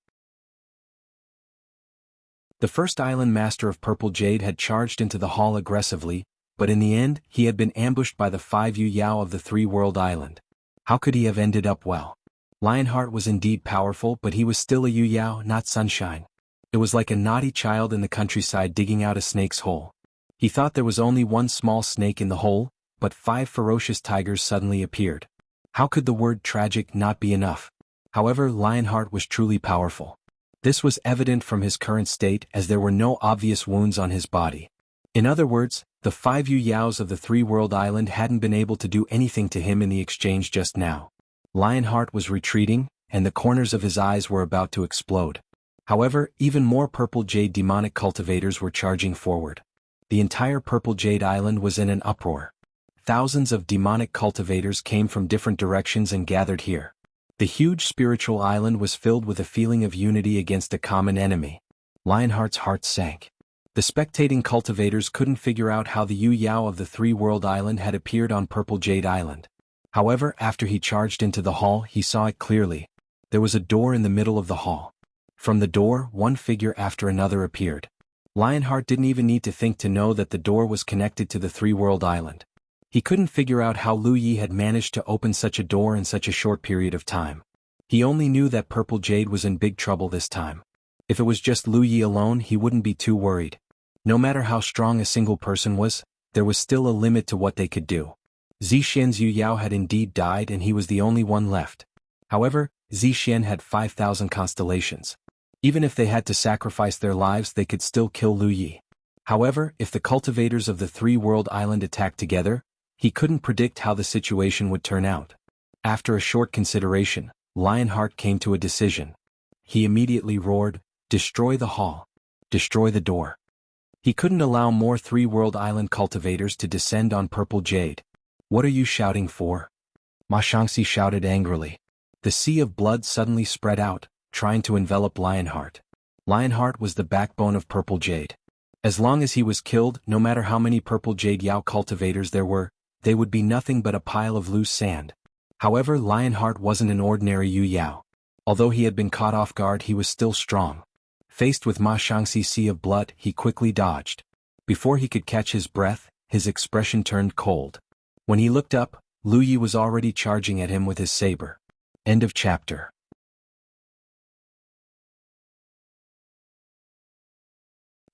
The first island master of Purple Jade had charged into the hall aggressively, but in the end, he had been ambushed by the 5 Yu Yao of the Three-World Island. How could he have ended up well? Lionheart was indeed powerful, but he was still a Yu Yao, not Sunshine. It was like a naughty child in the countryside digging out a snake's hole. He thought there was only one small snake in the hole, but 5 ferocious tigers suddenly appeared. How could the word tragic not be enough? However, Lionheart was truly powerful. This was evident from his current state as there were no obvious wounds on his body. In other words, the 5 Yu Yaos of the Three-World Island hadn't been able to do anything to him in the exchange just now. Lionheart was retreating, and the corners of his eyes were about to explode. However, even more Purple Jade demonic cultivators were charging forward. The entire Purple Jade Island was in an uproar. Thousands of demonic cultivators came from different directions and gathered here. The huge spiritual island was filled with a feeling of unity against a common enemy. Lionheart's heart sank. The spectating cultivators couldn't figure out how the Yu Yao of the Three-World Island had appeared on Purple Jade Island. However, after he charged into the hall, he saw it clearly. There was a door in the middle of the hall. From the door, one figure after another appeared. Lionheart didn't even need to think to know that the door was connected to the Three-World Island. He couldn't figure out how Lu Yi had managed to open such a door in such a short period of time. He only knew that Purple Jade was in big trouble this time. If it was just Lu Yi alone, he wouldn't be too worried. No matter how strong a single person was, there was still a limit to what they could do. Zixin's Yu Yao had indeed died and he was the only one left. However, Zixin had 5,000 constellations. Even if they had to sacrifice their lives, they could still kill Lu Yi. However, if the cultivators of the Three-World Island attacked together, he couldn't predict how the situation would turn out. After a short consideration, Lionheart came to a decision. He immediately roared, "Destroy the hall. Destroy the door." He couldn't allow more Three-World Island cultivators to descend on Purple Jade. "What are you shouting for?" Ma Shangxi shouted angrily. The sea of blood suddenly spread out, trying to envelop Lionheart. Lionheart was the backbone of Purple Jade. As long as he was killed, no matter how many Purple Jade Yao cultivators there were, they would be nothing but a pile of loose sand. However, Lionheart wasn't an ordinary Yu Yao. Although he had been caught off guard, he was still strong. Faced with Ma Shangxi's sea of blood, he quickly dodged. Before he could catch his breath, his expression turned cold. When he looked up, Lu Yi was already charging at him with his saber. End of chapter.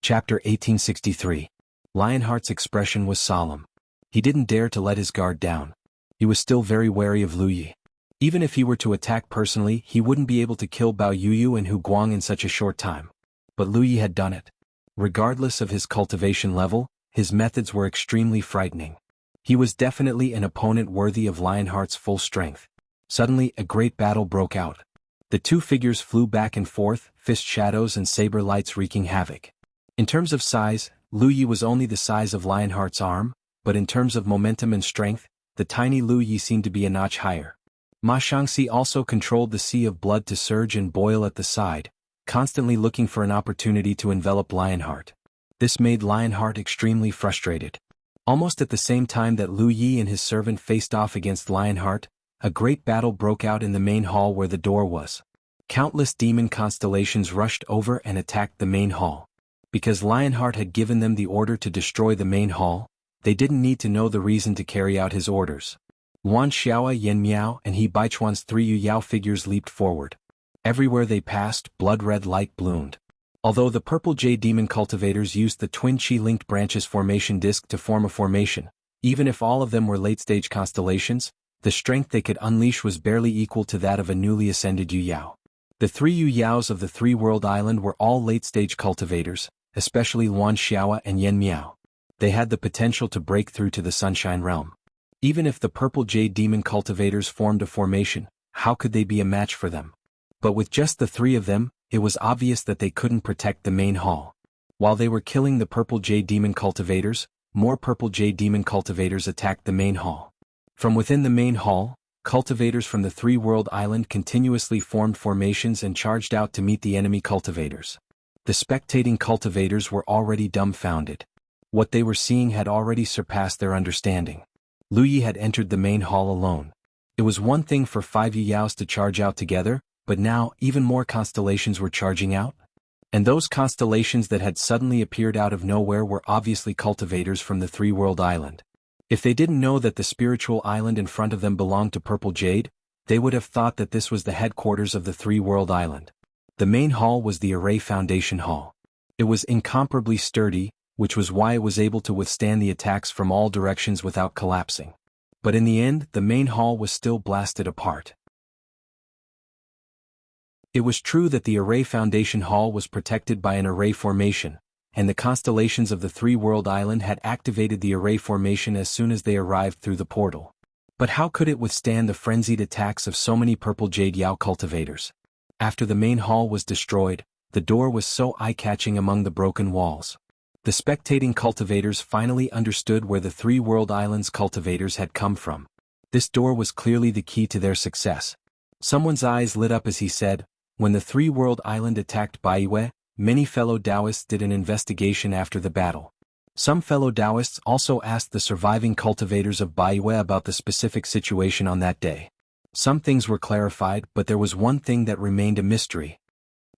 Chapter 1863. Lionheart's expression was solemn. He didn't dare to let his guard down. He was still very wary of Lu Yi. Even if he were to attack personally, he wouldn't be able to kill Bao Yuyu and Hu Guang in such a short time. But Lu Yi had done it. Regardless of his cultivation level, his methods were extremely frightening. He was definitely an opponent worthy of Lionheart's full strength. Suddenly, a great battle broke out. The two figures flew back and forth, fist shadows and saber lights wreaking havoc. In terms of size, Lu Yi was only the size of Lionheart's arm, but in terms of momentum and strength, the tiny Lu Yi seemed to be a notch higher. Ma Shangxi also controlled the sea of blood to surge and boil at the side, constantly looking for an opportunity to envelop Lionheart. This made Lionheart extremely frustrated. Almost at the same time that Lu Yi and his servant faced off against Lionheart, a great battle broke out in the main hall where the door was. Countless demon constellations rushed over and attacked the main hall. Because Lionheart had given them the order to destroy the main hall, they didn't need to know the reason to carry out his orders. Luan Xiaoa, Yen Miao and He Baichuan's three Yu Yao figures leaped forward. Everywhere they passed, blood-red light bloomed. Although the purple jade demon cultivators used the twin chi-linked branches formation disc to form a formation, even if all of them were late-stage constellations, the strength they could unleash was barely equal to that of a newly ascended Yu Yao. The three Yu Yaos of the three-world island were all late-stage cultivators, especially Luan Xiaoa and Yen Miao. They had the potential to break through to the Sunshine Realm. Even if the purple jade demon cultivators formed a formation, how could they be a match for them? But with just the three of them, it was obvious that they couldn't protect the main hall. While they were killing the purple jade demon cultivators, more purple jade demon cultivators attacked the main hall. From within the main hall, cultivators from the three-world island continuously formed formations and charged out to meet the enemy cultivators. The spectating cultivators were already dumbfounded. What they were seeing had already surpassed their understanding. Lu Yi had entered the main hall alone. It was one thing for 5 Yu Yaos to charge out together, but now even more constellations were charging out. And those constellations that had suddenly appeared out of nowhere were obviously cultivators from the three-world island. If they didn't know that the spiritual island in front of them belonged to Purple Jade, they would have thought that this was the headquarters of the three-world island. The main hall was the Array Foundation Hall. It was incomparably sturdy, which was why it was able to withstand the attacks from all directions without collapsing. But in the end, the main hall was still blasted apart. It was true that the Array Foundation Hall was protected by an array formation, and the constellations of the three-world island had activated the array formation as soon as they arrived through the portal. But how could it withstand the frenzied attacks of so many purple jade Yao cultivators? After the main hall was destroyed, the door was so eye-catching among the broken walls. The spectating cultivators finally understood where the three-world island's cultivators had come from. This door was clearly the key to their success. Someone's eyes lit up as he said, "When the three-world island attacked Baiyue, many fellow Taoists did an investigation after the battle. Some fellow Taoists also asked the surviving cultivators of Baiyue about the specific situation on that day. Some things were clarified, but there was one thing that remained a mystery."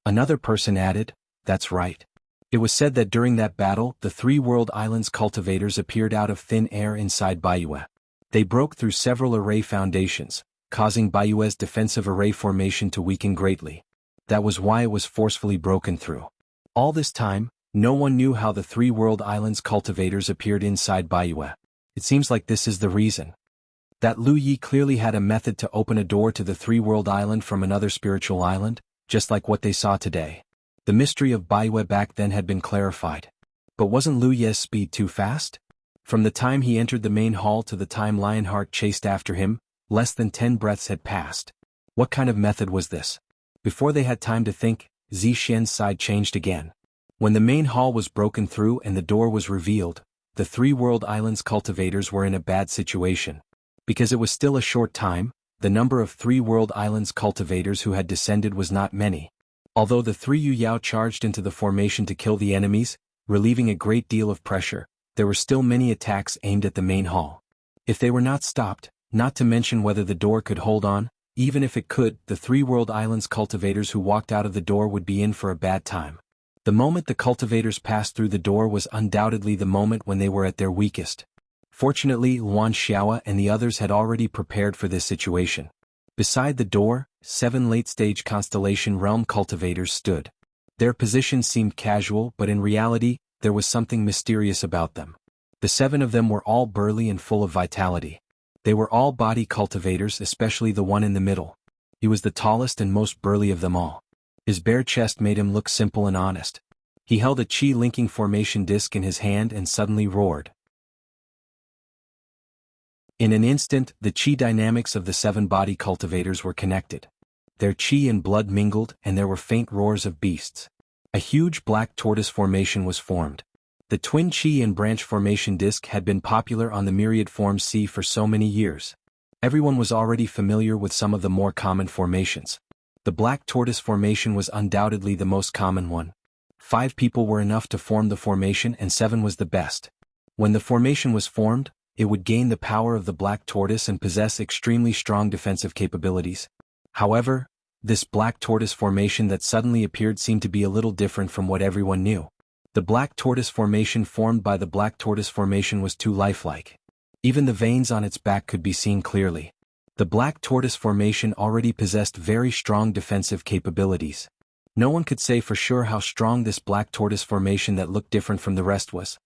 Another person added, "That's right. It was said that during that battle, the three-world island's cultivators appeared out of thin air inside Baiyue. They broke through several array foundations, causing Baiyue's defensive array formation to weaken greatly. That was why it was forcefully broken through. All this time, no one knew how the three-world island's cultivators appeared inside Baiyue. It seems like this is the reason. That Lu Yi clearly had a method to open a door to the three-world island from another spiritual island, just like what they saw today. The mystery of Baiyue back then had been clarified. But wasn't Lu Yi's speed too fast? From the time he entered the main hall to the time Lionheart chased after him, less than 10 breaths had passed. What kind of method was this? Before they had time to think, Zixian's side changed again. When the main hall was broken through and the door was revealed, the three-world island's cultivators were in a bad situation. Because it was still a short time, the number of three-world islands cultivators who had descended was not many. Although the three Yu Yao charged into the formation to kill the enemies, relieving a great deal of pressure, there were still many attacks aimed at the main hall. If they were not stopped, not to mention whether the door could hold on, even if it could, the three-world islands cultivators who walked out of the door would be in for a bad time. The moment the cultivators passed through the door was undoubtedly the moment when they were at their weakest. Fortunately, Luan Xiaoa and the others had already prepared for this situation. Beside the door, 7 late-stage Constellation Realm cultivators stood. Their position seemed casual, but in reality, there was something mysterious about them. The 7 of them were all burly and full of vitality. They were all body cultivators, especially the one in the middle. He was the tallest and most burly of them all. His bare chest made him look simple and honest. He held a chi-linking formation disc in his hand and suddenly roared. In an instant, the chi dynamics of the 7 body cultivators were connected. Their chi and blood mingled, and there were faint roars of beasts. A huge black tortoise formation was formed. The twin chi and branch formation disc had been popular on the myriad form C for so many years. Everyone was already familiar with some of the more common formations. The black tortoise formation was undoubtedly the most common one. 5 people were enough to form the formation and 7 was the best. When the formation was formed, it would gain the power of the black tortoise and possess extremely strong defensive capabilities. However, this black tortoise formation that suddenly appeared seemed to be a little different from what everyone knew. The black tortoise formation formed by the black tortoise formation was too lifelike. Even the veins on its back could be seen clearly. The black tortoise formation already possessed very strong defensive capabilities. No one could say for sure how strong this black tortoise formation that looked different from the rest was.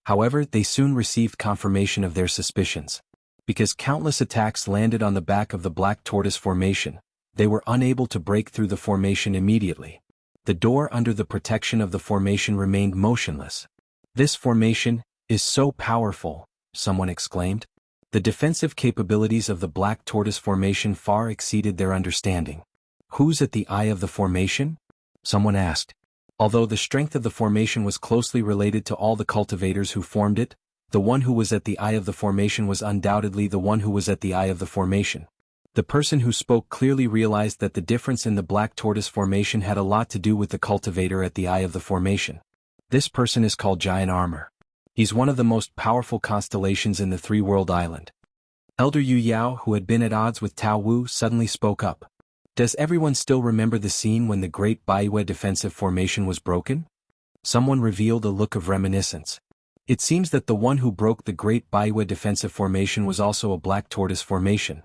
However, they soon received confirmation of their suspicions. Because countless attacks landed on the back of the black tortoise formation, they were unable to break through the formation immediately. The door under the protection of the formation remained motionless. "This formation is so powerful," someone exclaimed. The defensive capabilities of the black tortoise formation far exceeded their understanding. "Who's at the eye of the formation?" someone asked. Although the strength of the formation was closely related to all the cultivators who formed it, the one who was at the eye of the formation was undoubtedly the one who was at the eye of the formation. The person who spoke clearly realized that the difference in the black tortoise formation had a lot to do with the cultivator at the eye of the formation. This person is called Giant Armor. He's one of the most powerful constellations in the 3-world island. Elder Yu Yao, who had been at odds with Tao Wu, suddenly spoke up. "Does everyone still remember the scene when the Great Baiwe defensive formation was broken?" Someone revealed a look of reminiscence. It seems that the one who broke the Great Baiwe defensive formation was also a black tortoise formation.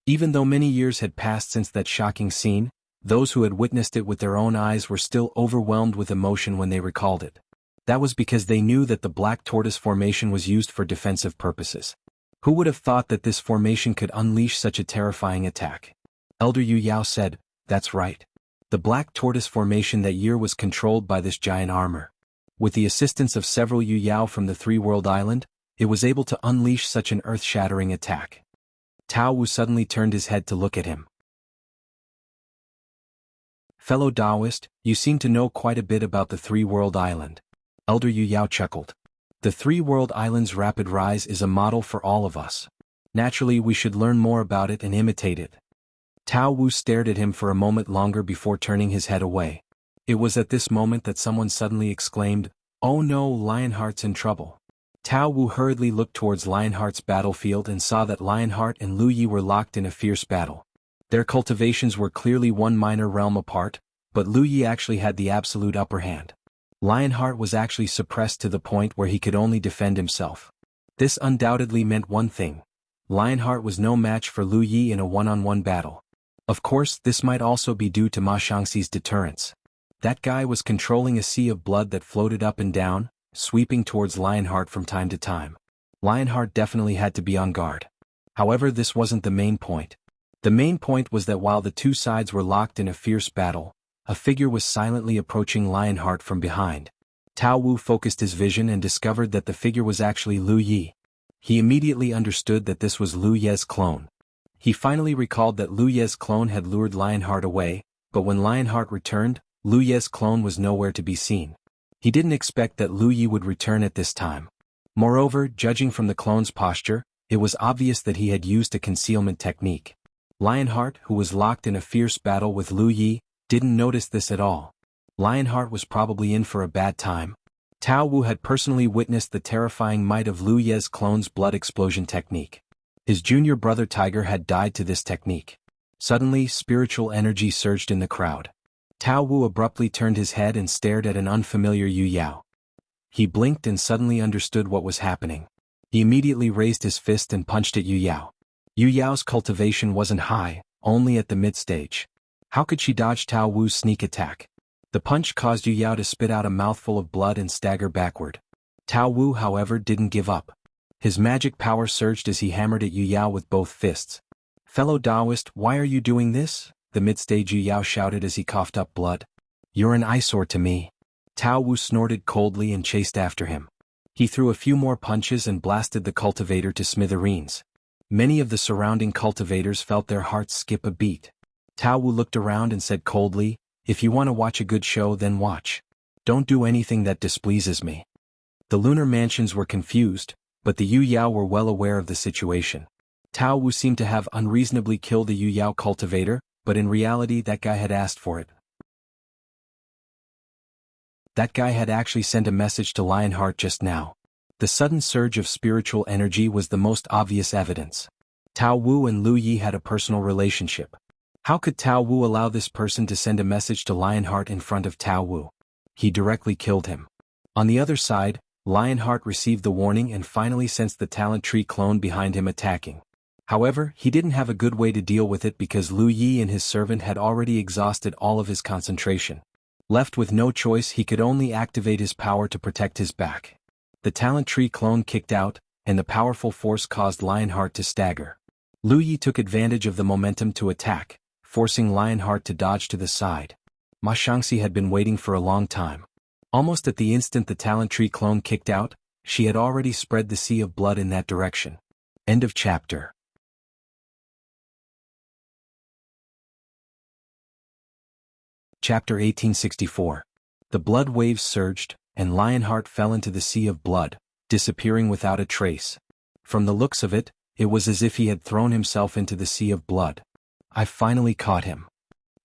Even though many years had passed since that shocking scene, those who had witnessed it with their own eyes were still overwhelmed with emotion when they recalled it. That was because they knew that the black tortoise formation was used for defensive purposes. Who would have thought that this formation could unleash such a terrifying attack? Elder Yu Yao said, "That's right. The black tortoise formation that year was controlled by this Giant Armor. With the assistance of several Yu Yao from the 3-world island, it was able to unleash such an earth-shattering attack." Tao Wu suddenly turned his head to look at him. "Fellow Taoist, you seem to know quite a bit about the 3-world island." Elder Yu Yao chuckled. "The 3-world island's rapid rise is a model for all of us. Naturally, we should learn more about it and imitate it." Tao Wu stared at him for a moment longer before turning his head away. It was at this moment that someone suddenly exclaimed, "Oh no, Lionheart's in trouble." Tao Wu hurriedly looked towards Lionheart's battlefield and saw that Lionheart and Lu Yi were locked in a fierce battle. Their cultivations were clearly one minor realm apart, but Lu Yi actually had the absolute upper hand. Lionheart was actually suppressed to the point where he could only defend himself. This undoubtedly meant one thing. Lionheart was no match for Lu Yi in a one-on-one battle. Of course, this might also be due to Ma Shangxi's deterrence. That guy was controlling a sea of blood that floated up and down, sweeping towards Lionheart from time to time. Lionheart definitely had to be on guard. However, this wasn't the main point. The main point was that while the two sides were locked in a fierce battle, a figure was silently approaching Lionheart from behind. Tao Wu focused his vision and discovered that the figure was actually Lu Yi. He immediately understood that this was Lu Ye's clone. He finally recalled that Lu Ye's clone had lured Lionheart away, but when Lionheart returned, Lu Ye's clone was nowhere to be seen. He didn't expect that Lu Yi would return at this time. Moreover, judging from the clone's posture, it was obvious that he had used a concealment technique. Lionheart, who was locked in a fierce battle with Lu Yi, didn't notice this at all. Lionheart was probably in for a bad time. Tao Wu had personally witnessed the terrifying might of Lu Ye's clone's blood explosion technique. His junior brother Tiger had died to this technique. Suddenly, spiritual energy surged in the crowd. Tao Wu abruptly turned his head and stared at an unfamiliar Yu Yao. He blinked and suddenly understood what was happening. He immediately raised his fist and punched at Yu Yao. Yu Yao's cultivation wasn't high, only at the mid-stage. How could she dodge Tao Wu's sneak attack? The punch caused Yu Yao to spit out a mouthful of blood and stagger backward. Tao Wu, however, didn't give up. His magic power surged as he hammered at Yu Yao with both fists. "Fellow Taoist, why are you doing this?" the mid-stage Yu Yao shouted as he coughed up blood. "You're an eyesore to me." Tao Wu snorted coldly and chased after him. He threw a few more punches and blasted the cultivator to smithereens. Many of the surrounding cultivators felt their hearts skip a beat. Tao Wu looked around and said coldly, "If you want to watch a good show, then watch. Don't do anything that displeases me." The lunar mansions were confused, but the Yu Yao were well aware of the situation. Tao Wu seemed to have unreasonably killed the Yu Yao cultivator, but in reality that guy had asked for it. That guy had actually sent a message to Lionheart just now. The sudden surge of spiritual energy was the most obvious evidence. Tao Wu and Lu Yi had a personal relationship. How could Tao Wu allow this person to send a message to Lionheart in front of Tao Wu? He directly killed him. On the other side, Lionheart received the warning and finally sensed the talent tree clone behind him attacking. However, he didn't have a good way to deal with it because Lu Yi and his servant had already exhausted all of his concentration. Left with no choice, he could only activate his power to protect his back. The talent tree clone kicked out, and the powerful force caused Lionheart to stagger. Lu Yi took advantage of the momentum to attack, forcing Lionheart to dodge to the side. Ma Shangxi had been waiting for a long time. Almost at the instant the talent tree clone kicked out, she had already spread the sea of blood in that direction. End of chapter. Chapter 1864. The blood waves surged, and Lionheart fell into the sea of blood, disappearing without a trace. From the looks of it, it was as if he had thrown himself into the sea of blood. "I finally caught him."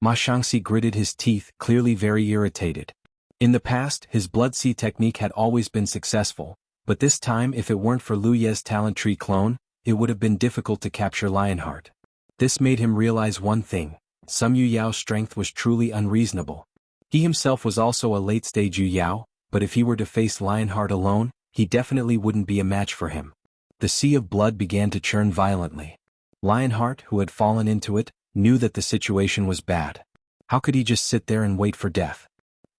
Ma Shangxi gritted his teeth, clearly very irritated. In the past, his blood sea technique had always been successful, but this time if it weren't for Lu Ye's talent tree clone, it would have been difficult to capture Lionheart. This made him realize one thing: some Yu Yao's strength was truly unreasonable. He himself was also a late-stage Yu Yao, but if he were to face Lionheart alone, he definitely wouldn't be a match for him. The sea of blood began to churn violently. Lionheart, who had fallen into it, knew that the situation was bad. How could he just sit there and wait for death?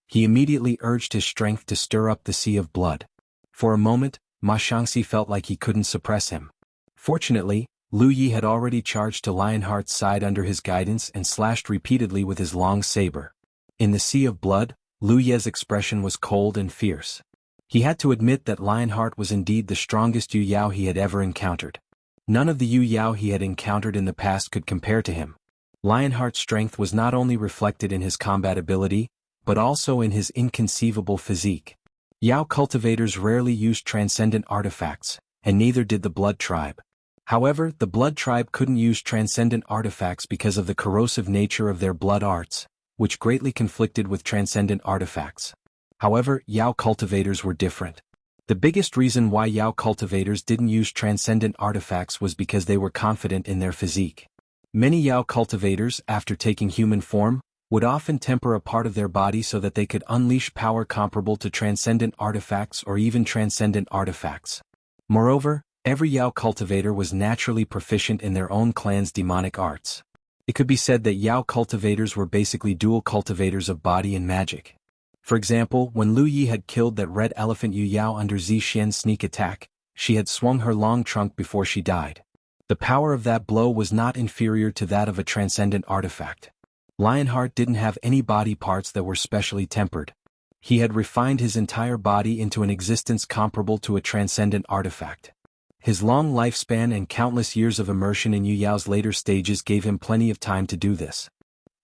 He immediately urged his strength to stir up the sea of blood. For a moment, Ma Shangxi felt like he couldn't suppress him. Fortunately, Lu Yi had already charged to Lionheart's side under his guidance and slashed repeatedly with his long saber. In the sea of blood, Lu Ye's expression was cold and fierce. He had to admit that Lionheart was indeed the strongest Yu Yao he had ever encountered. None of the Yu Yao he had encountered in the past could compare to him. Lionheart's strength was not only reflected in his combat ability, but also in his inconceivable physique. Yao cultivators rarely used transcendent artifacts, and neither did the Blood Tribe. However, the Blood Tribe couldn't use transcendent artifacts because of the corrosive nature of their blood arts, which greatly conflicted with transcendent artifacts. However, Yao cultivators were different. The biggest reason why Yao cultivators didn't use transcendent artifacts was because they were confident in their physique. Many Yao cultivators, after taking human form, would often temper a part of their body so that they could unleash power comparable to transcendent artifacts or even transcendent artifacts. Moreover, every Yao cultivator was naturally proficient in their own clan's demonic arts. It could be said that Yao cultivators were basically dual cultivators of body and magic. For example, when Lu Yi had killed that red elephant Yu Yao under Zi Xian's sneak attack, she had swung her long trunk before she died. The power of that blow was not inferior to that of a transcendent artifact. Lionheart didn't have any body parts that were specially tempered. He had refined his entire body into an existence comparable to a transcendent artifact. His long lifespan and countless years of immersion in Yu Yao's later stages gave him plenty of time to do this.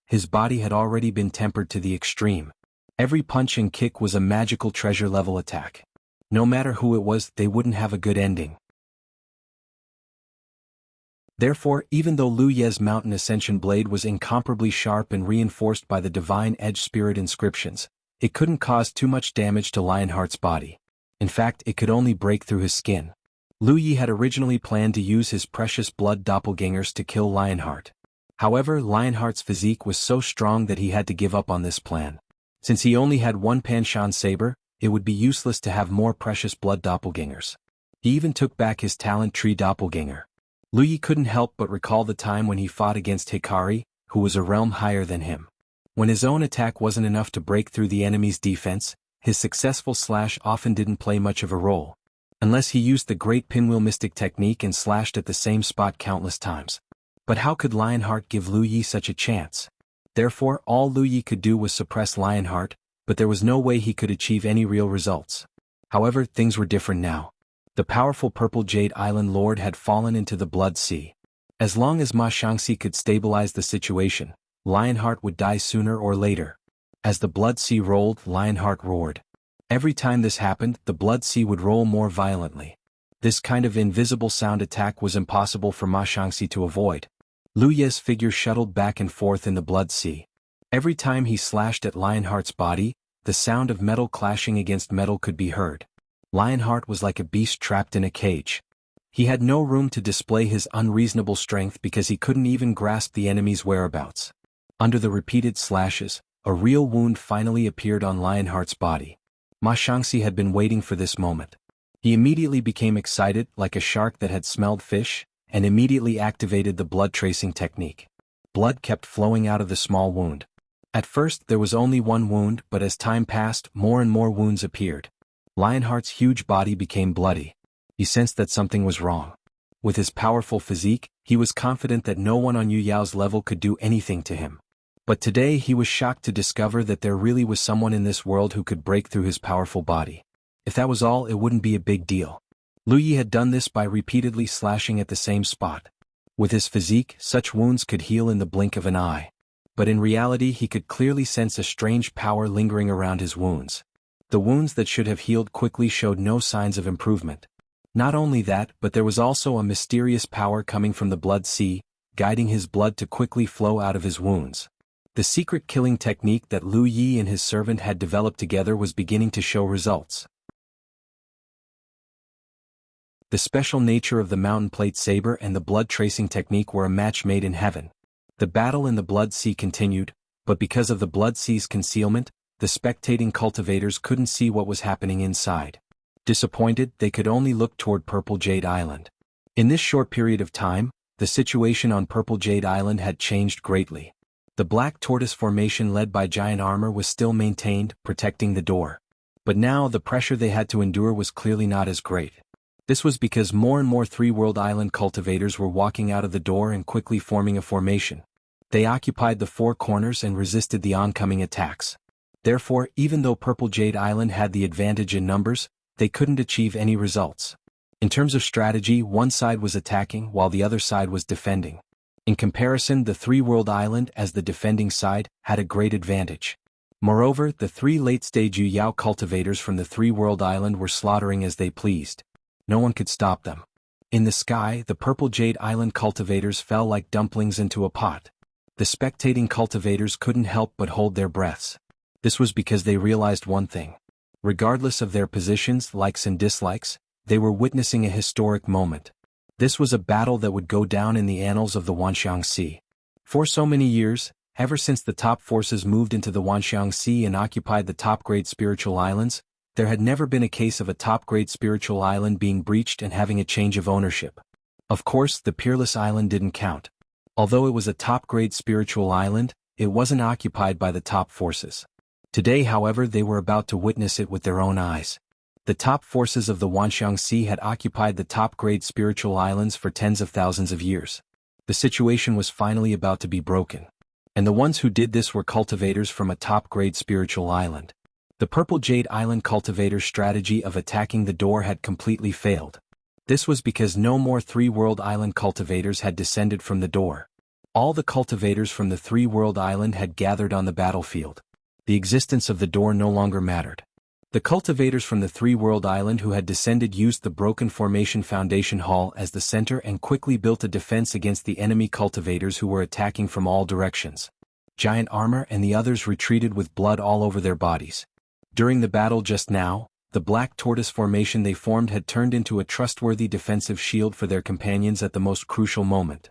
His body had already been tempered to the extreme. Every punch and kick was a magical treasure-level attack. No matter who it was, they wouldn't have a good ending. Therefore, even though Lu Ye's Mountain Ascension Blade was incomparably sharp and reinforced by the Divine Edge Spirit inscriptions, it couldn't cause too much damage to Lionheart's body. In fact, it could only break through his skin. Lu Yi had originally planned to use his precious blood doppelgangers to kill Lionheart. However, Lionheart's physique was so strong that he had to give up on this plan. Since he only had one Panshan saber, it would be useless to have more precious blood doppelgangers. He even took back his talent tree doppelganger. Lu Yi couldn't help but recall the time when he fought against Hikari, who was a realm higher than him. When his own attack wasn't enough to break through the enemy's defense, his successful slash often didn't play much of a role. Unless he used the great pinwheel mystic technique and slashed at the same spot countless times. But how could Lionheart give Lu Yi such a chance? Therefore, all Lu Yi could do was suppress Lionheart, but there was no way he could achieve any real results. However, things were different now. The powerful Purple Jade Island Lord had fallen into the Blood Sea. As long as Ma Xiangxi could stabilize the situation, Lionheart would die sooner or later. As the Blood Sea rolled, Lionheart roared. Every time this happened, the Blood Sea would roll more violently. This kind of invisible sound attack was impossible for Ma Xiangxi to avoid. Lu Ye's figure shuttled back and forth in the Blood Sea. Every time he slashed at Lionheart's body, the sound of metal clashing against metal could be heard. Lionheart was like a beast trapped in a cage. He had no room to display his unreasonable strength because he couldn't even grasp the enemy's whereabouts. Under the repeated slashes, a real wound finally appeared on Lionheart's body. Ma Xiangxi had been waiting for this moment. He immediately became excited, like a shark that had smelled fish, and immediately activated the blood tracing technique. Blood kept flowing out of the small wound. At first there was only one wound, but as time passed, more and more wounds appeared. Lionheart's huge body became bloody. He sensed that something was wrong. With his powerful physique, he was confident that no one on Yu Yao's level could do anything to him. But today he was shocked to discover that there really was someone in this world who could break through his powerful body. If that was all, it wouldn't be a big deal. Lu Yi had done this by repeatedly slashing at the same spot. With his physique, such wounds could heal in the blink of an eye. But in reality he could clearly sense a strange power lingering around his wounds. The wounds that should have healed quickly showed no signs of improvement. Not only that, but there was also a mysterious power coming from the Blood Sea, guiding his blood to quickly flow out of his wounds. The secret killing technique that Lu Yi and his servant had developed together was beginning to show results. The special nature of the mountain plate saber and the blood tracing technique were a match made in heaven. The battle in the Blood Sea continued, but because of the Blood Sea's concealment, the spectating cultivators couldn't see what was happening inside. Disappointed, they could only look toward Purple Jade Island. In this short period of time, the situation on Purple Jade Island had changed greatly. The Black Tortoise Formation led by Giant Armor was still maintained, protecting the door. But now the pressure they had to endure was clearly not as great. This was because more and more Three-World Island cultivators were walking out of the door and quickly forming a formation. They occupied the four corners and resisted the oncoming attacks. Therefore, even though Purple Jade Island had the advantage in numbers, they couldn't achieve any results. In terms of strategy, one side was attacking while the other side was defending. In comparison, the Three-World Island, as the defending side, had a great advantage. Moreover, the three late-stage Yu Yao cultivators from the Three-World Island were slaughtering as they pleased. No one could stop them. In the sky, the Purple Jade Island cultivators fell like dumplings into a pot. The spectating cultivators couldn't help but hold their breaths. This was because they realized one thing. Regardless of their positions, likes and dislikes, they were witnessing a historic moment. This was a battle that would go down in the annals of the Wanxiang Sea. For so many years, ever since the top forces moved into the Wanxiang Sea and occupied the top-grade spiritual islands, there had never been a case of a top-grade spiritual island being breached and having a change of ownership. Of course, the Peerless Island didn't count. Although it was a top-grade spiritual island, it wasn't occupied by the top forces. Today, however, they were about to witness it with their own eyes. The top forces of the Wanxiang Sea had occupied the top-grade spiritual islands for tens of thousands of years. The situation was finally about to be broken. And the ones who did this were cultivators from a top-grade spiritual island. The Purple Jade Island cultivators' strategy of attacking the door had completely failed. This was because no more Three-World Island cultivators had descended from the door. All the cultivators from the Three-World Island had gathered on the battlefield. The existence of the door no longer mattered. The cultivators from the Three-World Island who had descended used the broken formation foundation hall as the center and quickly built a defense against the enemy cultivators who were attacking from all directions. Giant Armor and the others retreated with blood all over their bodies. During the battle just now, the Black Tortoise Formation they formed had turned into a trustworthy defensive shield for their companions at the most crucial moment.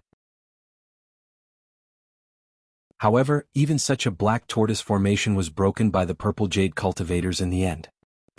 However, even such a Black Tortoise Formation was broken by the Purple Jade cultivators in the end.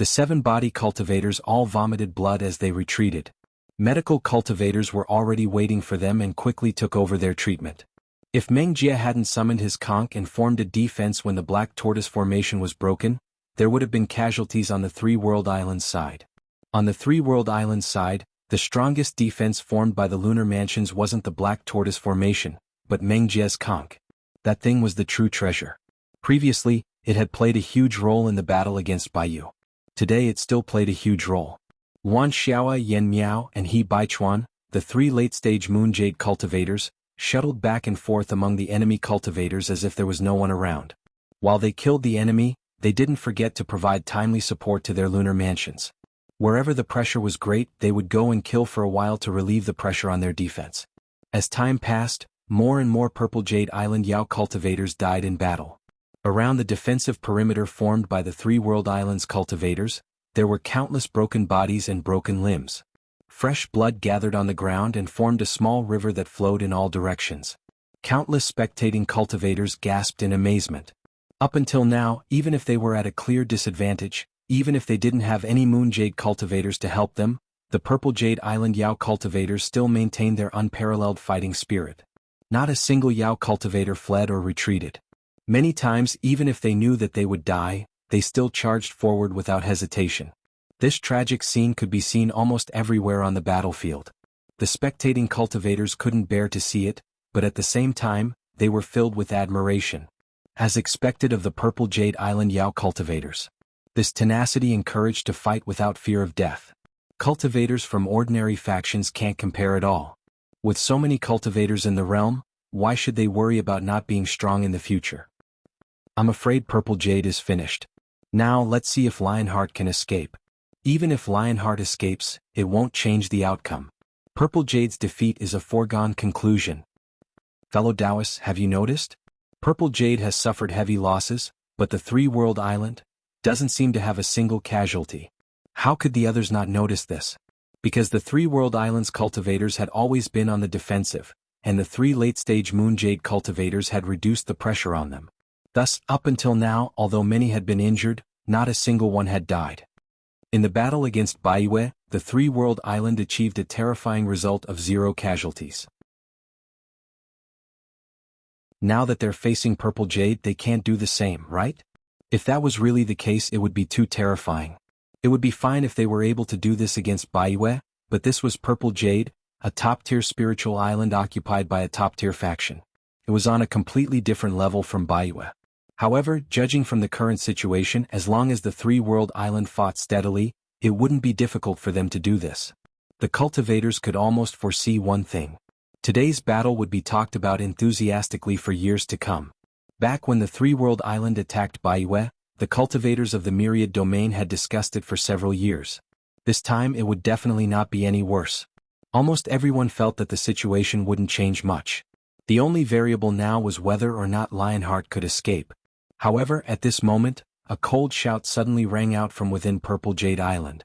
The 7 body cultivators all vomited blood as they retreated. Medical cultivators were already waiting for them and quickly took over their treatment. If Meng Jie hadn't summoned his conch and formed a defense when the Black Tortoise formation was broken, there would have been casualties on the 3 World Islands side. On the 3 World Islands side, the strongest defense formed by the lunar mansions wasn't the Black Tortoise formation, but Meng Jie's conch. That thing was the true treasure. Previously, it had played a huge role in the battle against Baiyu. Today it still played a huge role. Wan Xiaoa, Yen Miao, and He Baichuan, the 3 late-stage Moon Jade cultivators, shuttled back and forth among the enemy cultivators as if there was no one around. While they killed the enemy, they didn't forget to provide timely support to their lunar mansions. Wherever the pressure was great, they would go and kill for a while to relieve the pressure on their defense. As time passed, more and more Purple Jade Island Yao cultivators died in battle. Around the defensive perimeter formed by the 3 World Islands cultivators, there were countless broken bodies and broken limbs. Fresh blood gathered on the ground and formed a small river that flowed in all directions. Countless spectating cultivators gasped in amazement. Up until now, even if they were at a clear disadvantage, even if they didn't have any Moon Jade cultivators to help them, the Purple Jade Island Yao cultivators still maintained their unparalleled fighting spirit. Not a single Yao cultivator fled or retreated. Many times, even if they knew that they would die, they still charged forward without hesitation. This tragic scene could be seen almost everywhere on the battlefield. The spectating cultivators couldn't bear to see it, but at the same time, they were filled with admiration. As expected of the Purple Jade Island Yao cultivators. This tenacity encouraged to fight without fear of death. Cultivators from ordinary factions can't compare at all. With so many cultivators in the realm, why should they worry about not being strong in the future? I'm afraid Purple Jade is finished. Now let's see if Lionheart can escape. Even if Lionheart escapes, it won't change the outcome. Purple Jade's defeat is a foregone conclusion. Fellow Taoists, have you noticed? Purple Jade has suffered heavy losses, but the 3 World Island doesn't seem to have a single casualty. How could the others not notice this? Because the 3 World Islands cultivators had always been on the defensive, and the 3 late-stage Moon Jade cultivators had reduced the pressure on them. Thus, up until now, although many had been injured, not a single one had died. In the battle against Baiyu, the 3 World Island achieved a terrifying result of 0 casualties. Now that they're facing Purple Jade, they can't do the same, right? If that was really the case, it would be too terrifying. It would be fine if they were able to do this against Baiyu, but this was Purple Jade, a top-tier spiritual island occupied by a top-tier faction. It was on a completely different level from Baiyu. However, judging from the current situation, as long as the 3 World Island fought steadily, it wouldn't be difficult for them to do this. The cultivators could almost foresee one thing. Today's battle would be talked about enthusiastically for years to come. Back when the 3 World Island attacked Baiyu, the cultivators of the Myriad Domain had discussed it for several years. This time it would definitely not be any worse. Almost everyone felt that the situation wouldn't change much. The only variable now was whether or not Lionheart could escape. However, at this moment, a cold shout suddenly rang out from within Purple Jade Island.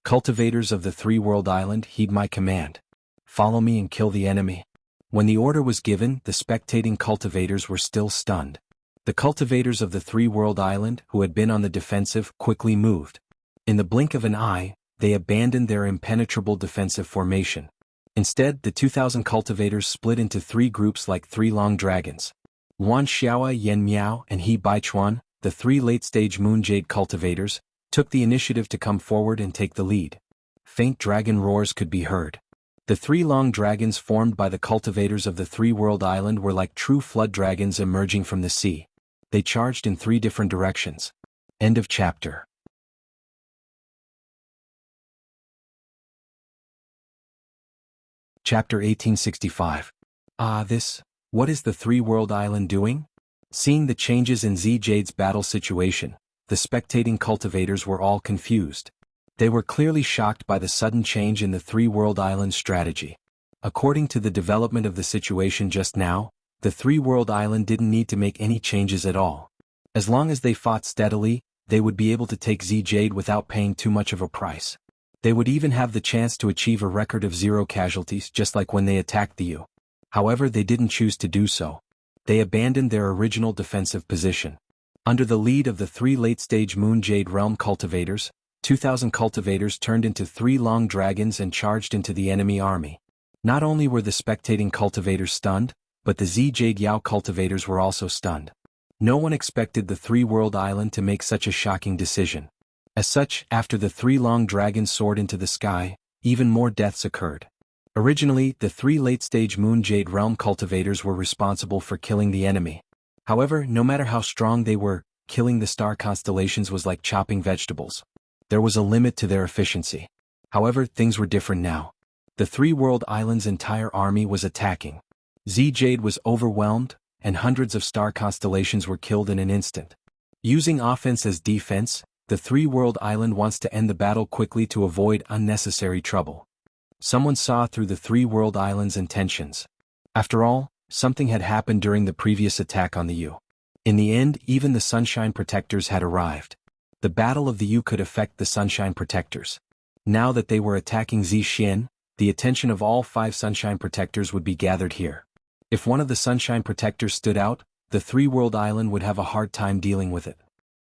Cultivators of the 3 World Island, heed my command. Follow me and kill the enemy. When the order was given, the spectating cultivators were still stunned. The cultivators of the 3 World Island, who had been on the defensive, quickly moved. In the blink of an eye, they abandoned their impenetrable defensive formation. Instead, the 2,000 cultivators split into 3 groups like 3 long dragons. Wan Xiaoa, Yen Miao, and He Baichuan, the 3 late-stage Moon Jade cultivators, took the initiative to come forward and take the lead. Faint dragon roars could be heard. The 3 long dragons formed by the cultivators of the 3 World Island were like true flood dragons emerging from the sea. They charged in 3 different directions. End of chapter. Chapter 1865. What is the 3 World Island doing? Seeing the changes in Z Jade's battle situation, the spectating cultivators were all confused. They were clearly shocked by the sudden change in the 3 World Island strategy. According to the development of the situation just now, the 3 World Island didn't need to make any changes at all. As long as they fought steadily, they would be able to take Z Jade without paying too much of a price. They would even have the chance to achieve a record of 0 casualties just like when they attacked the U. However, they didn't choose to do so. They abandoned their original defensive position. Under the lead of the 3 late-stage Moon Jade Realm cultivators, 2,000 cultivators turned into 3 long dragons and charged into the enemy army. Not only were the spectating cultivators stunned, but the Jade Yao cultivators were also stunned. No one expected the Three-World Island to make such a shocking decision. As such, after the 3 long dragons soared into the sky, even more deaths occurred. Originally, the 3 late-stage Moon Jade Realm cultivators were responsible for killing the enemy. However, no matter how strong they were, killing the star constellations was like chopping vegetables. There was a limit to their efficiency. However, things were different now. The Three-World Island's entire army was attacking. Jade was overwhelmed, and hundreds of star constellations were killed in an instant. Using offense as defense, the Three-World Island wants to end the battle quickly to avoid unnecessary trouble. Someone saw through the Three-World Island's intentions. After all, something had happened during the previous attack on the U. In the end, even the Sunshine Protectors had arrived. The Battle of the U could affect the Sunshine Protectors. Now that they were attacking Zixian, the attention of all 5 Sunshine Protectors would be gathered here. If one of the Sunshine Protectors stood out, the Three-World Island would have a hard time dealing with it.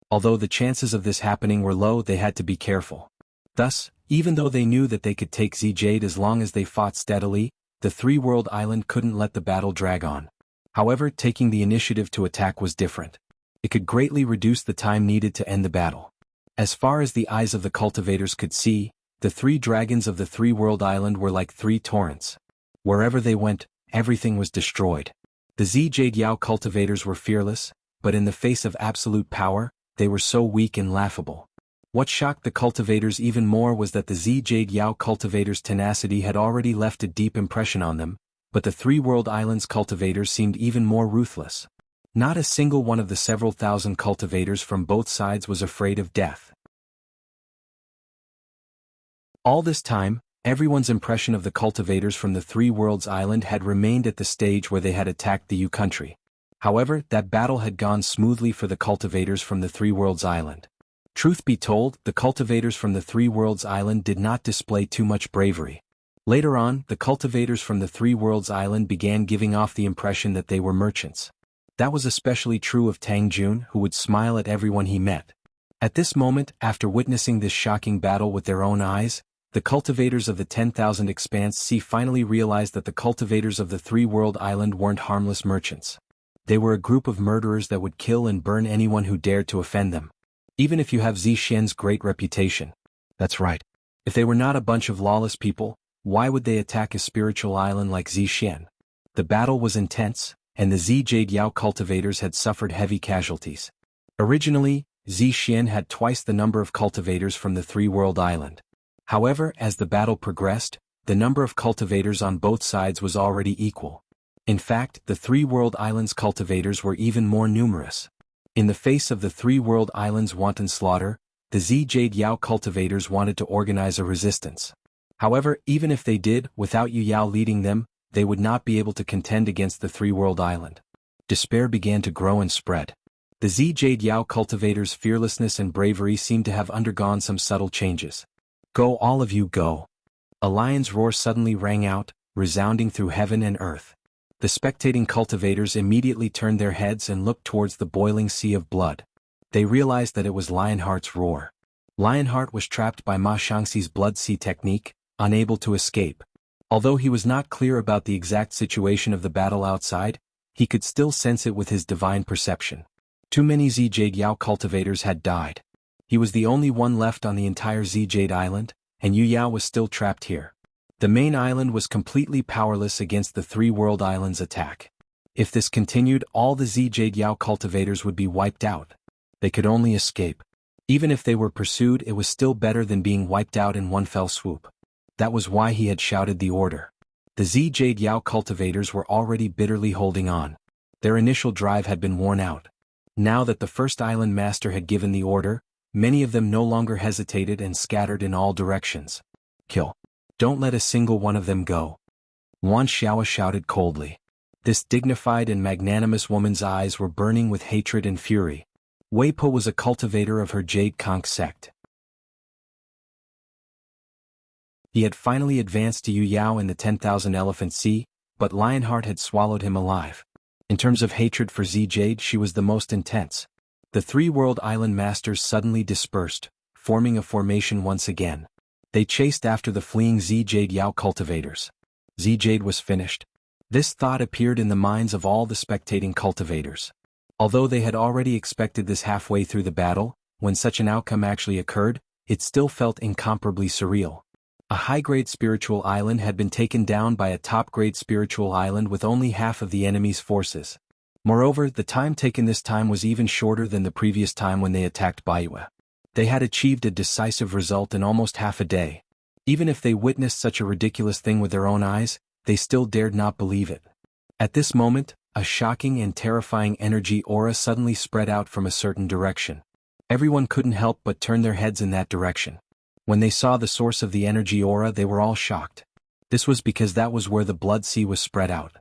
Although the chances of this happening were low, they had to be careful. Thus, even though they knew that they could take Jade as long as they fought steadily, the Three-World Island couldn't let the battle drag on. However, taking the initiative to attack was different. It could greatly reduce the time needed to end the battle. As far as the eyes of the cultivators could see, the 3 dragons of the Three-World Island were like 3 torrents. Wherever they went, everything was destroyed. The Jade Yao cultivators were fearless, but in the face of absolute power, they were so weak and laughable. What shocked the cultivators even more was that the Jade Yao cultivators' tenacity had already left a deep impression on them, but the Three-World Island's cultivators seemed even more ruthless. Not a single one of the several thousand cultivators from both sides was afraid of death. All this time, everyone's impression of the cultivators from the Three Worlds Island had remained at the stage where they had attacked the U country. However, that battle had gone smoothly for the cultivators from the Three Worlds Island. Truth be told, the cultivators from the Three Worlds Island did not display too much bravery. Later on, the cultivators from the Three Worlds Island began giving off the impression that they were merchants. That was especially true of Tang Jun, who would smile at everyone he met. At this moment, after witnessing this shocking battle with their own eyes, the cultivators of the 10,000 Expanse Sea finally realized that the cultivators of the Three-World Island weren't harmless merchants. They were a group of murderers that would kill and burn anyone who dared to offend them. Even if you have Zixian's great reputation. That's right. If they were not a bunch of lawless people, why would they attack a spiritual island like Zixian? The battle was intense, and the Jade Yao cultivators had suffered heavy casualties. Originally, Zixian had twice the number of cultivators from the Three-World Island. However, as the battle progressed, the number of cultivators on both sides was already equal. In fact, the Three-World Island's cultivators were even more numerous. In the face of the Three-World Island's wanton slaughter, the Jade Yao cultivators wanted to organize a resistance. However, even if they did, without Yu Yao leading them, they would not be able to contend against the Three-World Island. Despair began to grow and spread. The Jade Yao cultivators' fearlessness and bravery seemed to have undergone some subtle changes. Go, all of you, go! A lion's roar suddenly rang out, resounding through heaven and earth. The spectating cultivators immediately turned their heads and looked towards the boiling sea of blood. They realized that it was Lionheart's roar. Lionheart was trapped by Ma Shangxi's blood sea technique, unable to escape. Although he was not clear about the exact situation of the battle outside, he could still sense it with his divine perception. Too many Jade Yao cultivators had died. He was the only one left on the entire Jade Island, and Yu Yao was still trapped here. The main island was completely powerless against the Three-World Island's attack. If this continued, all the Jade Yao cultivators would be wiped out. They could only escape. Even if they were pursued, it was still better than being wiped out in one fell swoop. That was why he had shouted the order. The Jade Yao cultivators were already bitterly holding on. Their initial drive had been worn out. Now that the first island master had given the order, many of them no longer hesitated and scattered in all directions. Kill. Don't let a single one of them go. Wan Xiao shouted coldly. This dignified and magnanimous woman's eyes were burning with hatred and fury. Wei Po was a cultivator of her Jade Conch sect. He had finally advanced to Yu Yao in the 10,000 Elephant Sea, but Lionheart had swallowed him alive. In terms of hatred for Jade, she was the most intense. The Three-World Island masters suddenly dispersed, forming a formation once again. They chased after the fleeing Z-Jade Yao cultivators. Z-Jade was finished. This thought appeared in the minds of all the spectating cultivators. Although they had already expected this halfway through the battle, when such an outcome actually occurred, it still felt incomparably surreal. A high-grade spiritual island had been taken down by a top-grade spiritual island with only half of the enemy's forces. Moreover, the time taken this time was even shorter than the previous time when they attacked Baiwa. They had achieved a decisive result in almost half a day. Even if they witnessed such a ridiculous thing with their own eyes, they still dared not believe it. At this moment, a shocking and terrifying energy aura suddenly spread out from a certain direction. Everyone couldn't help but turn their heads in that direction. When they saw the source of the energy aura, they were all shocked. This was because that was where the blood sea was spread out.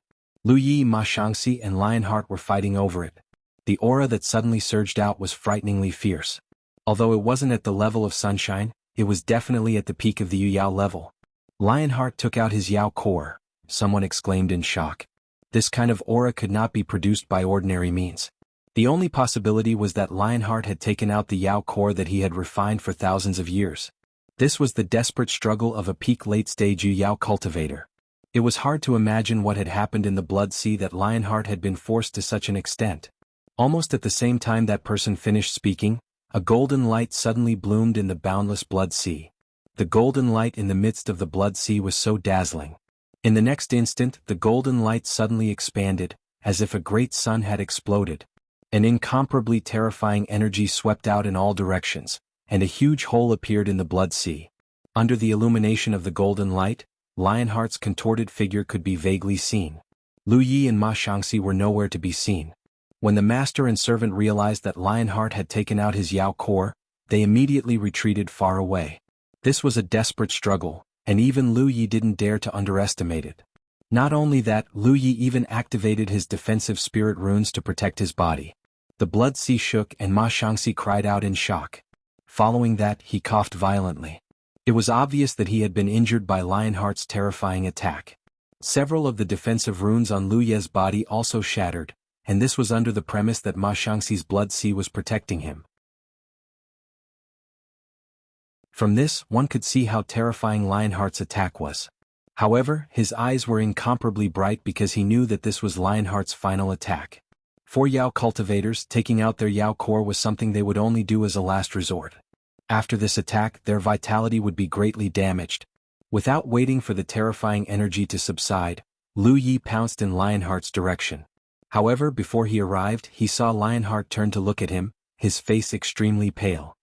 Lu Yi, Ma Shangxi, and Lionheart were fighting over it. The aura that suddenly surged out was frighteningly fierce. Although it wasn't at the level of sunshine, it was definitely at the peak of the Yu Yao level. Lionheart took out his Yao core, someone exclaimed in shock. This kind of aura could not be produced by ordinary means. The only possibility was that Lionheart had taken out the Yao core that he had refined for thousands of years. This was the desperate struggle of a peak late-stage Yu Yao cultivator. It was hard to imagine what had happened in the blood sea that Lionheart had been forced to such an extent. Almost at the same time that person finished speaking, a golden light suddenly bloomed in the boundless blood sea. The golden light in the midst of the blood sea was so dazzling. In the next instant, the golden light suddenly expanded, as if a great sun had exploded. An incomparably terrifying energy swept out in all directions, and a huge hole appeared in the blood sea. Under the illumination of the golden light, Lionheart's contorted figure could be vaguely seen. Lu Yi and Ma Shangxi were nowhere to be seen. When the master and servant realized that Lionheart had taken out his Yao core, they immediately retreated far away. This was a desperate struggle, and even Lu Yi didn't dare to underestimate it. Not only that, Lu Yi even activated his defensive spirit runes to protect his body. The blood sea shook and Ma Shangxi cried out in shock. Following that, he coughed violently. It was obvious that he had been injured by Lionheart's terrifying attack. Several of the defensive runes on Lu Ye's body also shattered, and this was under the premise that Ma Shangxi's blood sea was protecting him. From this, one could see how terrifying Lionheart's attack was. However, his eyes were incomparably bright because he knew that this was Lionheart's final attack. For Yao cultivators, taking out their Yao core was something they would only do as a last resort. After this attack, their vitality would be greatly damaged. Without waiting for the terrifying energy to subside, Lu Yi pounced in Lionheart's direction. However, before he arrived, he saw Lionheart turn to look at him, his face extremely pale.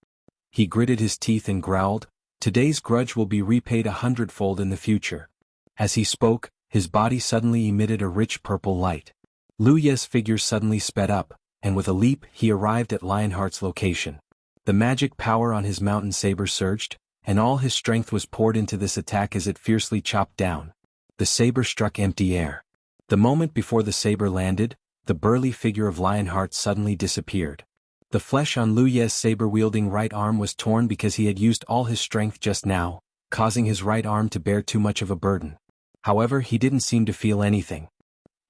He gritted his teeth and growled, "Today's grudge will be repaid 100-fold in the future." As he spoke, his body suddenly emitted a rich purple light. Lu Ye's figure suddenly sped up, and with a leap he arrived at Lionheart's location. The magic power on his mountain saber surged, and all his strength was poured into this attack as it fiercely chopped down. The saber struck empty air. The moment before the saber landed, the burly figure of Lionheart suddenly disappeared. The flesh on Lu Ye's saber-wielding right arm was torn because he had used all his strength just now, causing his right arm to bear too much of a burden. However, he didn't seem to feel anything.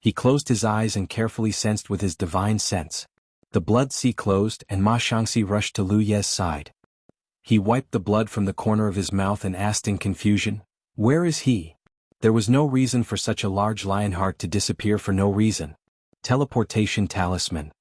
He closed his eyes and carefully sensed with his divine sense. The blood sea closed and Ma Shangxi rushed to Lu Ye's side. He wiped the blood from the corner of his mouth and asked in confusion, "Where is he?" There was no reason for such a large Lionheart to disappear for no reason. Teleportation talisman.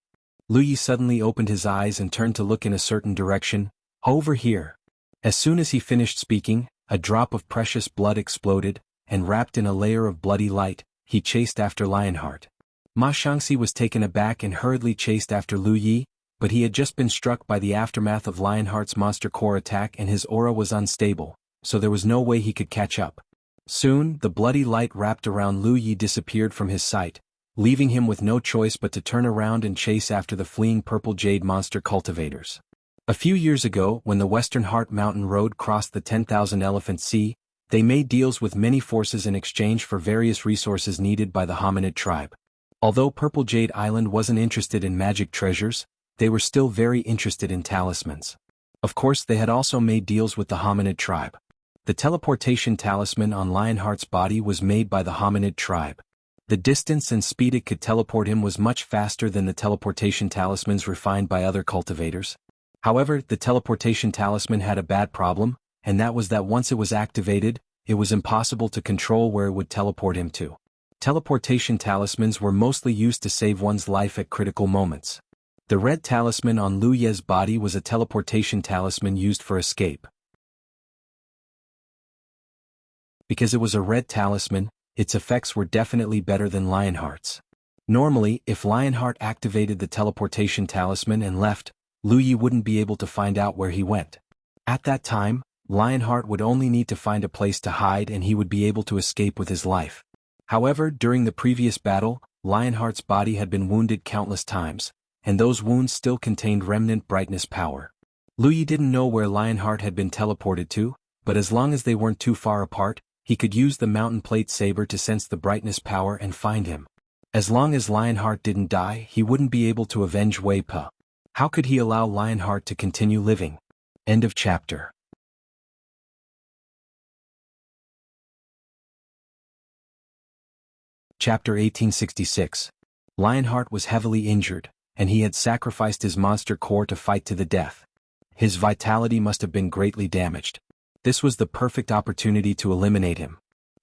Lu Yi suddenly opened his eyes and turned to look in a certain direction. "Over here." As soon as he finished speaking, a drop of precious blood exploded, and wrapped in a layer of bloody light, he chased after Lionheart. Ma Shangxi was taken aback and hurriedly chased after Lu Yi, but he had just been struck by the aftermath of Lionheart's monster core attack and his aura was unstable, so there was no way he could catch up. Soon, the bloody light wrapped around Lu Yi disappeared from his sight, leaving him with no choice but to turn around and chase after the fleeing purple jade monster cultivators. A few years ago, when the Western Heart Mountain Road crossed the 10,000 Elephant Sea, they made deals with many forces in exchange for various resources needed by the hominid tribe. Although Purple Jade Island wasn't interested in magic treasures, they were still very interested in talismans. Of course, they had also made deals with the hominid tribe. The teleportation talisman on Lionheart's body was made by the hominid tribe. The distance and speed it could teleport him was much faster than the teleportation talismans refined by other cultivators. However, the teleportation talisman had a bad problem, and that was that once it was activated, it was impossible to control where it would teleport him to. Teleportation talismans were mostly used to save one's life at critical moments. The red talisman on Lu Ye's body was a teleportation talisman used for escape. Because it was a red talisman, its effects were definitely better than Lionheart's. Normally, if Lionheart activated the teleportation talisman and left, Lu Ye wouldn't be able to find out where he went. At that time, Lionheart would only need to find a place to hide and he would be able to escape with his life. However, during the previous battle, Lionheart's body had been wounded countless times, and those wounds still contained remnant brightness power. Lu Ye didn't know where Lionheart had been teleported to, but as long as they weren't too far apart, he could use the mountain plate saber to sense the brightness power and find him. As long as Lionheart didn't die, he wouldn't be able to avenge Wei Pe. How could he allow Lionheart to continue living? End of chapter. Chapter 1866. Lionheart was heavily injured, and he had sacrificed his monster core to fight to the death. His vitality must have been greatly damaged. This was the perfect opportunity to eliminate him.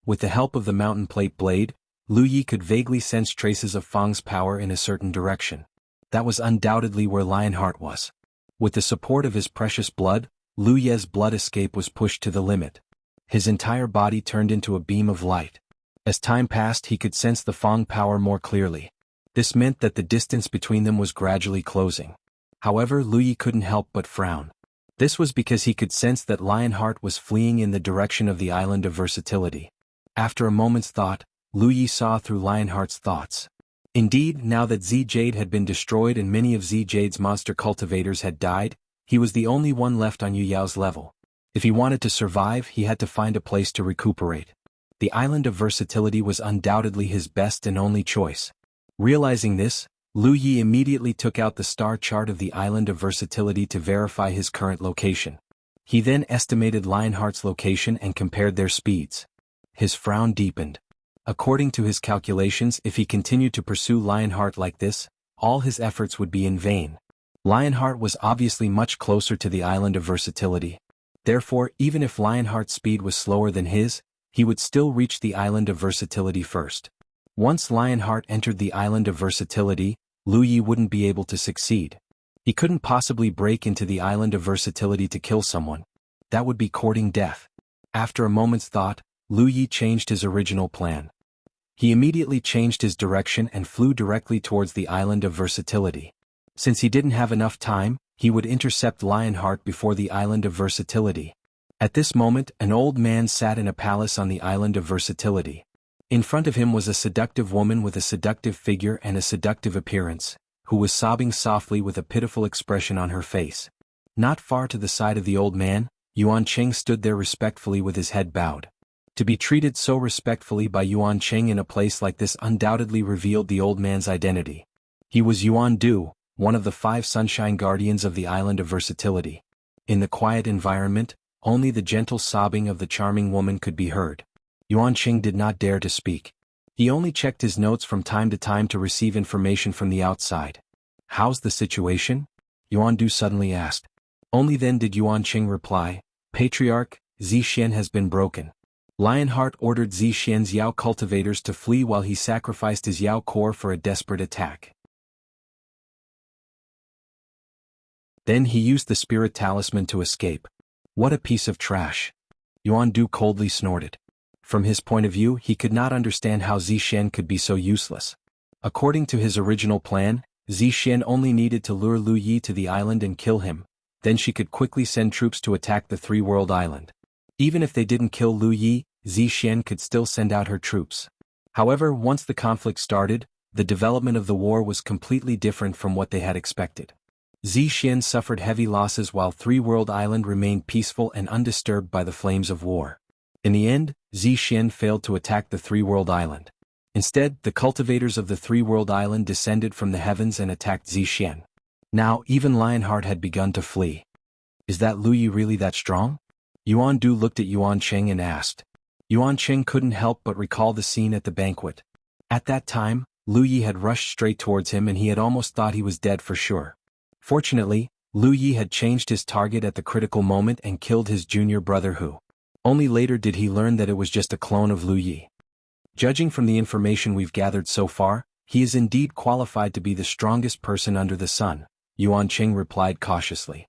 With the help of the mountain plate blade, Lu Ye could vaguely sense traces of Fang's power in a certain direction. That was undoubtedly where Lionheart was. With the support of his precious blood, Lu Ye's blood escape was pushed to the limit. His entire body turned into a beam of light. As time passed, he could sense the Fang power more clearly. This meant that the distance between them was gradually closing. However, Lu Ye couldn't help but frown. This was because he could sense that Lionheart was fleeing in the direction of the Island of Versatility. After a moment's thought, Lu Ye saw through Lionheart's thoughts. Indeed, now that Z Jade had been destroyed and many of Z Jade's monster cultivators had died, he was the only one left on Yu Yao's level. If he wanted to survive, he had to find a place to recuperate. The Island of Versatility was undoubtedly his best and only choice. Realizing this, Lu Ye immediately took out the star chart of the Island of Versatility to verify his current location. He then estimated Lionheart's location and compared their speeds. His frown deepened. According to his calculations, if he continued to pursue Lionheart like this, all his efforts would be in vain. Lionheart was obviously much closer to the Island of Versatility. Therefore, even if Lionheart's speed was slower than his, he would still reach the Island of Versatility first. Once Lionheart entered the Island of Versatility, Lu Ye wouldn't be able to succeed. He couldn't possibly break into the Island of Versatility to kill someone. That would be courting death. After a moment's thought, Lu Ye changed his original plan. He immediately changed his direction and flew directly towards the Island of Versatility. Since he didn't have enough time, he would intercept Lionheart before the Island of Versatility. At this moment, an old man sat in a palace on the Island of Versatility. In front of him was a seductive woman with a seductive figure and a seductive appearance, who was sobbing softly with a pitiful expression on her face. Not far to the side of the old man, Yuan Cheng stood there respectfully with his head bowed. To be treated so respectfully by Yuan Cheng in a place like this undoubtedly revealed the old man's identity. He was Yuan Du, one of the 5 Sunshine Guardians of the Island of Versatility. In the quiet environment, only the gentle sobbing of the charming woman could be heard. Yuan Cheng did not dare to speak. He only checked his notes from time to time to receive information from the outside. "How's the situation?" Yuan Du suddenly asked. Only then did Yuan Cheng reply, "Patriarch, Zixian has been broken." Lionheart ordered Zixian's Yao cultivators to flee while he sacrificed his Yao core for a desperate attack. Then he used the spirit talisman to escape. What a piece of trash. Yuan Du coldly snorted. From his point of view, he could not understand how Zixian could be so useless. According to his original plan, Zixian only needed to lure Lu Ye to the island and kill him, then she could quickly send troops to attack the 3-world island. Even if they didn't kill Lu Ye, Zixian could still send out her troops. However, once the conflict started, the development of the war was completely different from what they had expected. Zixian suffered heavy losses while 3-world island remained peaceful and undisturbed by the flames of war. In the end, Zixian failed to attack the 3-world island. Instead, the cultivators of the 3-world island descended from the heavens and attacked Zixian. Now, even Lionheart had begun to flee. Is that Lu Ye really that strong? Yuan Du looked at Yuan Cheng and asked. Yuan Cheng couldn't help but recall the scene at the banquet. At that time, Lu Ye had rushed straight towards him and he had almost thought he was dead for sure. Fortunately, Lu Yi had changed his target at the critical moment and killed his junior brother Hu. Only later did he learn that it was just a clone of Lu Yi. Judging from the information we've gathered so far, he is indeed qualified to be the strongest person under the sun, Yuan Qing replied cautiously.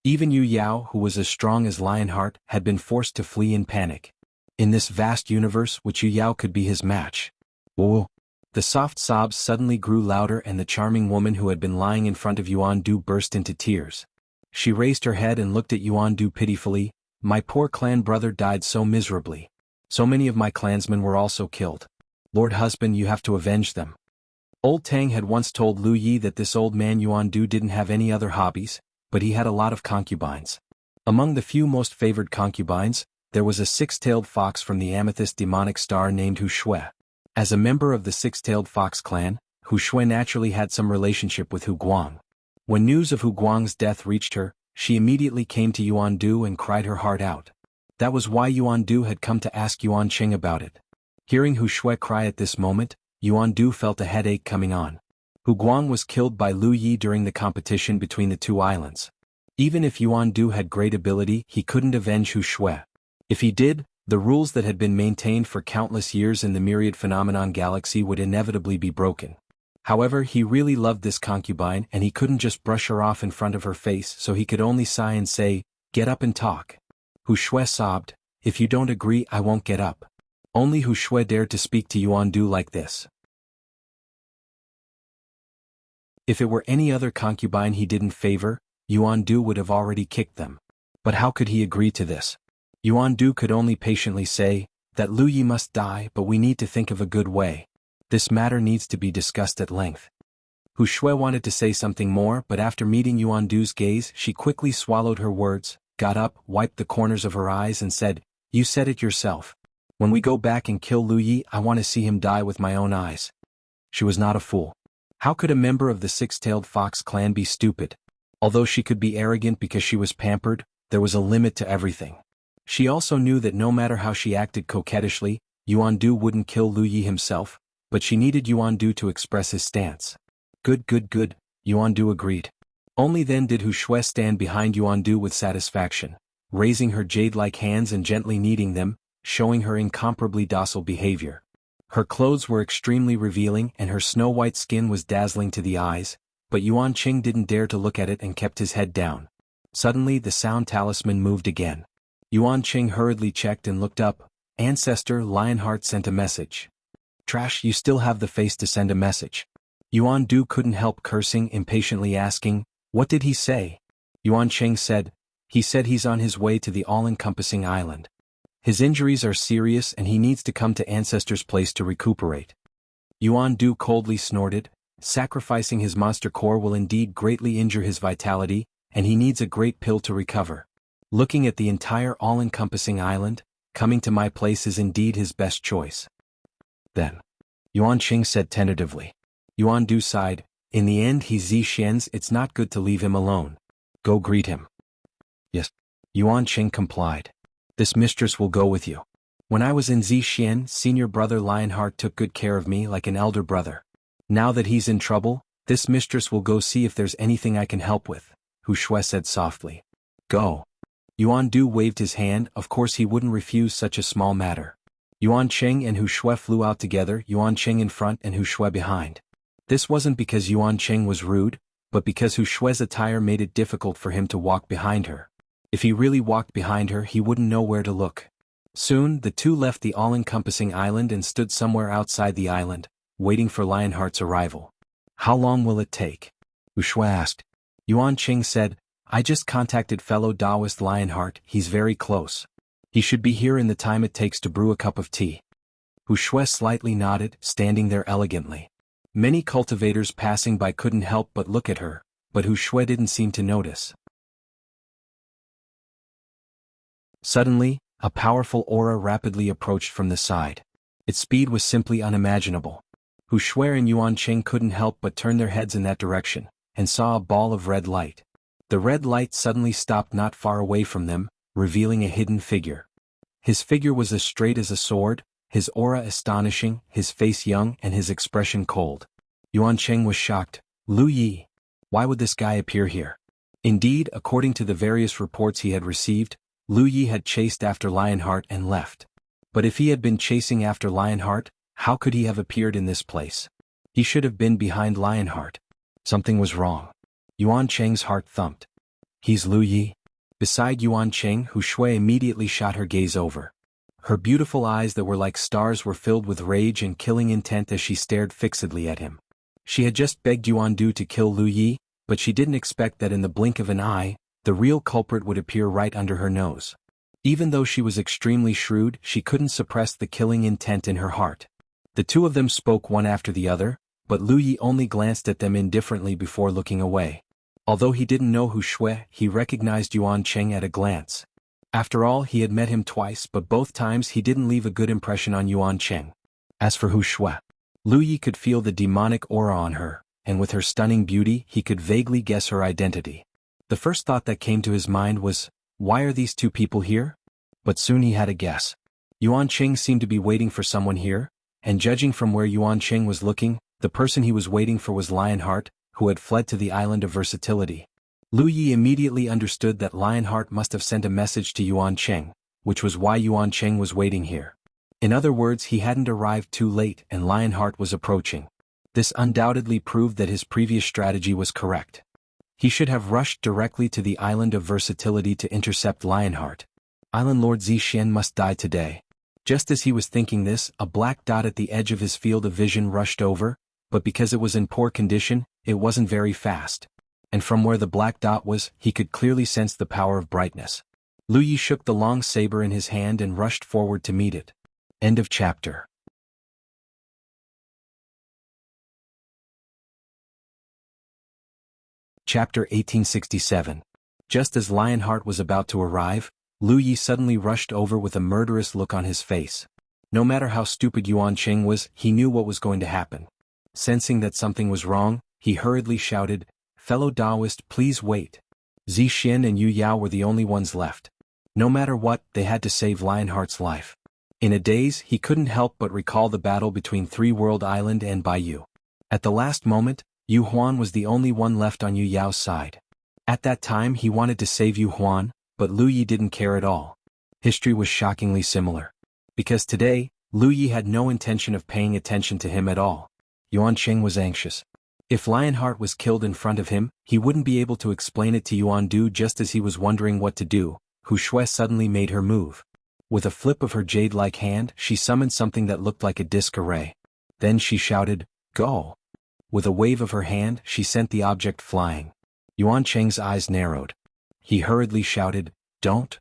Even Yu Yao, who was as strong as Lionheart, had been forced to flee in panic. In this vast universe, which Yu Yao could be his match? Whoa! The soft sobs suddenly grew louder and the charming woman who had been lying in front of Yuan Du burst into tears. She raised her head and looked at Yuan Du pitifully. My poor clan brother died so miserably. So many of my clansmen were also killed. Lord husband, you have to avenge them. Old Tang had once told Lu Yi that this old man Yuan Du didn't have any other hobbies, but he had a lot of concubines. Among the few most favored concubines, there was a six-tailed fox from the amethyst demonic star named Hu Shui. As a member of the six-tailed fox clan, Hu Shui naturally had some relationship with Hu Guang. When news of Hu Guang's death reached her, she immediately came to Yuan Du and cried her heart out. That was why Yuan Du had come to ask Yuan Qing about it. Hearing Hu Shui cry at this moment, Yuan Du felt a headache coming on. Hu Guang was killed by Lu Yi during the competition between the two islands. Even if Yuan Du had great ability, he couldn't avenge Hu Shui. If he did, the rules that had been maintained for countless years in the Myriad Phenomenon Galaxy would inevitably be broken. However, he really loved this concubine and he couldn't just brush her off in front of her face, so he could only sigh and say, "Get up and talk." Hu Shui sobbed, "If you don't agree, I won't get up." Only Hu Shui dared to speak to Yuan Du like this. If it were any other concubine he didn't favor, Yuan Du would have already kicked them. But how could he agree to this? Yuan Du could only patiently say, that Lu Yi must die, but we need to think of a good way. This matter needs to be discussed at length. Hu Shui wanted to say something more, but after meeting Yuan Du's gaze, she quickly swallowed her words, got up, wiped the corners of her eyes and said, "You said it yourself. When we go back and kill Lu Yi, I want to see him die with my own eyes." She was not a fool. How could a member of the six-tailed fox clan be stupid? Although she could be arrogant because she was pampered, there was a limit to everything. She also knew that no matter how she acted coquettishly, Yuan Du wouldn't kill Lu Yi himself, but she needed Yuan Du to express his stance. Good, Yuan Du agreed. Only then did Hu Shui stand behind Yuan Du with satisfaction, raising her jade-like hands and gently kneading them, showing her incomparably docile behavior. Her clothes were extremely revealing and her snow-white skin was dazzling to the eyes, but Yuan Qing didn't dare to look at it and kept his head down. Suddenly the sound talisman moved again. Yuan Qing hurriedly checked and looked up. Ancestor Lionheart sent a message. Trash, you still have the face to send a message. Yuan Du couldn't help cursing, impatiently asking, "What did he say?" Yuan Qing said, "He said he's on his way to the all-encompassing island. His injuries are serious and he needs to come to Ancestor's place to recuperate." Yuan Du coldly snorted, "Sacrificing his monster core will indeed greatly injure his vitality, and he needs a great pill to recover. Looking at the entire all-encompassing island, coming to my place is indeed his best choice." Then, Yuan Qing said tentatively. Yuan Du sighed, "In the end he's Zixian's, it's not good to leave him alone. Go greet him." "Yes." Yuan Qing complied. "This mistress will go with you. When I was in Zixian, senior brother Lionheart took good care of me like an elder brother. Now that he's in trouble, this mistress will go see if there's anything I can help with," Hu Shui said softly. "Go." Yuan Du waved his hand, of course he wouldn't refuse such a small matter. Yuan Qing and Hu Shui flew out together, Yuan Qing in front and Hu Shui behind. This wasn't because Yuan Qing was rude, but because Hu Shui's attire made it difficult for him to walk behind her. If he really walked behind her, he wouldn't know where to look. Soon, the two left the all-encompassing island and stood somewhere outside the island, waiting for Lionheart's arrival. "How long will it take?" Hu Shui asked. Yuan Qing said, "I just contacted fellow Taoist Lionheart, he's very close. He should be here in the time it takes to brew a cup of tea." Hu Shui slightly nodded, standing there elegantly. Many cultivators passing by couldn't help but look at her, but Hu Shui didn't seem to notice. Suddenly, a powerful aura rapidly approached from the side. Its speed was simply unimaginable. Hu Shui and Yuan Qing couldn't help but turn their heads in that direction, and saw a ball of red light. The red light suddenly stopped not far away from them, revealing a hidden figure. His figure was as straight as a sword, his aura astonishing, his face young and his expression cold. Yuan Qing was shocked. "Lu Yi." Why would this guy appear here? Indeed, according to the various reports he had received, Lu Yi had chased after Lionheart and left. But if he had been chasing after Lionheart, how could he have appeared in this place? He should have been behind Lionheart. Something was wrong. Yuan Cheng's heart thumped. He's Lu Yi? Beside Yuan Cheng, Hu Shui immediately shot her gaze over. Her beautiful eyes that were like stars were filled with rage and killing intent as she stared fixedly at him. She had just begged Yuan Du to kill Lu Yi, but she didn't expect that in the blink of an eye, the real culprit would appear right under her nose. Even though she was extremely shrewd, she couldn't suppress the killing intent in her heart. The two of them spoke one after the other, but Lu Yi only glanced at them indifferently before looking away. Although he didn't know Hu Shui, he recognized Yuan Cheng at a glance. After all, he had met him twice, but both times he didn't leave a good impression on Yuan Cheng. As for Hu Shui, Lu Yi could feel the demonic aura on her, and with her stunning beauty, he could vaguely guess her identity. The first thought that came to his mind was, why are these two people here? But soon he had a guess. Yuan Cheng seemed to be waiting for someone here, and judging from where Yuan Cheng was looking, the person he was waiting for was Lionheart, who had fled to the island of Versatility. Lu Yi immediately understood that Lionheart must have sent a message to Yuan Cheng, which was why Yuan Cheng was waiting here. In other words, he hadn't arrived too late and Lionheart was approaching. This undoubtedly proved that his previous strategy was correct. He should have rushed directly to the island of Versatility to intercept Lionheart. Island Lord Zixuan must die today. Just as he was thinking this, a black dot at the edge of his field of vision rushed over, but because it was in poor condition, it wasn't very fast. And from where the black dot was, he could clearly sense the power of brightness. Lu Yi shook the long saber in his hand and rushed forward to meet it. End of chapter. Chapter 1867. Just as Lionheart was about to arrive, Lu Yi suddenly rushed over with a murderous look on his face. No matter how stupid Yuan Cheng was, he knew what was going to happen. Sensing that something was wrong, he hurriedly shouted, "Fellow Taoist, please wait." Zixuan and Yu Yao were the only ones left. No matter what, they had to save Lionheart's life. In a daze, he couldn't help but recall the battle between Three World Island and Baiyu. At the last moment, Yu Huan was the only one left on Yu Yao's side. At that time he wanted to save Yu Huan, but Lu Yi didn't care at all. History was shockingly similar. Because today, Lu Yi had no intention of paying attention to him at all. Yuan Cheng was anxious. If Lionheart was killed in front of him, he wouldn't be able to explain it to Yuan Du. Just as he was wondering what to do, Hu Shui suddenly made her move. With a flip of her jade-like hand, she summoned something that looked like a disc array. Then she shouted, "Go!" With a wave of her hand, she sent the object flying. Yuan Cheng's eyes narrowed. He hurriedly shouted, "Don't!"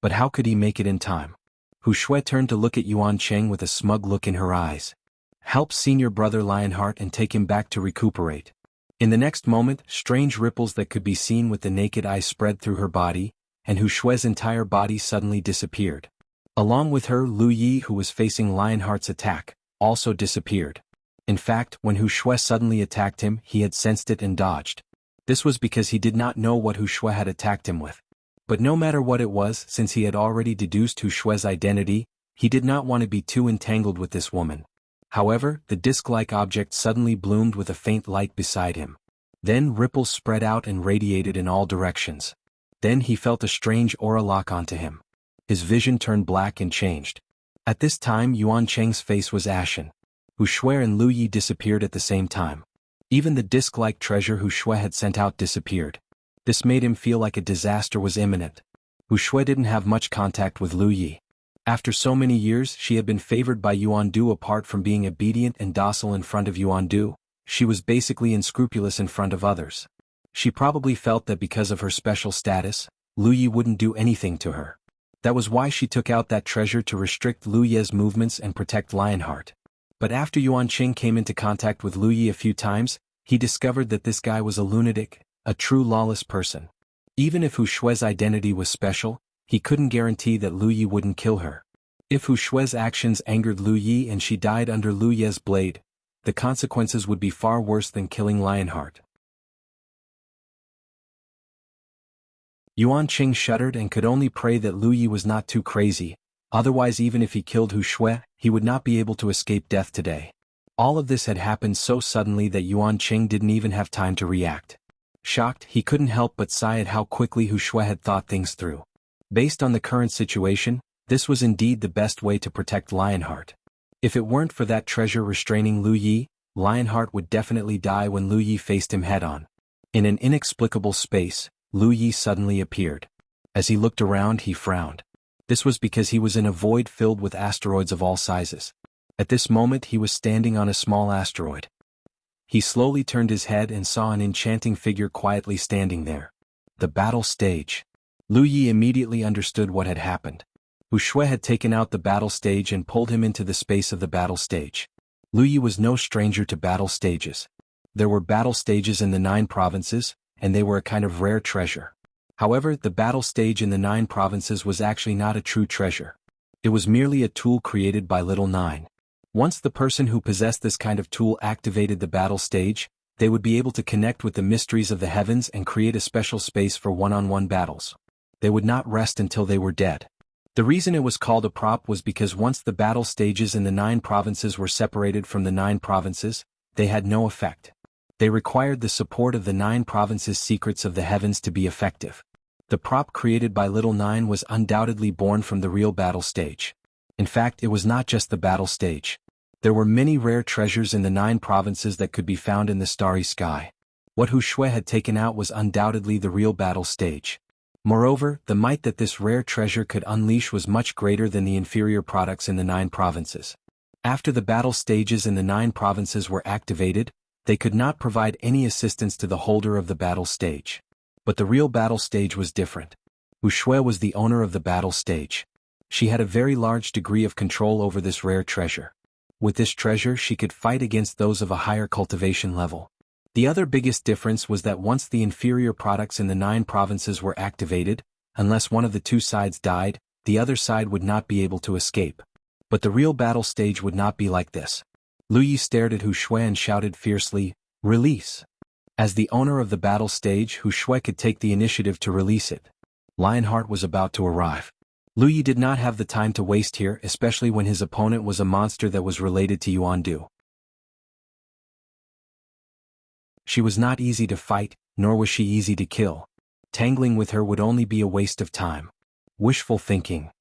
But how could he make it in time? Hu Shui turned to look at Yuan Cheng with a smug look in her eyes. "Help senior brother Lionheart and take him back to recuperate." In the next moment, strange ripples that could be seen with the naked eye spread through her body, and Hu Shui's entire body suddenly disappeared. Along with her, Lu Yi, who was facing Lionheart's attack, also disappeared. In fact, when Hu Shui suddenly attacked him, he had sensed it and dodged. This was because he did not know what Hu Shui had attacked him with. But no matter what it was, since he had already deduced Hu Shui's identity, he did not want to be too entangled with this woman. However, the disc-like object suddenly bloomed with a faint light beside him. Then ripples spread out and radiated in all directions. Then he felt a strange aura lock onto him. His vision turned black and changed. At this time Yuan Cheng's face was ashen. Hu Shui and Lu Yi disappeared at the same time. Even the disc-like treasure Hu Shui had sent out disappeared. This made him feel like a disaster was imminent. Hu Shui didn't have much contact with Lu Yi. After so many years, she had been favored by Yuan Du. Apart from being obedient and docile in front of Yuan Du, she was basically unscrupulous in front of others. She probably felt that because of her special status, Lu Yi wouldn't do anything to her. That was why she took out that treasure to restrict Lu Yi's movements and protect Lionheart. But after Yuan Cheng came into contact with Lu Yi a few times, he discovered that this guy was a lunatic, a true lawless person. Even if Hu Shui's identity was special, he couldn't guarantee that Lu Yi wouldn't kill her. If Hu Shui's actions angered Lu Yi and she died under Lu Yi's blade, the consequences would be far worse than killing Lionheart. Yuan Cheng shuddered and could only pray that Lu Yi was not too crazy, otherwise even if he killed Hu Shui, he would not be able to escape death today. All of this had happened so suddenly that Yuan Cheng didn't even have time to react. Shocked, he couldn't help but sigh at how quickly Hu Shui had thought things through. Based on the current situation, this was indeed the best way to protect Lionheart. If it weren't for that treasure restraining Lu Yi, Lionheart would definitely die when Lu Yi faced him head-on. In an inexplicable space, Lu Yi suddenly appeared. As he looked around, he frowned. This was because he was in a void filled with asteroids of all sizes. At this moment he was standing on a small asteroid. He slowly turned his head and saw an enchanting figure quietly standing there. The battle stage. Lu Yi immediately understood what had happened. Hu Shui had taken out the battle stage and pulled him into the space of the battle stage. Lu Yi was no stranger to battle stages. There were battle stages in the 9 provinces, and they were a kind of rare treasure. However, the battle stage in the 9 provinces was actually not a true treasure. It was merely a tool created by Little 9. Once the person who possessed this kind of tool activated the battle stage, they would be able to connect with the mysteries of the heavens and create a special space for one-on-one battles. They would not rest until they were dead. The reason it was called a prop was because once the battle stages in the 9 provinces were separated from the 9 provinces, they had no effect. They required the support of the 9 provinces' secrets of the heavens to be effective. The prop created by Little 9 was undoubtedly born from the real battle stage. In fact, it was not just the battle stage. There were many rare treasures in the 9 provinces that could be found in the starry sky. What Hu Shui had taken out was undoubtedly the real battle stage. Moreover, the might that this rare treasure could unleash was much greater than the inferior products in the 9 provinces. After the battle stages in the 9 provinces were activated, they could not provide any assistance to the holder of the battle stage. But the real battle stage was different. Hu Shui was the owner of the battle stage. She had a very large degree of control over this rare treasure. With this treasure she could fight against those of a higher cultivation level. The other biggest difference was that once the inferior products in the 9 provinces were activated, unless one of the 2 sides died, the other side would not be able to escape. But the real battle stage would not be like this. Lu Yi stared at Hu Shui and shouted fiercely, "Release!" As the owner of the battle stage, Hu Shui could take the initiative to release it. Lionheart was about to arrive. Lu Yi did not have the time to waste here, especially when his opponent was a monster that was related to Yuandu. She was not easy to fight, nor was she easy to kill. Tangling with her would only be a waste of time. Wishful thinking.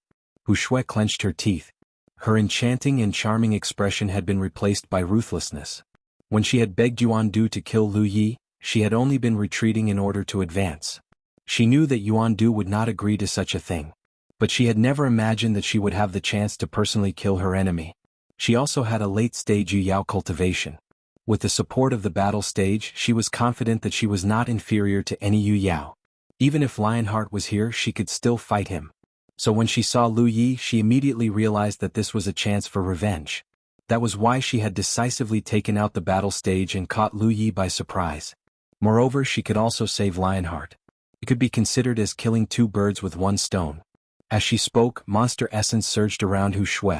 Hu Shui clenched her teeth. Her enchanting and charming expression had been replaced by ruthlessness. When she had begged Yuandu to kill Lu Yi, she had only been retreating in order to advance. She knew that Yuandu would not agree to such a thing. But she had never imagined that she would have the chance to personally kill her enemy. She also had a late-stage Yu Yao cultivation. With the support of the battle stage, she was confident that she was not inferior to any Yu Yao. Even if Lionheart was here, she could still fight him. So when she saw Lu Yi, she immediately realized that this was a chance for revenge. That was why she had decisively taken out the battle stage and caught Lu Yi by surprise. Moreover, she could also save Lionheart. It could be considered as killing 2 birds with 1 stone. As she spoke, monster essence surged around Hu Shui.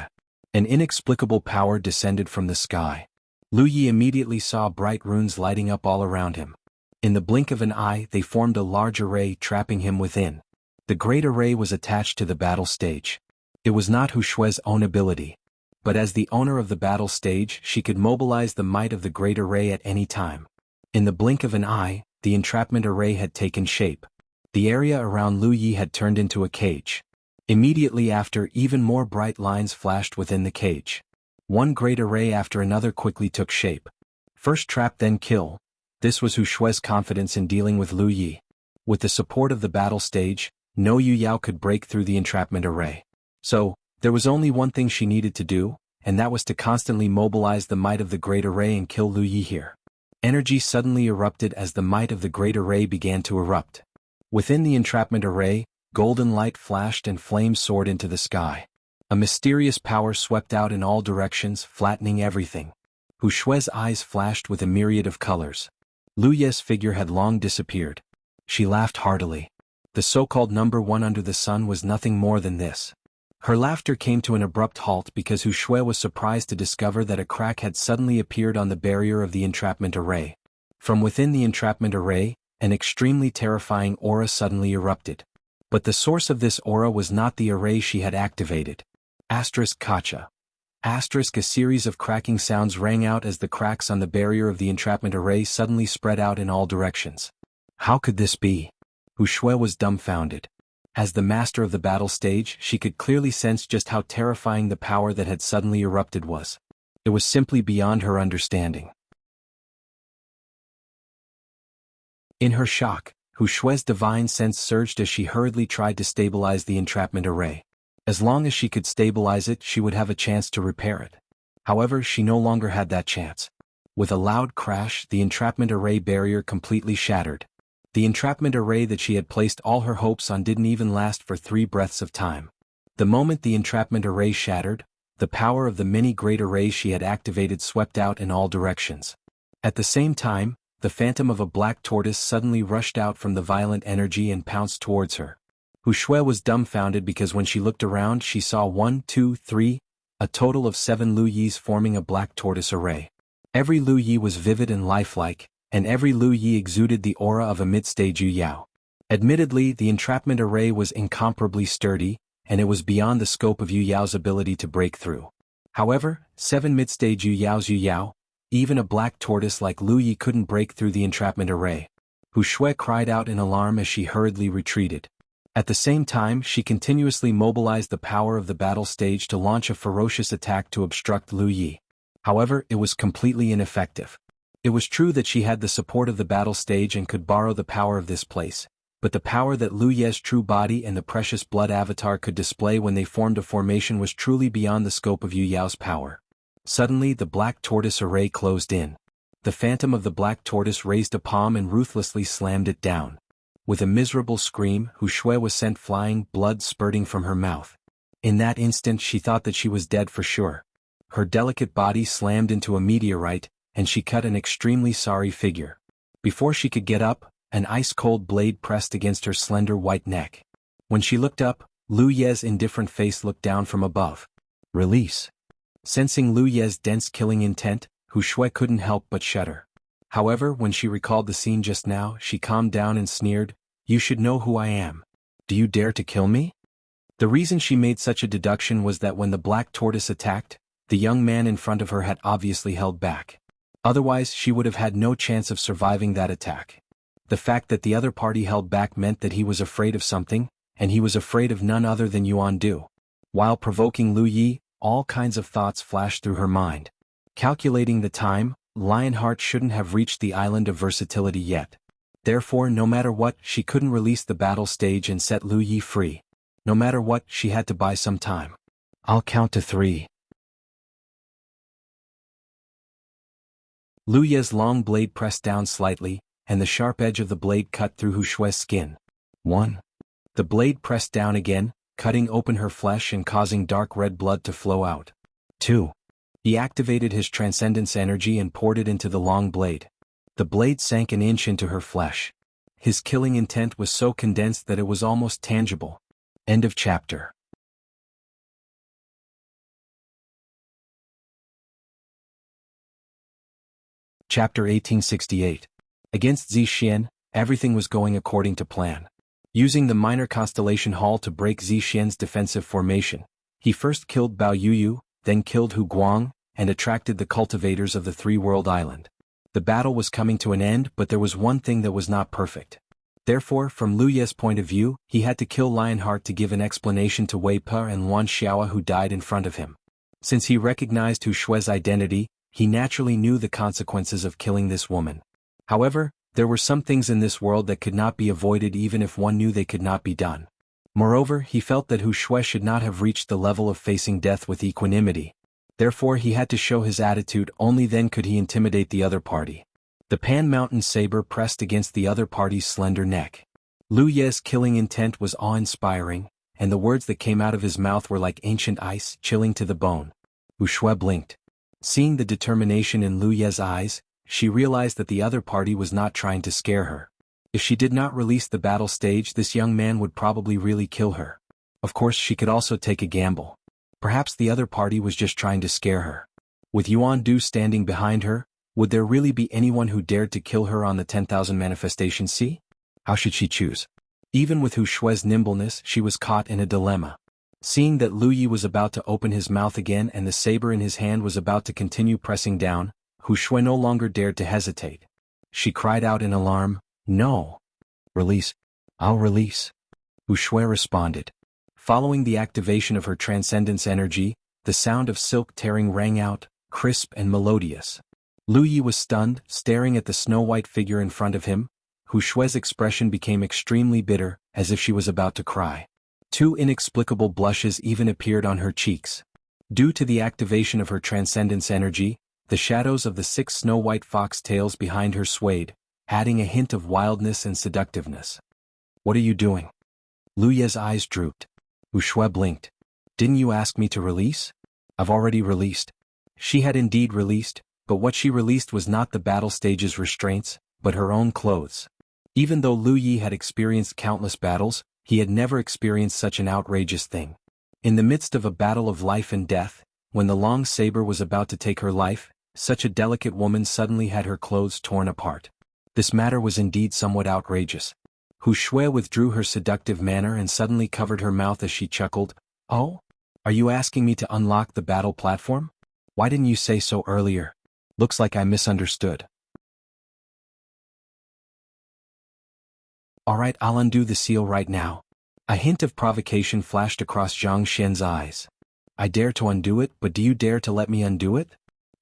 An inexplicable power descended from the sky. Lu Yi immediately saw bright runes lighting up all around him. In the blink of an eye, they formed a large array, trapping him within. The great array was attached to the battle stage. It was not Hu Shui's own ability. But as the owner of the battle stage, she could mobilize the might of the great array at any time. In the blink of an eye, the entrapment array had taken shape. The area around Lu Yi had turned into a cage. Immediately after, even more bright lines flashed within the cage. One great array after another quickly took shape. First trap, then kill. This was Hu Shui's confidence in dealing with Lu Yi. With the support of the battle stage, no Yu Yao could break through the entrapment array. So, there was only one thing she needed to do, and that was to constantly mobilize the might of the great array and kill Lu Yi here. Energy suddenly erupted as the might of the great array began to erupt. Within the entrapment array, golden light flashed and flames soared into the sky. A mysterious power swept out in all directions, flattening everything. Hu Shui's eyes flashed with a myriad of colors. Lu Yi's figure had long disappeared. She laughed heartily. The so-called number 1 under the sun was nothing more than this. Her laughter came to an abrupt halt because Hu Shui was surprised to discover that a crack had suddenly appeared on the barrier of the entrapment array. From within the entrapment array, an extremely terrifying aura suddenly erupted. But the source of this aura was not the array she had activated. Kacha. A series of cracking sounds rang out as the cracks on the barrier of the entrapment array suddenly spread out in all directions. How could this be? Hu Shui was dumbfounded. As the master of the battle stage, she could clearly sense just how terrifying the power that had suddenly erupted was. It was simply beyond her understanding. In her shock, Hu Shui's divine sense surged as she hurriedly tried to stabilize the entrapment array. As long as she could stabilize it, she would have a chance to repair it. However, she no longer had that chance. With a loud crash, the entrapment array barrier completely shattered. The entrapment array that she had placed all her hopes on didn't even last for 3 breaths of time. The moment the entrapment array shattered, the power of the many great arrays she had activated swept out in all directions. At the same time, the phantom of a black tortoise suddenly rushed out from the violent energy and pounced towards her. Hu Shui was dumbfounded because when she looked around she saw 1, 2, 3, a total of 7 Lu Yis forming a black tortoise array. Every Lu Yi was vivid and lifelike, and every Lu Yi exuded the aura of a mid-stage Yu Yao. Admittedly, the entrapment array was incomparably sturdy, and it was beyond the scope of Yu Yao's ability to break through. However, 7 mid-stage Yu Yao's Yu Yao, even a black tortoise like Lu Yi couldn't break through the entrapment array. Hu Shui cried out in alarm as she hurriedly retreated. At the same time, she continuously mobilized the power of the battle stage to launch a ferocious attack to obstruct Lu Yi. However, it was completely ineffective. It was true that she had the support of the battle stage and could borrow the power of this place, but the power that Lu Ye's true body and the precious blood avatar could display when they formed a formation was truly beyond the scope of Yu Yao's power. Suddenly the black tortoise array closed in. The phantom of the black tortoise raised a palm and ruthlessly slammed it down. With a miserable scream, Hu Shui was sent flying, blood spurting from her mouth. In that instant she thought that she was dead for sure. Her delicate body slammed into a meteorite, and she cut an extremely sorry figure. Before she could get up, an ice-cold blade pressed against her slender white neck. When she looked up, Lu Ye's indifferent face looked down from above. Release. Sensing Lu Ye's dense killing intent, Hu Shui couldn't help but shudder. However, when she recalled the scene just now, she calmed down and sneered, "You should know who I am. Do you dare to kill me?" The reason she made such a deduction was that when the black tortoise attacked, the young man in front of her had obviously held back. Otherwise, she would have had no chance of surviving that attack. The fact that the other party held back meant that he was afraid of something, and he was afraid of none other than Yuan Du. While provoking Lu Yi, all kinds of thoughts flashed through her mind. Calculating the time, Lionheart shouldn't have reached the island of versatility yet. Therefore, no matter what, she couldn't release the battle stage and set Lu Yi free. No matter what, she had to buy some time. I'll count to 3. Lu Ye's long blade pressed down slightly, and the sharp edge of the blade cut through Hu Shui's skin. 1. The blade pressed down again, cutting open her flesh and causing dark red blood to flow out. 2. He activated his transcendence energy and poured it into the long blade. The blade sank an inch into her flesh. His killing intent was so condensed that it was almost tangible. End of chapter. Chapter 1868. Against Zixian, everything was going according to plan. Using the minor constellation hall to break Zixian's defensive formation, he first killed Bao Yuyu, then killed Hu Guang, and attracted the cultivators of the Three-World Island. The battle was coming to an end, but there was one thing that was not perfect. Therefore, from Lu Ye's point of view, he had to kill Lionheart to give an explanation to Wei Pe and Wan Xiaoa who died in front of him. Since he recognized Hu Shui's identity, he naturally knew the consequences of killing this woman. However, there were some things in this world that could not be avoided even if one knew they could not be done. Moreover, he felt that Hu Shui should not have reached the level of facing death with equanimity. Therefore he had to show his attitude, only then could he intimidate the other party. The Pan Mountain saber pressed against the other party's slender neck. Lu Ye's killing intent was awe-inspiring, and the words that came out of his mouth were like ancient ice, chilling to the bone. Hu Shui blinked. Seeing the determination in Lu Ye's eyes, she realized that the other party was not trying to scare her. If she did not release the battle stage, this young man would probably really kill her. Of course, she could also take a gamble. Perhaps the other party was just trying to scare her. With Yuan Du standing behind her, would there really be anyone who dared to kill her on the 10,000 Manifestation Sea? How should she choose? Even with Hu Shui's nimbleness, she was caught in a dilemma. Seeing that Lu Yi was about to open his mouth again and the saber in his hand was about to continue pressing down, Hu Shui no longer dared to hesitate. She cried out in alarm, "No! Release. I'll release. Hu Shui responded. Following the activation of her transcendence energy, the sound of silk tearing rang out, crisp and melodious. Lu Yi was stunned, staring at the snow-white figure in front of him. Hu Shui's expression became extremely bitter, as if she was about to cry. Two inexplicable blushes even appeared on her cheeks. Due to the activation of her transcendence energy, the shadows of the 6 snow-white fox tails behind her swayed, adding a hint of wildness and seductiveness. What are you doing? Lu Ye's eyes drooped. Hu Shui blinked. Didn't you ask me to release? I've already released. She had indeed released, but what she released was not the battle stage's restraints, but her own clothes. Even though Lu Yi had experienced countless battles, he had never experienced such an outrageous thing. In the midst of a battle of life and death, when the long saber was about to take her life, such a delicate woman suddenly had her clothes torn apart. This matter was indeed somewhat outrageous. Hu Shui withdrew her seductive manner and suddenly covered her mouth as she chuckled. Oh? Are you asking me to unlock the battle platform? Why didn't you say so earlier? Looks like I misunderstood. Alright, I'll undo the seal right now. A hint of provocation flashed across Zhang Xian's eyes. I dare to undo it, but do you dare to let me undo it?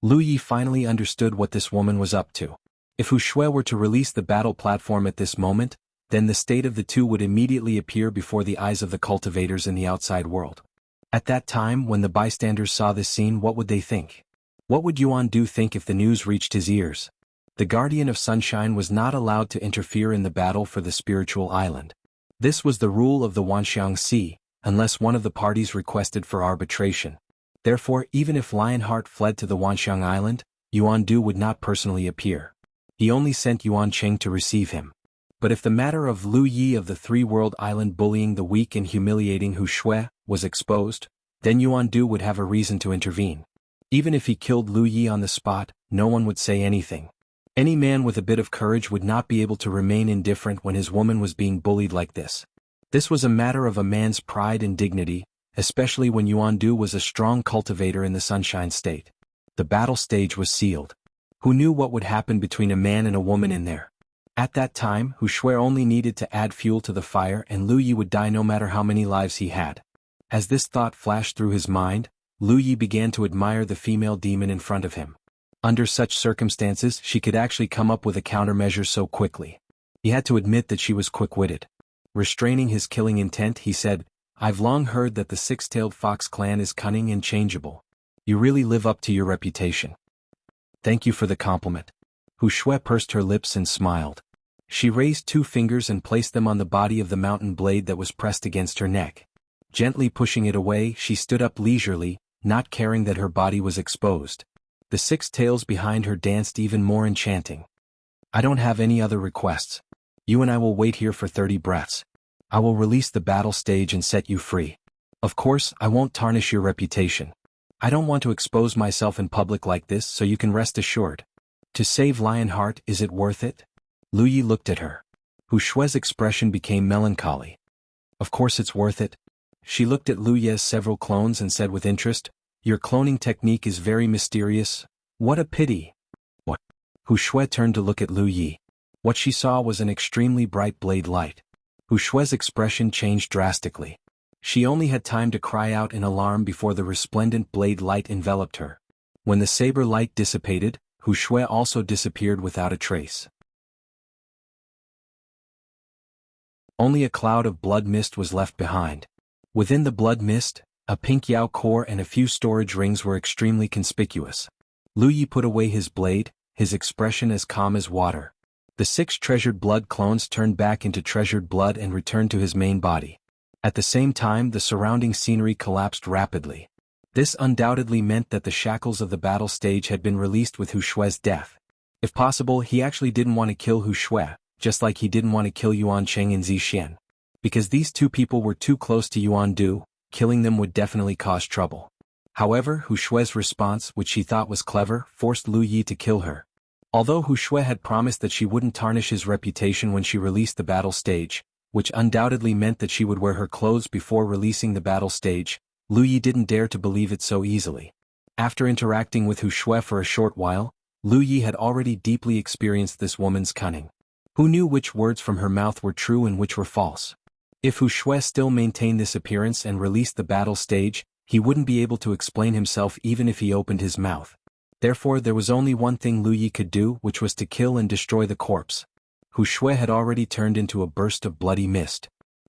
Lu Yi finally understood what this woman was up to. If Hu Shui were to release the battle platform at this moment, then the state of the two would immediately appear before the eyes of the cultivators in the outside world. At that time, when the bystanders saw this scene, what would they think? What would Yuan Du think if the news reached his ears? The Guardian of Sunshine was not allowed to interfere in the battle for the spiritual island. This was the rule of the Wanxiang Sea, unless one of the parties requested for arbitration. Therefore, even if Lionheart fled to the Wanxiang Island, Yuan Du would not personally appear. He only sent Yuan Cheng to receive him. But if the matter of Lu Yi of the Three-World Island bullying the weak and humiliating Hu Shui was exposed, then Yuan Du would have a reason to intervene. Even if he killed Lu Yi on the spot, no one would say anything. Any man with a bit of courage would not be able to remain indifferent when his woman was being bullied like this. This was a matter of a man's pride and dignity, especially when Yuan Du was a strong cultivator in the Sunshine State. The battle stage was sealed. Who knew what would happen between a man and a woman in there? At that time, Hu Shui only needed to add fuel to the fire and Lu Yi would die no matter how many lives he had. As this thought flashed through his mind, Lu Yi began to admire the female demon in front of him. Under such circumstances, she could actually come up with a countermeasure so quickly. He had to admit that she was quick-witted. Restraining his killing intent, he said, I've long heard that the Six-Tailed Fox clan is cunning and changeable. You really live up to your reputation. Thank you for the compliment. Hu Shui pursed her lips and smiled. She raised 2 fingers and placed them on the body of the mountain blade that was pressed against her neck. Gently pushing it away, she stood up leisurely, not caring that her body was exposed. The 6 tails behind her danced even more enchanting. I don't have any other requests. You and I will wait here for 30 breaths. I will release the battle stage and set you free. Of course, I won't tarnish your reputation. I don't want to expose myself in public like this, so you can rest assured. To save Lionheart, is it worth it? Lu Yi looked at her. Hu Shui's expression became melancholy. Of course it's worth it. She looked at Lu Ye's several clones and said with interest, Your cloning technique is very mysterious. What a pity. What? Hu Shui turned to look at Lu Yi. What she saw was an extremely bright blade light. Hu Shui's expression changed drastically. She only had time to cry out in alarm before the resplendent blade light enveloped her. When the saber light dissipated, Hu Shui also disappeared without a trace. Only a cloud of blood mist was left behind. Within the blood mist, a pink Yao core and a few storage rings were extremely conspicuous. Lu Yi put away his blade, his expression as calm as water. The 6 treasured blood clones turned back into treasured blood and returned to his main body. At the same time, the surrounding scenery collapsed rapidly. This undoubtedly meant that the shackles of the battle stage had been released with Hu Shui's death. If possible, he actually didn't want to kill Hu Shui, just like he didn't want to kill Yuan Cheng and Zixian. Because these 2 people were too close to Yuan Du, killing them would definitely cause trouble. However, Hu Shui's response, which she thought was clever, forced Lu Yi to kill her. Although Hu Shui had promised that she wouldn't tarnish his reputation when she released the battle stage, which undoubtedly meant that she would wear her clothes before releasing the battle stage, Lu Yi didn't dare to believe it so easily. After interacting with Hu Shui for a short while, Lu Yi had already deeply experienced this woman's cunning. Who knew which words from her mouth were true and which were false? If Hu Shui still maintained this appearance and released the battle stage, he wouldn't be able to explain himself even if he opened his mouth. Therefore there was only one thing Lu Yi could do, which was to kill and destroy the corpse. Hu Shui had already turned into a burst of bloody mist.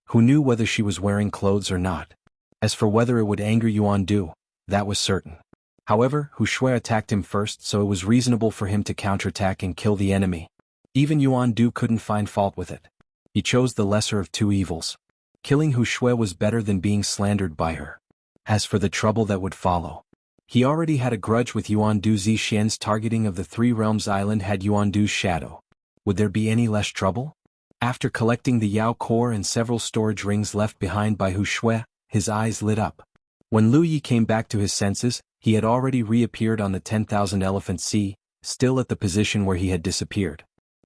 Who knew whether she was wearing clothes or not? As for whether it would anger Yuan Du, that was certain. However, Hu Shui attacked him first, so it was reasonable for him to counterattack and kill the enemy. Even Yuan Du couldn't find fault with it. He chose the lesser of two evils. Killing Hu Shui was better than being slandered by her. As for the trouble that would follow, he already had a grudge with Yuan Du. Zixian's targeting of the Three Realms Island had Yuan Du's shadow. Would there be any less trouble? After collecting the Yao core and several storage rings left behind by Hu Shui, his eyes lit up. When Lu Yi came back to his senses, he had already reappeared on the 10,000 Elephant Sea, still at the position where he had disappeared.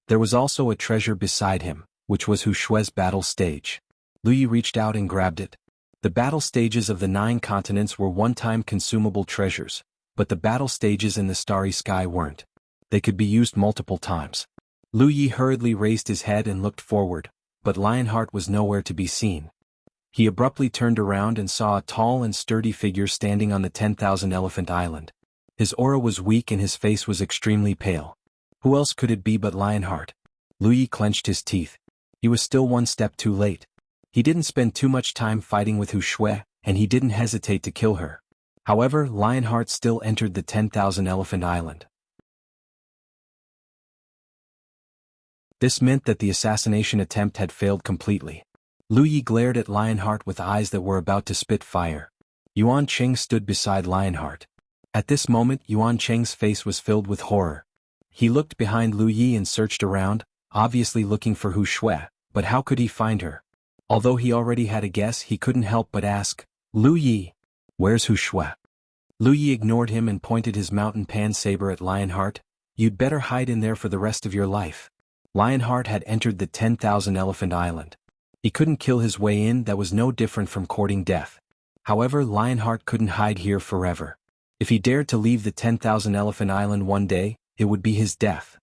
There was also a treasure beside him, which was Hu Shui's battle stage. Lu Yi reached out and grabbed it. The battle stages of the 9 continents were one-time consumable treasures, but the battle stages in the starry sky weren't. They could be used multiple times. Lu Yi hurriedly raised his head and looked forward, but Lionheart was nowhere to be seen. He abruptly turned around and saw a tall and sturdy figure standing on the 10,000 Elephant Island. His aura was weak and his face was extremely pale. Who else could it be but Lionheart? Lu Yi clenched his teeth. He was still one step too late. He didn't spend too much time fighting with Hu Shui, and he didn't hesitate to kill her. However, Lionheart still entered the 10,000 Elephant Island. This meant that the assassination attempt had failed completely. Lu Yi glared at Lionheart with eyes that were about to spit fire. Yuan Cheng stood beside Lionheart. At this moment Yuan Cheng's face was filled with horror. He looked behind Lu Yi and searched around, obviously looking for Hu Shui, but how could he find her? Although he already had a guess, he couldn't help but ask, "Lu Yi, where's Hu Shui?" Lu Yi ignored him and pointed his mountain pan saber at Lionheart. "You'd better hide in there for the rest of your life." Lionheart had entered the 10,000 Elephant Island. He couldn't kill his way in. That was no different from courting death. However, Lionheart couldn't hide here forever. If he dared to leave the 10,000 Elephant Island one day, it would be his death.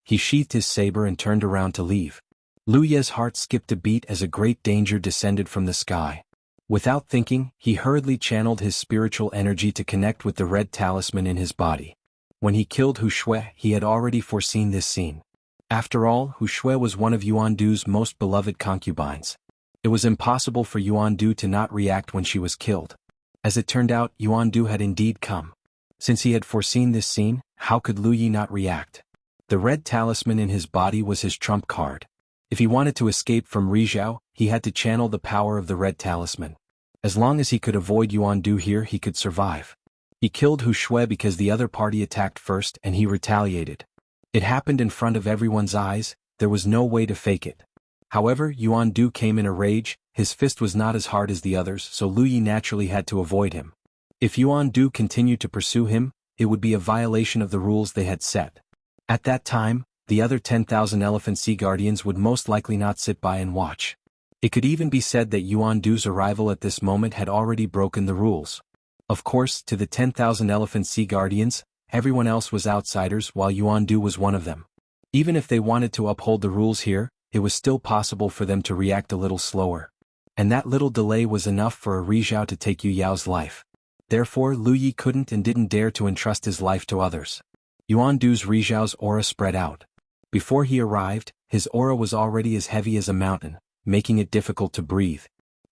He sheathed his saber and turned around to leave. Lu Yi's heart skipped a beat as a great danger descended from the sky. Without thinking, he hurriedly channeled his spiritual energy to connect with the red talisman in his body. When he killed Hu Shui, he had already foreseen this scene. After all, Hu Shui was one of Yuan Du's most beloved concubines. It was impossible for Yuan Du to not react when she was killed. As it turned out, Yuan Du had indeed come. Since he had foreseen this scene, how could Lu Yi not react? The red talisman in his body was his trump card. If he wanted to escape from Rizhao, he had to channel the power of the red talisman. As long as he could avoid Yuan Du here, he could survive. He killed Hu Shui because the other party attacked first and he retaliated. It happened in front of everyone's eyes. There was no way to fake it. However, Yuan Du came in a rage. His fist was not as hard as the others, so Lu Yi naturally had to avoid him. If Yuan Du continued to pursue him, it would be a violation of the rules they had set. At that time, the other 10,000 Elephant Sea Guardians would most likely not sit by and watch. It could even be said that Yuan Du's arrival at this moment had already broken the rules. Of course, to the 10,000 Elephant Sea Guardians, everyone else was outsiders while Yuan Du was one of them. Even if they wanted to uphold the rules here, it was still possible for them to react a little slower. And that little delay was enough for a Rizhao to take Yu Yao's life. Therefore, Lu Yi couldn't and didn't dare to entrust his life to others. Yuan Du's Rizhao's aura spread out. Before he arrived, his aura was already as heavy as a mountain, making it difficult to breathe.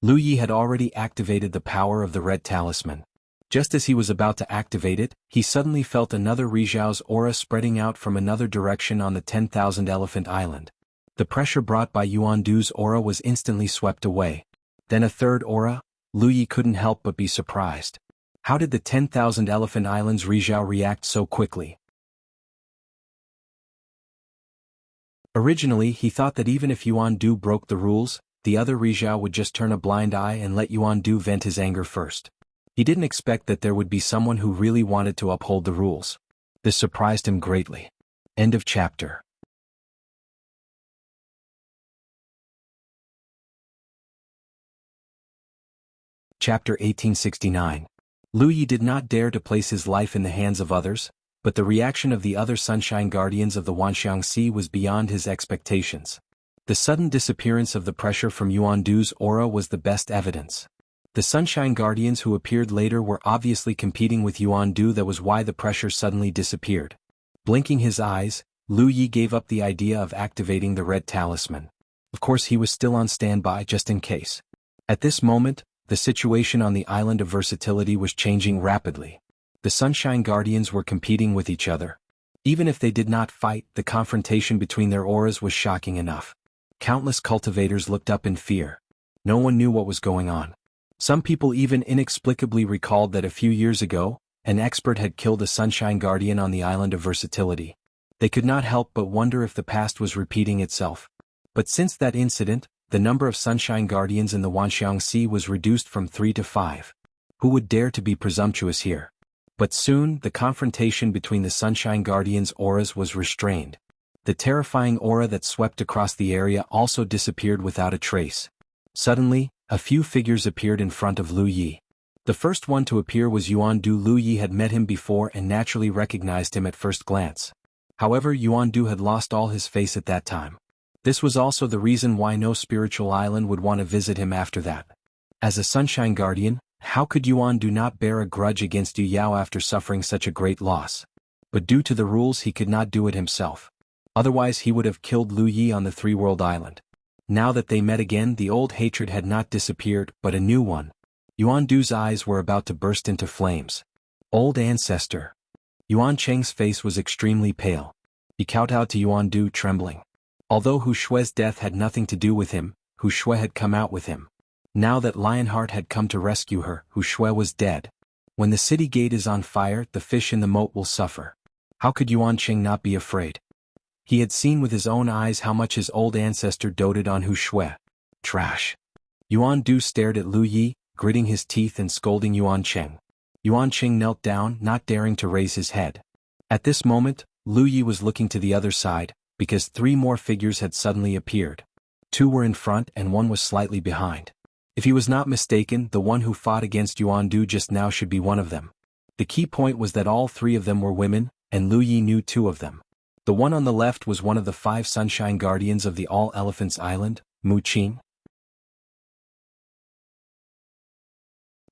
Lu Yi had already activated the power of the red talisman. Just as he was about to activate it, he suddenly felt another Rizhao's aura spreading out from another direction on the 10,000 Elephant Island. The pressure brought by Yuan Du's aura was instantly swept away. Then a third aura. Lu Yi couldn't help but be surprised. How did the 10,000 Elephant Island's Rizhao react so quickly? Originally, he thought that even if Yuan Du broke the rules, the other Rizhao would just turn a blind eye and let Yuan Du vent his anger first. He didn't expect that there would be someone who really wanted to uphold the rules. This surprised him greatly. End of chapter. Chapter 1869. Lu Yi did not dare to place his life in the hands of others. but the reaction of the other Sunshine Guardians of the Wanxiangxi was beyond his expectations. The sudden disappearance of the pressure from Yuandu's aura was the best evidence. The Sunshine Guardians who appeared later were obviously competing with Yuandu, that was why the pressure suddenly disappeared. Blinking his eyes, Lu Yi gave up the idea of activating the red talisman. Of course he was still on standby just in case. At this moment, the situation on the island of Versatility was changing rapidly. The Sunshine Guardians were competing with each other. Even if they did not fight, the confrontation between their auras was shocking enough. Countless cultivators looked up in fear. No one knew what was going on. Some people even inexplicably recalled that a few years ago, an expert had killed a Sunshine Guardian on the island of Versatility. They could not help but wonder if the past was repeating itself. But since that incident, the number of Sunshine Guardians in the Wanxiangxi was reduced from 3 to 5. Who would dare to be presumptuous here? But soon, the confrontation between the Sunshine Guardians' auras was restrained. The terrifying aura that swept across the area also disappeared without a trace. Suddenly, a few figures appeared in front of Lu Yi. The first one to appear was Yuandu. Lu Yi had met him before and naturally recognized him at first glance. However, Yuandu had lost all his face at that time. This was also the reason why no spiritual island would want to visit him after that. As a Sunshine Guardian, how could Yuandu not bear a grudge against Yu Yao after suffering such a great loss? But due to the rules he could not do it himself. Otherwise he would have killed Lu Yi on the Three-World Island. Now that they met again, the old hatred had not disappeared, but a new one. Yuandu's eyes were about to burst into flames. Old ancestor. Yuan Cheng's face was extremely pale. He kowtowed to Yuandu, trembling. Although Hu Shue's death had nothing to do with him, Hu Shue had come out with him. Now that Lionheart had come to rescue her, Hu Shue was dead. When the city gate is on fire, the fish in the moat will suffer. How could Yuan Cheng not be afraid? He had seen with his own eyes how much his old ancestor doted on Hu Shue. Trash. Yuandu stared at Lu Yi, gritting his teeth and scolding Yuan Cheng. Yuan Cheng knelt down, not daring to raise his head. At this moment, Lu Yi was looking to the other side, because 3 more figures had suddenly appeared. 2 were in front and 1 was slightly behind. If he was not mistaken, the one who fought against Yuandu just now should be one of them. The key point was that all 3 of them were women, and Lu Yi knew 2 of them. The one on the left was one of the 5 Sunshine Guardians of the All Elephants Island, Mu Qing.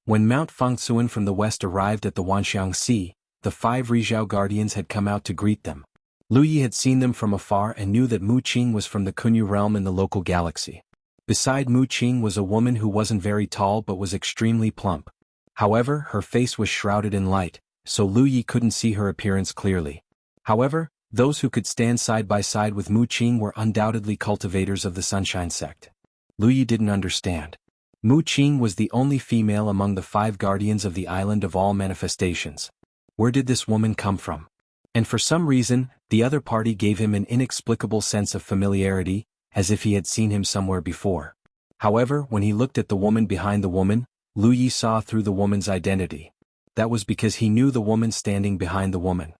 When Mount Fengsuan from the west arrived at the Wanxiangxi, the 5 Rizhao Guardians had come out to greet them. Lu Yi had seen them from afar and knew that Mu Qing was from the Kunyu realm in the local galaxy. Beside Mu Qing was a woman who wasn't very tall but was extremely plump. However, her face was shrouded in light, so Lu Yi couldn't see her appearance clearly. However, those who could stand side by side with Mu Qing were undoubtedly cultivators of the Sunshine Sect. Lu Yi didn't understand. Mu Qing was the only female among the 5 guardians of the Island of All Manifestations. Where did this woman come from? And for some reason, the other party gave him an inexplicable sense of familiarity, as if he had seen him somewhere before. However, when he looked at the woman behind the woman, Lu Yi saw through the woman's identity. That was because he knew the woman standing behind the woman.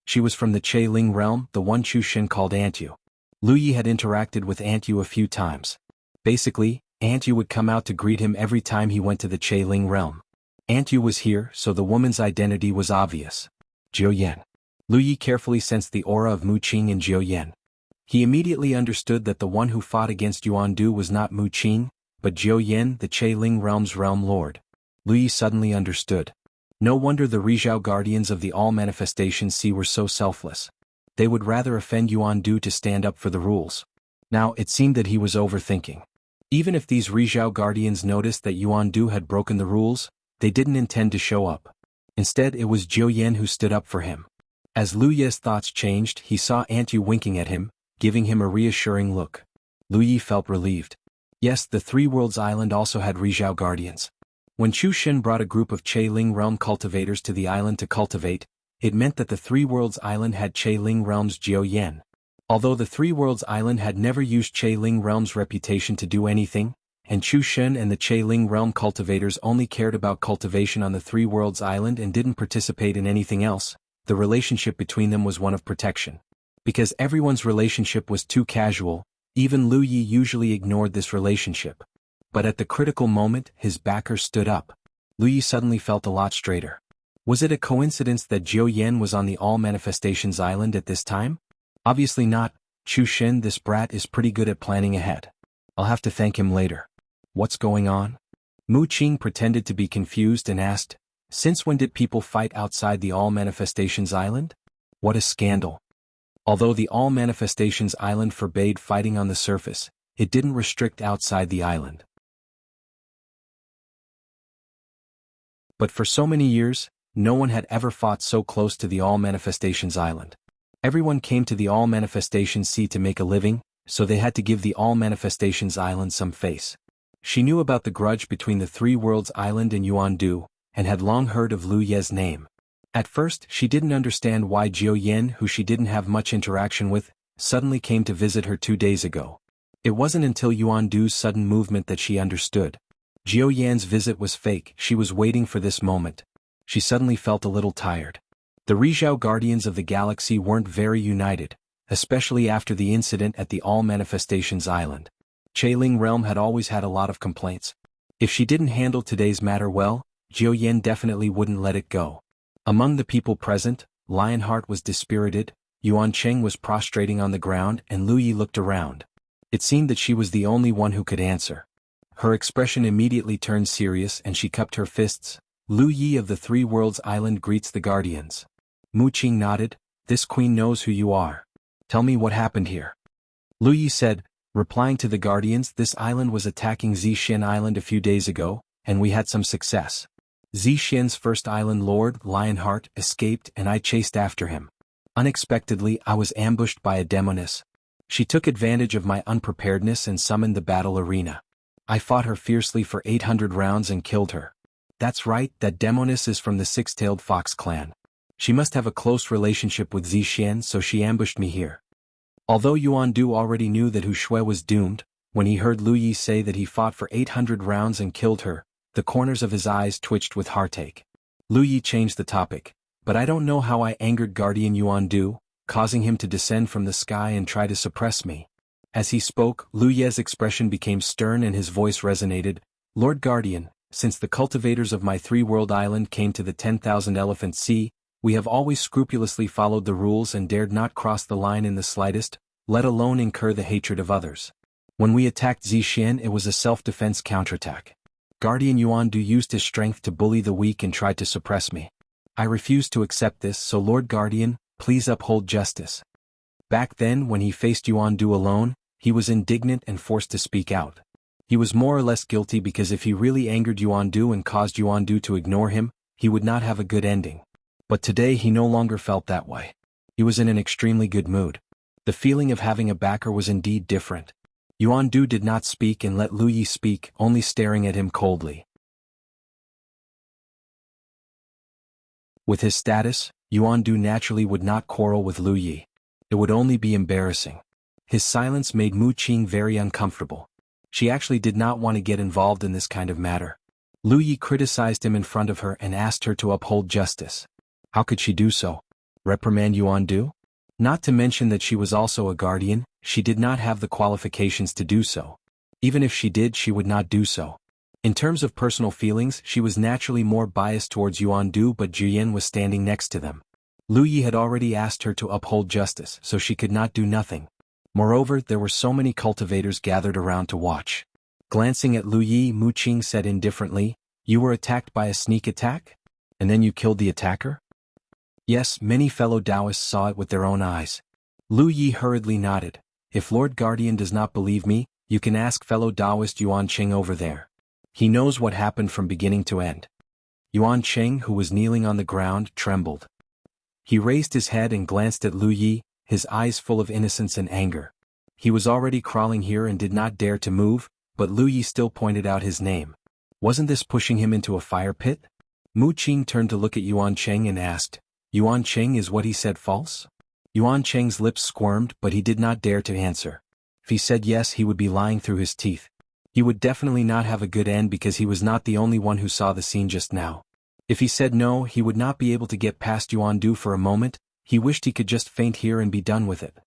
She was from the Che Ling realm, the one Chu Shen called Aunt Yu. Lu Yi had interacted with Aunt Yu a few times. Basically, Aunt Yu would come out to greet him every time he went to the Che Ling realm. Aunt Yu was here, so the woman's identity was obvious. Jiao Yan. Lu Yi carefully sensed the aura of Mu Qing in Jiao Yan. He immediately understood that the one who fought against Yuandu was not Mu Qing, but Jiao Yan, the Che Ling realm's realm lord. Lu Yi suddenly understood. No wonder the Rizhao Guardians of the All Manifestations Sea were so selfless. They would rather offend Yuandu to stand up for the rules. Now, it seemed that he was overthinking. Even if these Rizhao Guardians noticed that Yuandu had broken the rules, they didn't intend to show up. Instead, it was Jiao Yan who stood up for him. As Lu Yi's thoughts changed, he saw Aunt Yu winking at him, giving him a reassuring look. Lu Yi felt relieved. Yes, the Three Worlds Island also had Rizhao Guardians. When Chu Shen brought a group of Che Ling realm cultivators to the island to cultivate, it meant that the Three Worlds Island had Che Ling realm's Jiao Yan. Although the Three Worlds Island had never used Che Ling realm's reputation to do anything, and Chu Shen and the Che Ling realm cultivators only cared about cultivation on the Three Worlds Island and didn't participate in anything else, the relationship between them was one of protection. Because everyone's relationship was too casual, even Lu Yi usually ignored this relationship. But at the critical moment, his backer stood up. Lu Yi suddenly felt a lot straighter. Was it a coincidence that Jiu Yan was on the All Manifestations Island at this time? Obviously not. Chu Shin, this brat is pretty good at planning ahead. I'll have to thank him later. What's going on? Mu Qing pretended to be confused and asked, since when did people fight outside the All Manifestations Island? What a scandal. Although the All Manifestations Island forbade fighting on the surface, it didn't restrict outside the island. But for so many years, no one had ever fought so close to the All Manifestations Island. Everyone came to the All Manifestations Sea to make a living, so they had to give the All Manifestations Island some face. She knew about the grudge between the Three Worlds Island and Yuandu, and had long heard of Lu Ye's name. At first, she didn't understand why Jiu Yan, who she didn't have much interaction with, suddenly came to visit her 2 days ago. It wasn't until Yuandu's sudden movement that she understood. Jiu Yan's visit was fake. She was waiting for this moment. She suddenly felt a little tired. The Rizhao Guardians of the Galaxy weren't very united, especially after the incident at the All Manifestations Island. Chailing Realm had always had a lot of complaints. If she didn't handle today's matter well, Jiu Yan definitely wouldn't let it go. Among the people present, Lionheart was dispirited, Yuan Cheng was prostrating on the ground, and Lu Yi looked around. It seemed that she was the only one who could answer. Her expression immediately turned serious and she cupped her fists. Lu Yi of the Three Worlds Island greets the Guardians. Mu Qing nodded, this queen knows who you are. Tell me what happened here. Lu Yi said, replying to the Guardians, this island was attacking Zixin Island a few days ago, and we had some success. Zixin's first island lord, Lionheart, escaped and I chased after him. Unexpectedly, I was ambushed by a demoness. She took advantage of my unpreparedness and summoned the battle arena. I fought her fiercely for 800 rounds and killed her. That's right, that demoness is from the Six-Tailed Fox clan. She must have a close relationship with Zixin, so she ambushed me here. Although Yuandu already knew that Hu Shui was doomed, when he heard Lu Yi say that he fought for 800 rounds and killed her, the corners of his eyes twitched with heartache. Lu Yi changed the topic, but I don't know how I angered Guardian Yuandu, causing him to descend from the sky and try to suppress me. As he spoke, Lu Ye's expression became stern and his voice resonated. Lord Guardian, since the cultivators of my three-world island came to the 10,000 Elephant Sea, we have always scrupulously followed the rules and dared not cross the line in the slightest, let alone incur the hatred of others. When we attacked Zixin, it was a self-defense counterattack. Guardian Yuandu used his strength to bully the weak and tried to suppress me. I refused to accept this, so Lord Guardian, please uphold justice. Back then, when he faced Yuandu alone, he was indignant and forced to speak out. He was more or less guilty because if he really angered Yuandu and caused Yuandu to ignore him, he would not have a good ending. But today he no longer felt that way. He was in an extremely good mood. The feeling of having a backer was indeed different. Yuandu did not speak and let Lu Yi speak, only staring at him coldly. With his status, Yuandu naturally would not quarrel with Lu Yi. It would only be embarrassing. His silence made Mu Qing very uncomfortable. She actually did not want to get involved in this kind of matter. Lu Yi criticized him in front of her and asked her to uphold justice. How could she do so? Reprimand Yuandu? Not to mention that she was also a guardian, she did not have the qualifications to do so. Even if she did, she would not do so. In terms of personal feelings, she was naturally more biased towards Yuandu, but Jiyan was standing next to them. Lu Yi had already asked her to uphold justice, so she could not do nothing. Moreover, there were so many cultivators gathered around to watch. Glancing at Lu Yi, Mu Qing said indifferently, "You were attacked by a sneak attack? And then you killed the attacker?" Yes, many fellow Taoists saw it with their own eyes. Lu Yi hurriedly nodded. If Lord Guardian does not believe me, you can ask fellow Taoist Yuan Qing over there. He knows what happened from beginning to end. Yuan Qing, who was kneeling on the ground, trembled. He raised his head and glanced at Lu Yi, his eyes full of innocence and anger. He was already crawling here and did not dare to move, but Lu Yi still pointed out his name. Wasn't this pushing him into a fire pit? Mu Qing turned to look at Yuan Qing and asked, Yuan Qing, is what he said false? Yuan Qing's lips squirmed, but he did not dare to answer. If he said yes, he would be lying through his teeth. He would definitely not have a good end because he was not the only one who saw the scene just now. If he said no, he would not be able to get past Yuandu for a moment. He wished he could just faint here and be done with it.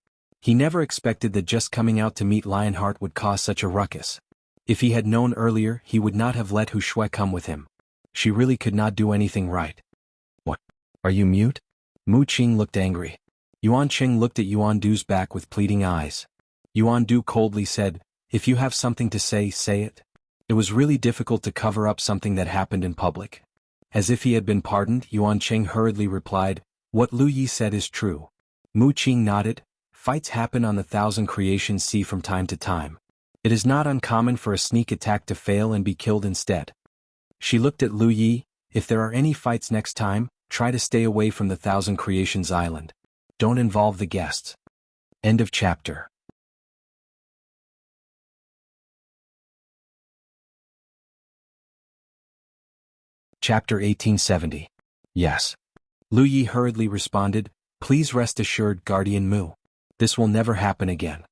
He never expected that just coming out to meet Lionheart would cause such a ruckus. If he had known earlier, he would not have let Hu Shui come with him. She really could not do anything right. Are you mute? Mu Qing looked angry. Yuan Cheng looked at Yuan Du's back with pleading eyes. Yuan Du coldly said, "If you have something to say, say it." It was really difficult to cover up something that happened in public. As if he had been pardoned, Yuan Cheng hurriedly replied, "What Lu Yi said is true." Mu Qing nodded. Fights happen on the Thousand Creations Sea from time to time. It is not uncommon for a sneak attack to fail and be killed instead. She looked at Lu Yi. If there are any fights next time, try to stay away from the Thousand Creations Island. Don't involve the guests. End of chapter. Chapter 1870. Yes. Lu Yi hurriedly responded, "Please rest assured, Guardian Mu. This will never happen again."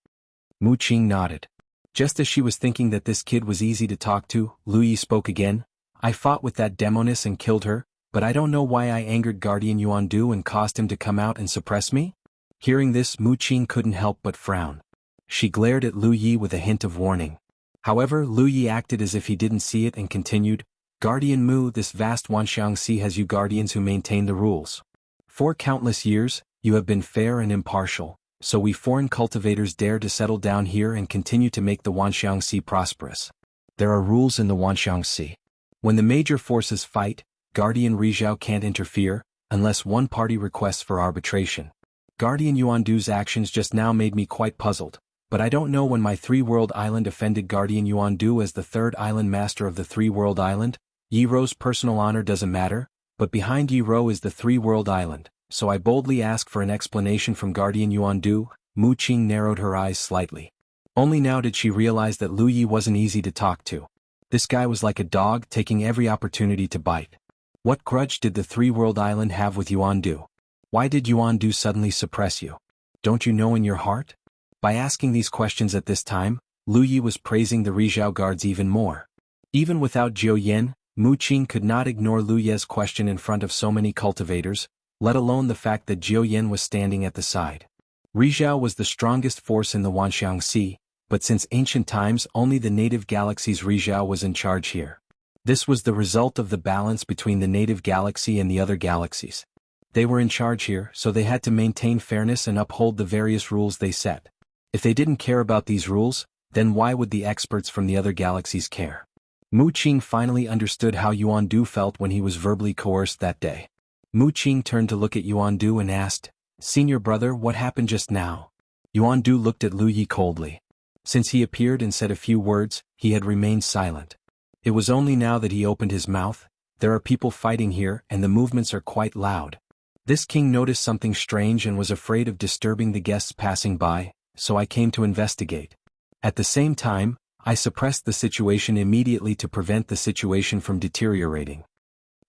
Mu Qing nodded. Just as she was thinking that this kid was easy to talk to, Lu Yi spoke again. "I fought with that demoness and killed her, but I don't know why I angered Guardian Yuan Du and caused him to come out and suppress me?" Hearing this, Mu Qing couldn't help but frown. She glared at Lu Yi with a hint of warning. However, Lu Yi acted as if he didn't see it and continued, "Guardian Mu, this vast Wanxiang Sea has you guardians who maintain the rules. For countless years, you have been fair and impartial, so we foreign cultivators dare to settle down here and continue to make the Wanxiang Sea prosperous. There are rules in the Wanxiang Sea. When the major forces fight, Guardian Rizhao can't interfere, unless one party requests for arbitration. Guardian Yuan Du's actions just now made me quite puzzled, but I don't know when my three-world island offended Guardian Yuan Du as the third island master of the three-world island. Yi Ro's personal honor doesn't matter, but behind Yi Ro is the three-world island, so I boldly ask for an explanation from Guardian Yuan Du." Mu Qing narrowed her eyes slightly. Only now did she realize that Lu Yi wasn't easy to talk to. This guy was like a dog taking every opportunity to bite. What grudge did the three-world island have with Yuan Du? Why did Yuan Du suddenly suppress you? Don't you know in your heart? By asking these questions at this time, Lu Yi was praising the Rizhao guards even more. Even without Jiu Yin, Mu Qing could not ignore Lu Ye's question in front of so many cultivators, let alone the fact that Jiu Yin was standing at the side. Rizhao was the strongest force in the Wanxiang Sea, but since ancient times only the native galaxy's Rizhao was in charge here. This was the result of the balance between the native galaxy and the other galaxies. They were in charge here, so they had to maintain fairness and uphold the various rules they set. If they didn't care about these rules, then why would the experts from the other galaxies care? Mu Qing finally understood how Yuan Du felt when he was verbally coerced that day. Mu Qing turned to look at Yuan Du and asked, "Senior brother, what happened just now?" Yuan Du looked at Lu Yi coldly. Since he appeared and said a few words, he had remained silent. It was only now that he opened his mouth. "There are people fighting here and the movements are quite loud." This king noticed something strange and was afraid of disturbing the guests passing by, so I came to investigate. At the same time, I suppressed the situation immediately to prevent the situation from deteriorating.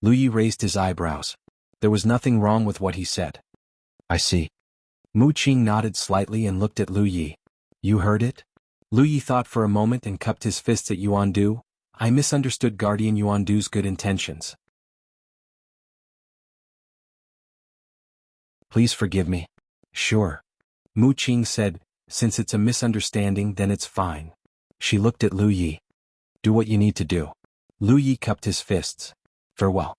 Lu Yi raised his eyebrows. There was nothing wrong with what he said. "I see." Mu Qing nodded slightly and looked at Lu Yi. "You heard it?" Lu Yi thought for a moment and cupped his fists at Yuan Du. "I misunderstood Guardian Yuan Du's good intentions. Please forgive me." "Sure." Mu Qing said, "Since it's a misunderstanding then it's fine." She looked at Lu Yi. "Do what you need to do." Lu Yi cupped his fists. "Farewell."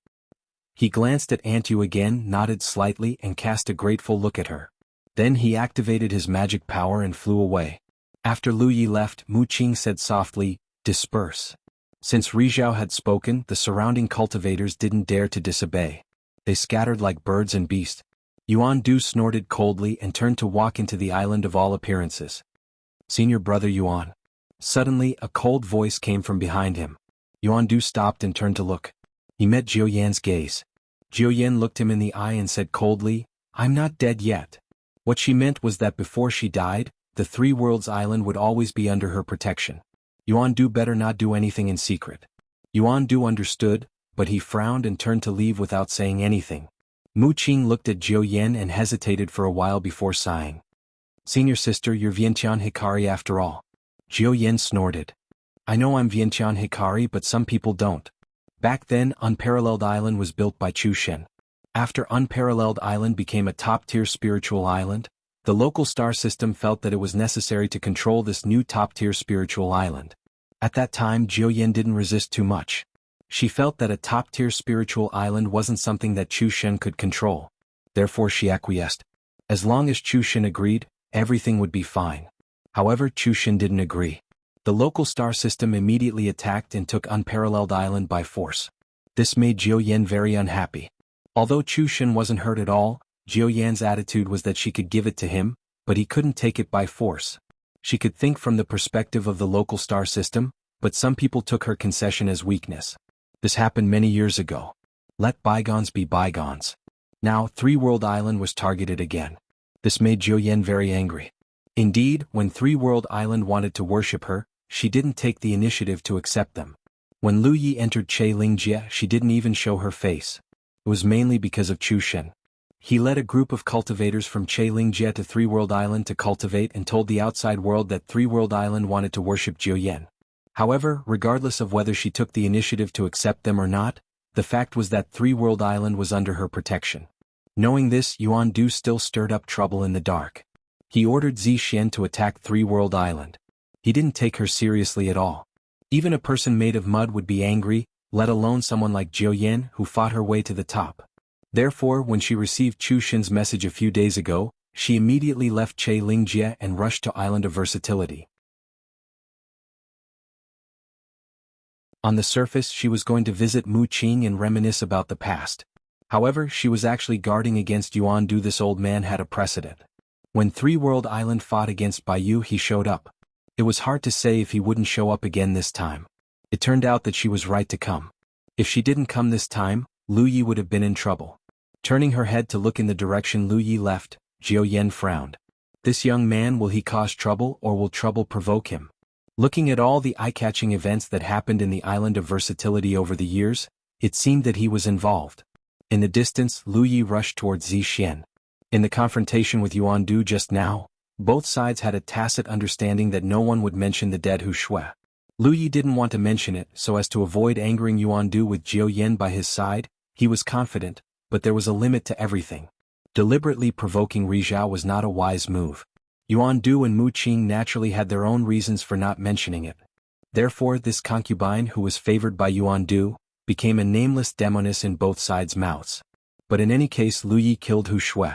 He glanced at Aunt Yu again, nodded slightly and cast a grateful look at her. Then he activated his magic power and flew away. After Lu Yi left, Mu Qing said softly, "Disperse." Since Rizhao had spoken, the surrounding cultivators didn't dare to disobey. They scattered like birds and beasts. Yuan Du snorted coldly and turned to walk into the island of all appearances. "Senior brother Yuan." Suddenly, a cold voice came from behind him. Yuan Du stopped and turned to look. He met Jiu Yan's gaze. Jiu Yan looked him in the eye and said coldly, "I'm not dead yet." What she meant was that before she died, the Three Worlds Island would always be under her protection. Yuan Du better not do anything in secret. Yuan Du understood, but he frowned and turned to leave without saying anything. Mu Qing looked at Jiu Yan and hesitated for a while before sighing. "Senior sister, you're Vientiane Hikari after all." Jiu Yan snorted. "I know I'm Vientiane Hikari, but some people don't. Back then, Unparalleled Island was built by Chu Shen. After Unparalleled Island became a top-tier spiritual island, the local star system felt that it was necessary to control this new top-tier spiritual island. At that time, Jiu Yan didn't resist too much. She felt that a top-tier spiritual island wasn't something that Chu Shen could control. Therefore she acquiesced. As long as Chu Shen agreed, everything would be fine. However, Chu Shen didn't agree. The local star system immediately attacked and took Unparalleled Island by force. This made Jiu Yan very unhappy. Although Chu Shen wasn't hurt at all, Jiu Yan's attitude was that she could give it to him, but he couldn't take it by force. She could think from the perspective of the local star system, but some people took her concession as weakness. This happened many years ago. Let bygones be bygones. Now, Three World Island was targeted again. This made Jiu Yan very angry. Indeed, when Three World Island wanted to worship her, she didn't take the initiative to accept them. When Lu Yi entered Che Lingjie, she didn't even show her face. It was mainly because of Chu Shen. He led a group of cultivators from Che Lingjie to Three World Island to cultivate and told the outside world that Three World Island wanted to worship Jiu Yan. However, regardless of whether she took the initiative to accept them or not, the fact was that Three World Island was under her protection. Knowing this, Yuan Du still stirred up trouble in the dark. He ordered Zixian to attack Three World Island. He didn't take her seriously at all. Even a person made of mud would be angry, let alone someone like Jiu Yan who fought her way to the top. Therefore, when she received Chu Shen's message a few days ago, she immediately left Che Lingjie and rushed to Island of Versatility. On the surface, she was going to visit Mu Qing and reminisce about the past. However, she was actually guarding against Yuan Du. This old man had a precedent. When Three World Island fought against Baiyu, he showed up. It was hard to say if he wouldn't show up again this time. It turned out that she was right to come. If she didn't come this time, Lu Yi would have been in trouble. Turning her head to look in the direction Lu Yi left, Jiu Yan frowned. This young man, will he cause trouble or will trouble provoke him? Looking at all the eye-catching events that happened in the Island of Versatility over the years, it seemed that he was involved. In the distance, Lu Yi rushed towards Zixian. In the confrontation with Yuan Du just now, both sides had a tacit understanding that no one would mention the dead Hu Shui. Lu Yi didn't want to mention it so as to avoid angering Yuan Du with Jiu Yan by his side. He was confident, but there was a limit to everything. Deliberately provoking Ri Zhao was not a wise move. Yuan Du and Mu Qing naturally had their own reasons for not mentioning it. Therefore, this concubine who was favored by Yuan Du became a nameless demoness in both sides' mouths. But in any case, Lu Yi killed Hu Shui.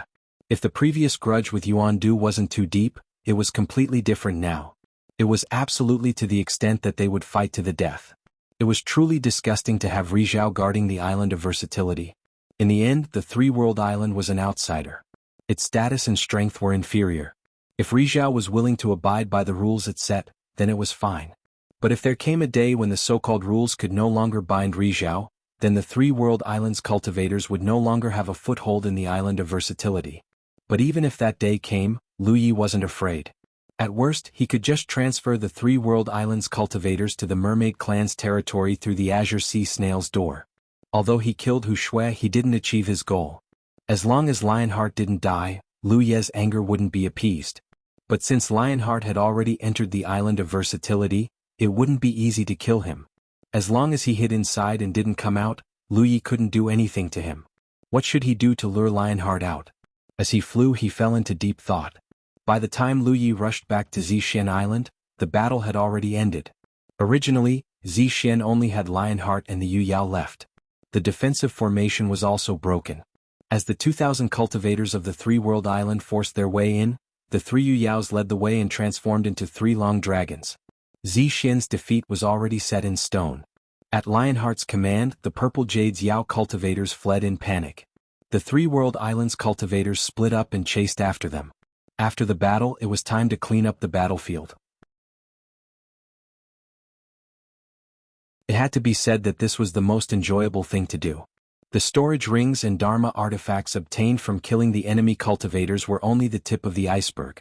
If the previous grudge with Yuan Du wasn't too deep, it was completely different now. It was absolutely to the extent that they would fight to the death. It was truly disgusting to have Ri Zhao guarding the Island of Versatility. In the end, the Three World Island was an outsider. Its status and strength were inferior. If Ri Zhao was willing to abide by the rules it set, then it was fine. But if there came a day when the so-called rules could no longer bind Ri Zhao, then the Three World Islands cultivators would no longer have a foothold in the Island of Versatility. But even if that day came, Lu Yi wasn't afraid. At worst, he could just transfer the Three World Islands cultivators to the Mermaid Clan's territory through the Azure Sea Snail's door. Although he killed Hu Shui, he didn't achieve his goal. As long as Lionheart didn't die, Lu Ye's anger wouldn't be appeased. But since Lionheart had already entered the Island of Versatility, it wouldn't be easy to kill him. As long as he hid inside and didn't come out, Lu Yi couldn't do anything to him. What should he do to lure Lionheart out? As he flew, he fell into deep thought. By the time Lu Yi rushed back to Zixian Island, the battle had already ended. Originally, Zixian only had Lionheart and the Yu Yao left. The defensive formation was also broken. As the 2,000 cultivators of the Three World Island forced their way in, the three Yu Yaos led the way and transformed into three long dragons. Zixian's defeat was already set in stone. At Lionheart's command, the Purple Jade's Yao cultivators fled in panic. The Three World Islands cultivators split up and chased after them. After the battle, it was time to clean up the battlefield. It had to be said that this was the most enjoyable thing to do. The storage rings and Dharma artifacts obtained from killing the enemy cultivators were only the tip of the iceberg.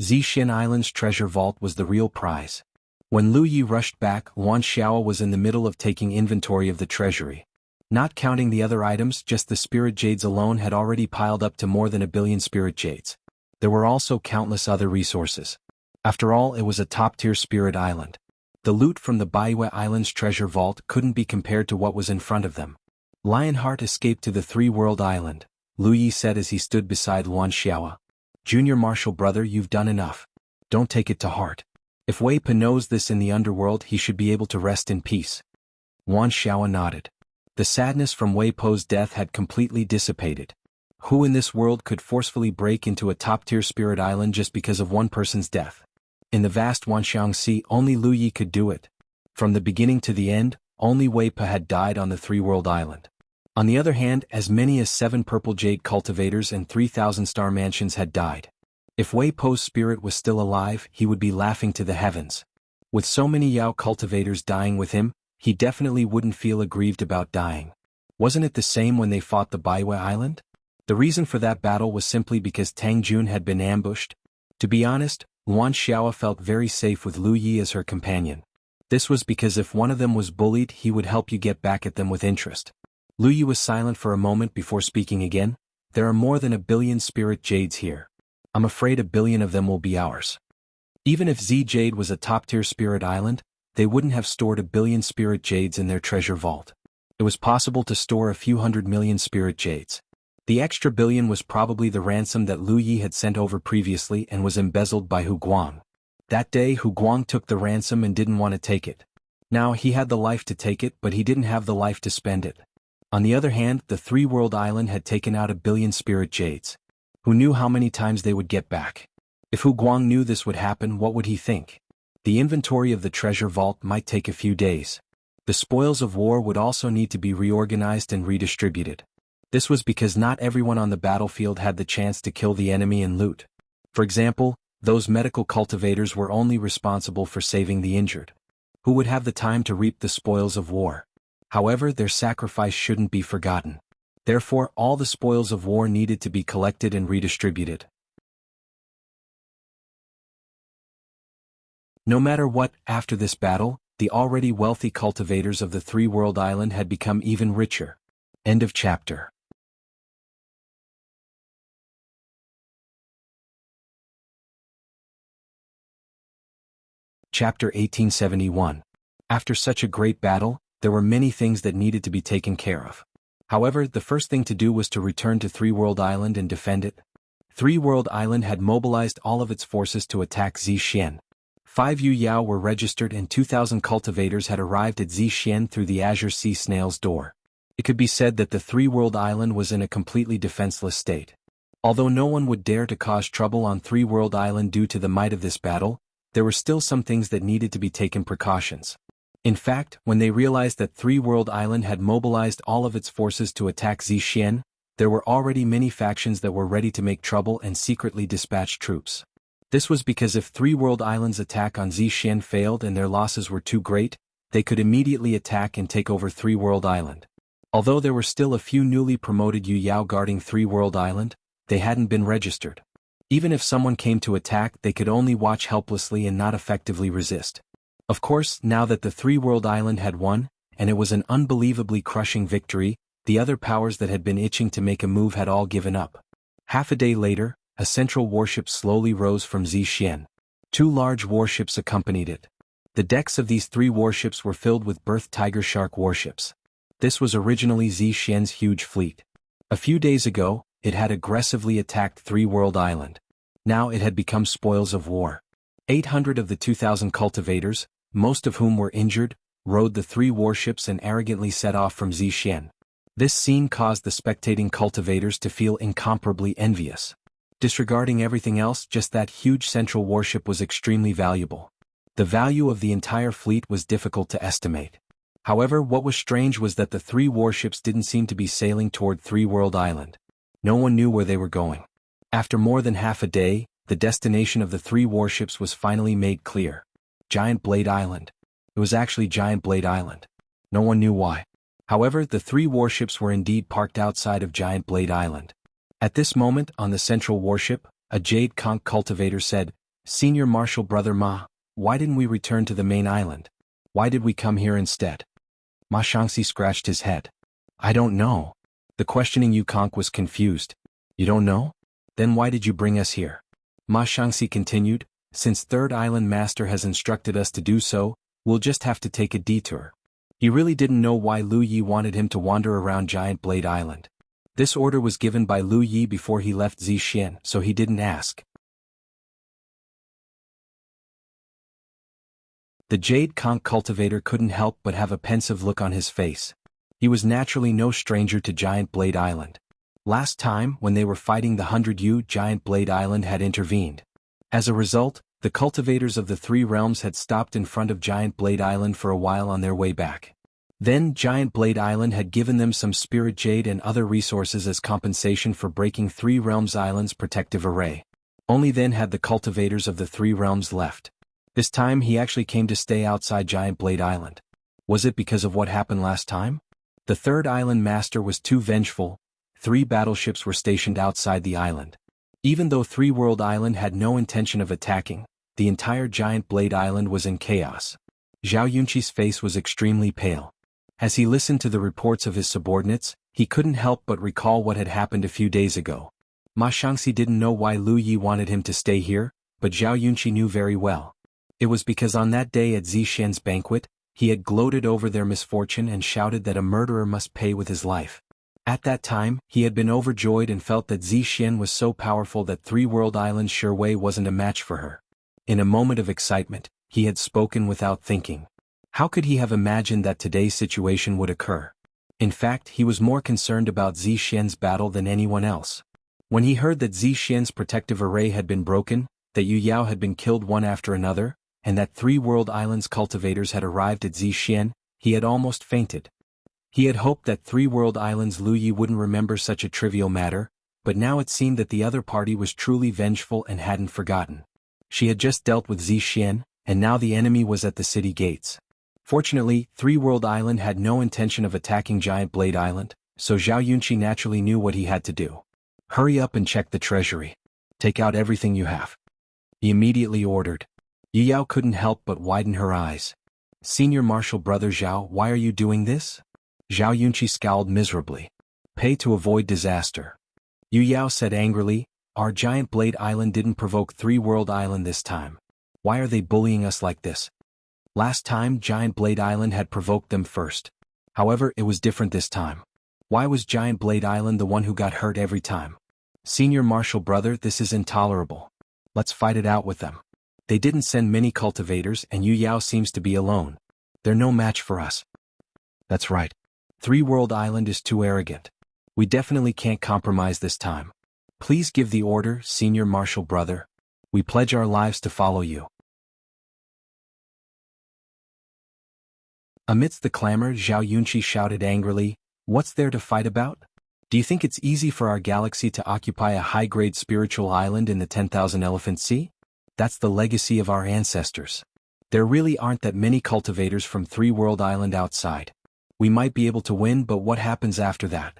Zixian Island's treasure vault was the real prize. When Lu Yi rushed back, Wan Xiao was in the middle of taking inventory of the treasury. Not counting the other items, just the spirit jades alone had already piled up to more than 1 billion spirit jades. There were also countless other resources. After all, it was a top-tier spirit island. The loot from the Baiyu Island's treasure vault couldn't be compared to what was in front of them. Lionheart escaped to the Three World Island, Lu Yi said as he stood beside Wan Xiao. Junior Marshal brother, you've done enough. Don't take it to heart. If Wei Pa knows this in the underworld, he should be able to rest in peace. Wan Xiao nodded. The sadness from Wei Po's death had completely dissipated. Who in this world could forcefully break into a top-tier spirit island just because of one person's death? In the vast Wanxiang Sea, only Lu Yi could do it. From the beginning to the end, only Wei Po had died on the three-world island. On the other hand, as many as 7 purple jade cultivators and 3,000 star mansions had died. If Wei Po's spirit was still alive, he would be laughing to the heavens. With so many Yao cultivators dying with him, he definitely wouldn't feel aggrieved about dying. Wasn't it the same when they fought the Baiwei Island? The reason for that battle was simply because Tang Jun had been ambushed. To be honest, Wan Xiao felt very safe with Lu Yi as her companion. This was because if one of them was bullied, he would help you get back at them with interest. Lu Yi was silent for a moment before speaking again. There are more than 1 billion spirit jades here. I'm afraid 1 billion of them will be ours. Even if Z Jade was a top-tier spirit island, they wouldn't have stored 1 billion spirit jades in their treasure vault. It was possible to store a few 100 million spirit jades. The extra billion was probably the ransom that Lu Yi had sent over previously and was embezzled by Hu Guang. That day Hu Guang took the ransom and didn't want to take it. Now he had the life to take it, but he didn't have the life to spend it. On the other hand, the three-world island had taken out 1 billion spirit jades. Who knew how many times they would get back? If Hu Guang knew this would happen, what would he think? The inventory of the treasure vault might take a few days. The spoils of war would also need to be reorganized and redistributed. This was because not everyone on the battlefield had the chance to kill the enemy and loot. For example, those medical cultivators were only responsible for saving the injured. Who would have the time to reap the spoils of war? However, their sacrifice shouldn't be forgotten. Therefore, all the spoils of war needed to be collected and redistributed. No matter what, after this battle, the already wealthy cultivators of the three-world island had become even richer. End of chapter. Chapter 1871. After such a great battle, there were many things that needed to be taken care of. However, the first thing to do was to return to Three-World Island and defend it. Three-World Island had mobilized all of its forces to attack Zixian. 5 Yu Yao were registered and 2,000 cultivators had arrived at Zixian through the Azure Sea Snail's door. It could be said that the Three-World Island was in a completely defenseless state. Although no one would dare to cause trouble on Three-World Island due to the might of this battle, there were still some things that needed to be taken precautions. In fact, when they realized that Three-World Island had mobilized all of its forces to attack Zixian, there were already many factions that were ready to make trouble and secretly dispatch troops. This was because if Three-World Island's attack on Zixian failed and their losses were too great, they could immediately attack and take over Three-World Island. Although there were still a few newly promoted Yu Yao guarding Three-World Island, they hadn't been registered. Even if someone came to attack, they could only watch helplessly and not effectively resist. Of course, now that the Three-World Island had won, and it was an unbelievably crushing victory, the other powers that had been itching to make a move had all given up. Half a day later, a central warship slowly rose from Zixian. 2 large warships accompanied it. The decks of these 3 warships were filled with berthed Tiger Shark warships. This was originally Zixian's huge fleet. A few days ago, it had aggressively attacked Three-World Island. Now it had become spoils of war. 800 of the 2,000 cultivators, most of whom were injured, rode the 3 warships and arrogantly set off from Zixian. This scene caused the spectating cultivators to feel incomparably envious. Disregarding everything else, just that huge central warship was extremely valuable. The value of the entire fleet was difficult to estimate. However, what was strange was that the 3 warships didn't seem to be sailing toward Three-World Island. No one knew where they were going. After more than half a day, the destination of the 3 warships was finally made clear. Giant Blade Island. It was actually Giant Blade Island. No one knew why. However, the 3 warships were indeed parked outside of Giant Blade Island. At this moment, on the central warship, a Jade Conch cultivator said, "Senior Marshal Brother Ma, why didn't we return to the main island? Why did we come here instead?" Ma Shangxi scratched his head. "I don't know." The questioning Yu Conch was confused. "You don't know? Then why did you bring us here?" Ma Shangxi continued, "Since Third Island Master has instructed us to do so, we'll just have to take a detour." He really didn't know why Lu Yi wanted him to wander around Giant Blade Island. This order was given by Lu Yi before he left Zixian, so he didn't ask. The Jade Conch cultivator couldn't help but have a pensive look on his face. He was naturally no stranger to Giant Blade Island. Last time, when they were fighting the 100 Giant Blade Island had intervened. As a result, the cultivators of the three realms had stopped in front of Giant Blade Island for a while on their way back. Then Giant Blade Island had given them some spirit jade and other resources as compensation for breaking Three Realms Island's protective array. Only then had the cultivators of the three realms left. This time he actually came to stay outside Giant Blade Island. Was it because of what happened last time? The third island master was too vengeful. 3 battleships were stationed outside the island. Even though Three World Island had no intention of attacking, the entire Giant Blade Island was in chaos. Zhao Yunqi's face was extremely pale. As he listened to the reports of his subordinates, he couldn't help but recall what had happened a few days ago. Ma Shangxi didn't know why Lu Yi wanted him to stay here, but Zhao Yunqi knew very well. It was because on that day at Zixian's banquet, he had gloated over their misfortune and shouted that a murderer must pay with his life. At that time, he had been overjoyed and felt that Zixian was so powerful that Three World Island's sure way wasn't a match for her. In a moment of excitement, he had spoken without thinking. How could he have imagined that today's situation would occur? In fact, he was more concerned about Zixian's battle than anyone else. When he heard that Zixian's protective array had been broken, that Yu Yao had been killed one after another, and that Three World Island's cultivators had arrived at Zixian, he had almost fainted. He had hoped that Three World Island's Lu Yi wouldn't remember such a trivial matter, but now it seemed that the other party was truly vengeful and hadn't forgotten. She had just dealt with Zixian, and now the enemy was at the city gates. Fortunately, Three World Island had no intention of attacking Giant Blade Island, so Zhao Yunqi naturally knew what he had to do. Hurry up and check the treasury. Take out everything you have. He immediately ordered. Yu Yao couldn't help but widen her eyes. Senior Marshal Brother Zhao, why are you doing this? Zhao Yunqi scowled miserably. Pay to avoid disaster. Yu Yao said angrily, our Giant Blade Island didn't provoke Three World Island this time. Why are they bullying us like this? Last time Giant Blade Island had provoked them first. However, it was different this time. Why was Giant Blade Island the one who got hurt every time? Senior Marshal Brother, this is intolerable. Let's fight it out with them. They didn't send many cultivators and Yu Yao seems to be alone. They're no match for us. That's right. Three World Island is too arrogant. We definitely can't compromise this time. Please give the order, Senior Marshal Brother. We pledge our lives to follow you. Amidst the clamor, Zhao Yunqi shouted angrily, what's there to fight about? Do you think it's easy for our galaxy to occupy a high-grade spiritual island in the 10,000 Elephant Sea? That's the legacy of our ancestors. There really aren't that many cultivators from Three World Island outside. We might be able to win, but what happens after that?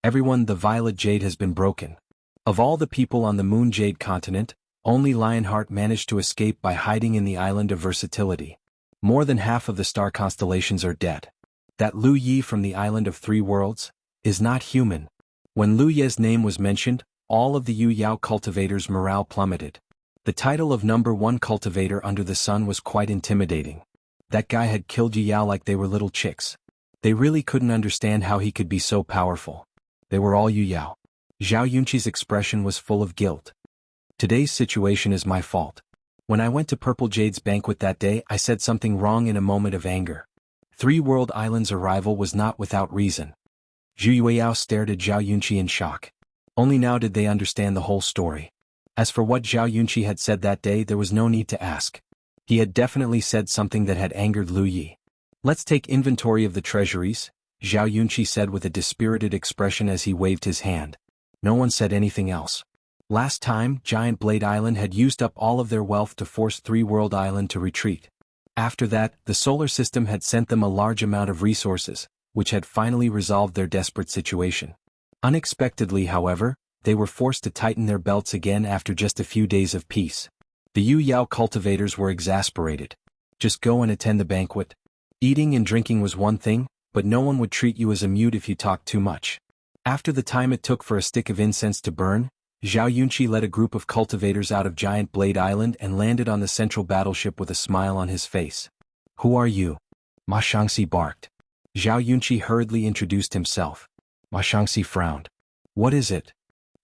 Everyone, the Violet Jade has been broken. Of all the people on the Moon Jade continent, only Lionheart managed to escape by hiding in the island of Versatility. More than half of the star constellations are dead. That Lu Yi from the Island of Three Worlds is not human. When Lu Ye's name was mentioned, all of the Yu Yao cultivators' morale plummeted. The title of #1 cultivator under the sun was quite intimidating. That guy had killed Yu Yao like they were little chicks. They really couldn't understand how he could be so powerful. They were all Yu Yao. Zhao Yunqi's expression was full of guilt. Today's situation is my fault. When I went to Purple Jade's banquet that day, I said something wrong in a moment of anger. Three World Island's arrival was not without reason. Zhu Yueyao stared at Zhao Yunqi in shock. Only now did they understand the whole story. As for what Zhao Yunqi had said that day, there was no need to ask. He had definitely said something that had angered Lu Yi. Let's take inventory of the treasuries, Zhao Yunqi said with a dispirited expression as he waved his hand. No one said anything else. Last time, Giant Blade Island had used up all of their wealth to force Three World Island to retreat. After that, the solar system had sent them a large amount of resources, which had finally resolved their desperate situation. Unexpectedly, however, they were forced to tighten their belts again after just a few days of peace. The Yu Yao cultivators were exasperated. Just go and attend the banquet. Eating and drinking was one thing, but no one would treat you as a mute if you talked too much. After the time it took for a stick of incense to burn, Zhao Yunqi led a group of cultivators out of Giant Blade Island and landed on the central battleship with a smile on his face. Who are you? Ma Shangxi barked. Zhao Yunqi hurriedly introduced himself. Ma Shangxi frowned. What is it?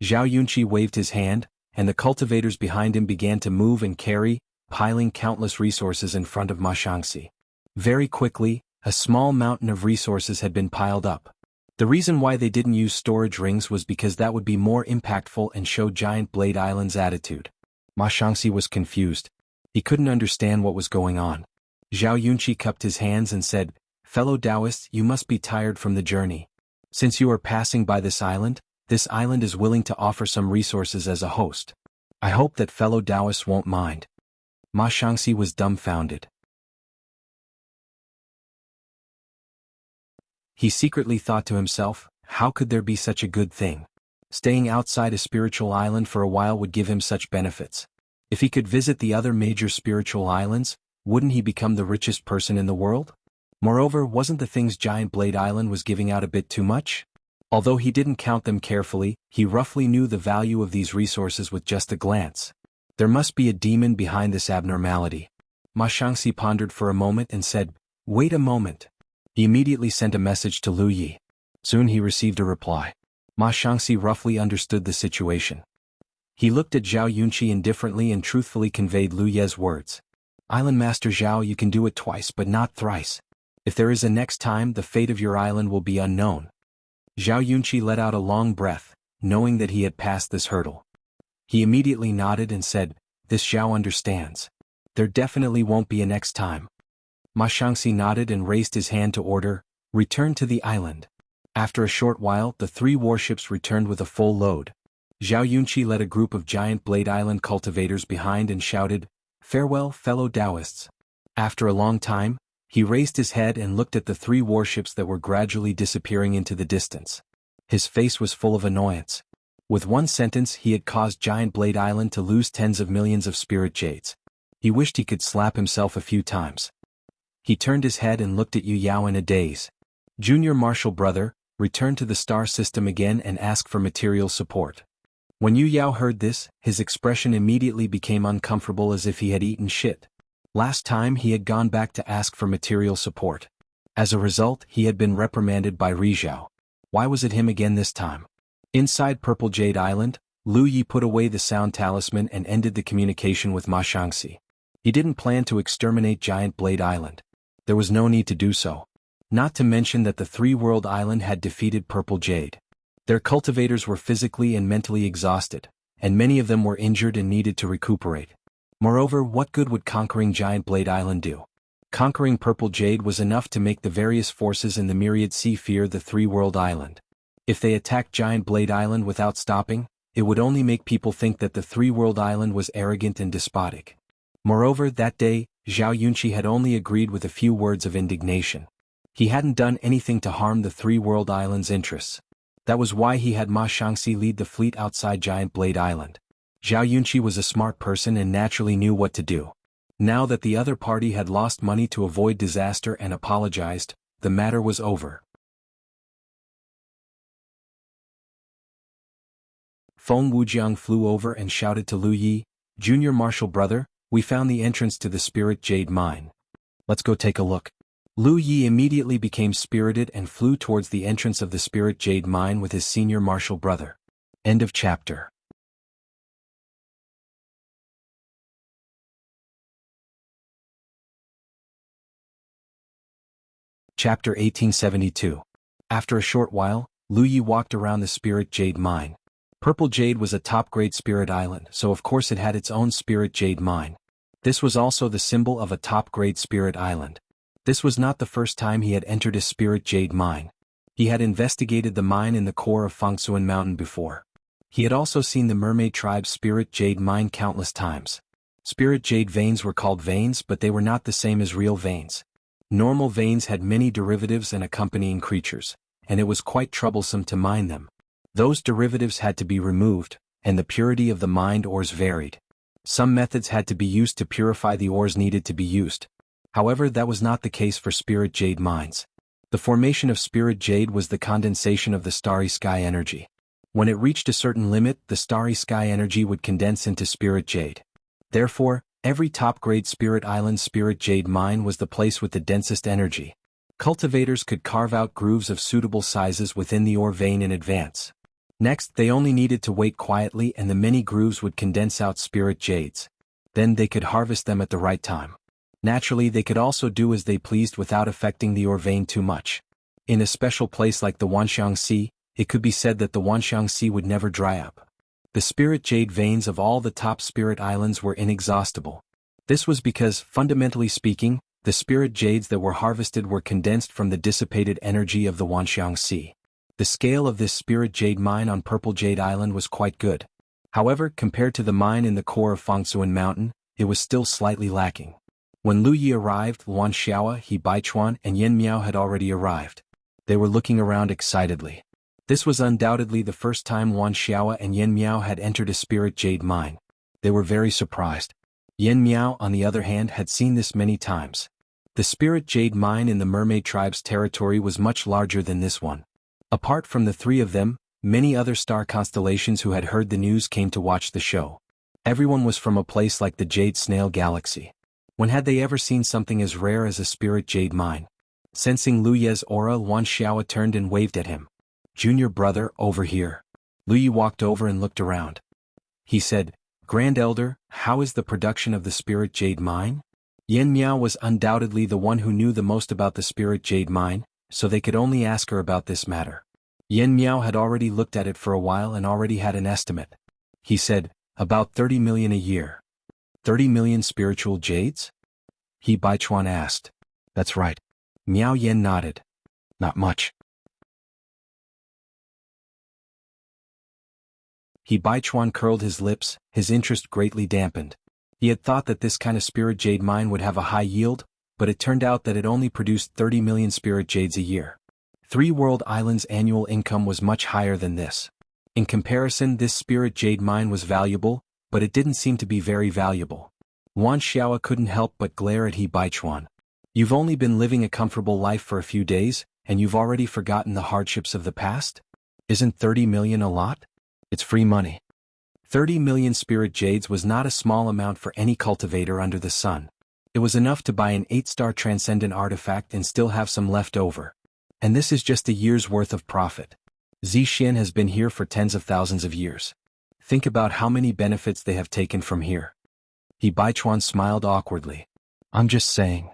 Zhao Yunqi waved his hand, and the cultivators behind him began to move and carry, piling countless resources in front of Ma Shangxi. Very quickly, a small mountain of resources had been piled up. The reason why they didn't use storage rings was because that would be more impactful and show Giant Blade Island's attitude. Ma Shangxi was confused. He couldn't understand what was going on. Zhao Yunqi cupped his hands and said, "Fellow Taoists, you must be tired from the journey. Since you are passing by this island is willing to offer some resources as a host. I hope that fellow Taoists won't mind." Ma Shangxi was dumbfounded. He secretly thought to himself, how could there be such a good thing? Staying outside a spiritual island for a while would give him such benefits. If he could visit the other major spiritual islands, wouldn't he become the richest person in the world? Moreover, wasn't the things Giant Blade Island was giving out a bit too much? Although he didn't count them carefully, he roughly knew the value of these resources with just a glance. There must be a demon behind this abnormality. Ma Shangxi pondered for a moment and said, "Wait a moment." He immediately sent a message to Lu Yi. Soon he received a reply. Ma Shangxi roughly understood the situation. He looked at Zhao Yunqi indifferently and truthfully conveyed Lu Ye's words. "Island Master Zhao, you can do it twice but not thrice. If there is a next time, the fate of your island will be unknown." Zhao Yunqi let out a long breath, knowing that he had passed this hurdle. He immediately nodded and said, "This Zhao understands. There definitely won't be a next time." Ma Shangxi nodded and raised his hand to order, "Return to the island." After a short while, the 3 warships returned with a full load. Zhao Yunqi led a group of Giant Blade Island cultivators behind and shouted, "Farewell, fellow Taoists." After a long time, he raised his head and looked at the 3 warships that were gradually disappearing into the distance. His face was full of annoyance. With one sentence, he had caused Giant Blade Island to lose tens of millions of spirit jades. He wished he could slap himself a few times. He turned his head and looked at Yu Yao in a daze. "Junior Marshal Brother, return to the star system again and ask for material support." When Yu Yao heard this, his expression immediately became uncomfortable as if he had eaten shit. Last time he had gone back to ask for material support. As a result, he had been reprimanded by Ri Zhao. Why was it him again this time? Inside Purple Jade Island, Lu Yi put away the sound talisman and ended the communication with Ma Shangxi. He didn't plan to exterminate Giant Blade Island. There was no need to do so. Not to mention that the 3-world island had defeated Purple Jade. Their cultivators were physically and mentally exhausted, and many of them were injured and needed to recuperate. Moreover, what good would conquering Giant Blade Island do? Conquering Purple Jade was enough to make the various forces in the Myriad Sea fear the 3-world island. If they attacked Giant Blade Island without stopping, it would only make people think that the 3-world island was arrogant and despotic. Moreover, that day, Zhao Yunqi had only agreed with a few words of indignation. He hadn't done anything to harm the 3-world island's interests. That was why he had Ma Shangxi lead the fleet outside Giant Blade Island. Zhao Yunqi was a smart person and naturally knew what to do. Now that the other party had lost money to avoid disaster and apologized, the matter was over. Feng Wujiang flew over and shouted to Lu Yi, "Junior Marshal Brother, we found the entrance to the Spirit Jade Mine. Let's go take a look." Lu Yi immediately became spirited and flew towards the entrance of the Spirit Jade Mine with his senior marshal brother. End of chapter. Chapter 1872. After a short while, Lu Yi walked around the Spirit Jade Mine. Purple Jade was a top-grade spirit island, so of course it had its own Spirit Jade Mine. This was also the symbol of a top-grade spirit island. This was not the first time he had entered a Spirit Jade Mine. He had investigated the mine in the core of Fengsuan Mountain before. He had also seen the Mermaid Tribe's Spirit Jade Mine countless times. Spirit Jade veins were called veins, but they were not the same as real veins. Normal veins had many derivatives and accompanying creatures, and it was quite troublesome to mine them. Those derivatives had to be removed, and the purity of the mined ores varied. Some methods had to be used to purify the ores needed to be used. However, that was not the case for Spirit Jade mines. The formation of Spirit Jade was the condensation of the starry sky energy. When it reached a certain limit, the starry sky energy would condense into Spirit Jade. Therefore, every top-grade Spirit Island Spirit Jade mine was the place with the densest energy. Cultivators could carve out grooves of suitable sizes within the ore vein in advance. Next, they only needed to wait quietly and the many grooves would condense out Spirit Jades. Then they could harvest them at the right time. Naturally, they could also do as they pleased without affecting the ore vein too much. In a special place like the Wanxiang Sea, it could be said that the Wanxiang Sea would never dry up. The spirit jade veins of all the top spirit islands were inexhaustible. This was because, fundamentally speaking, the spirit jades that were harvested were condensed from the dissipated energy of the Wanxiang Sea. The scale of this spirit jade mine on Purple Jade Island was quite good. However, compared to the mine in the core of Fangsuan Mountain, it was still slightly lacking. When Lu Yi arrived, Luan Xiaoa, He Baichuan, and Yen Miao had already arrived. They were looking around excitedly. This was undoubtedly the first time Luan Xiaoa and Yen Miao had entered a spirit jade mine. They were very surprised. Yen Miao, on the other hand, had seen this many times. The spirit jade mine in the mermaid tribe's territory was much larger than this one. Apart from the three of them, many other star constellations who had heard the news came to watch the show. Everyone was from a place like the Jade Snail Galaxy. When had they ever seen something as rare as a spirit jade mine? Sensing Lu Ye's aura, Luan Xiaoa turned and waved at him. "Junior brother, over here." Lu Yi walked over and looked around. He said, "Grand Elder, how is the production of the spirit jade mine?" Yen Miao was undoubtedly the one who knew the most about the spirit jade mine, so they could only ask her about this matter. Yen Miao had already looked at it for a while and already had an estimate. He said, "About 30 million a year." 30 million spiritual jades? He Baichuan asked. "That's right." Miao Yen nodded. "Not much." He Baichuan curled his lips, his interest greatly dampened. He had thought that this kind of spirit jade mine would have a high yield, but it turned out that it only produced 30 million spirit jades a year. Three World Islands' annual income was much higher than this. In comparison, this spirit jade mine was valuable, but it didn't seem to be very valuable. Luan Xiaoa couldn't help but glare at He Baichuan. "You've only been living a comfortable life for a few days, and you've already forgotten the hardships of the past? Isn't 30 million a lot? It's free money." 30 million spirit jades was not a small amount for any cultivator under the sun. It was enough to buy an 8-star transcendent artifact and still have some left over. And this is just a year's worth of profit. Zixin has been here for tens of thousands of years. Think about how many benefits they have taken from here. He Baichuan smiled awkwardly. "I'm just saying.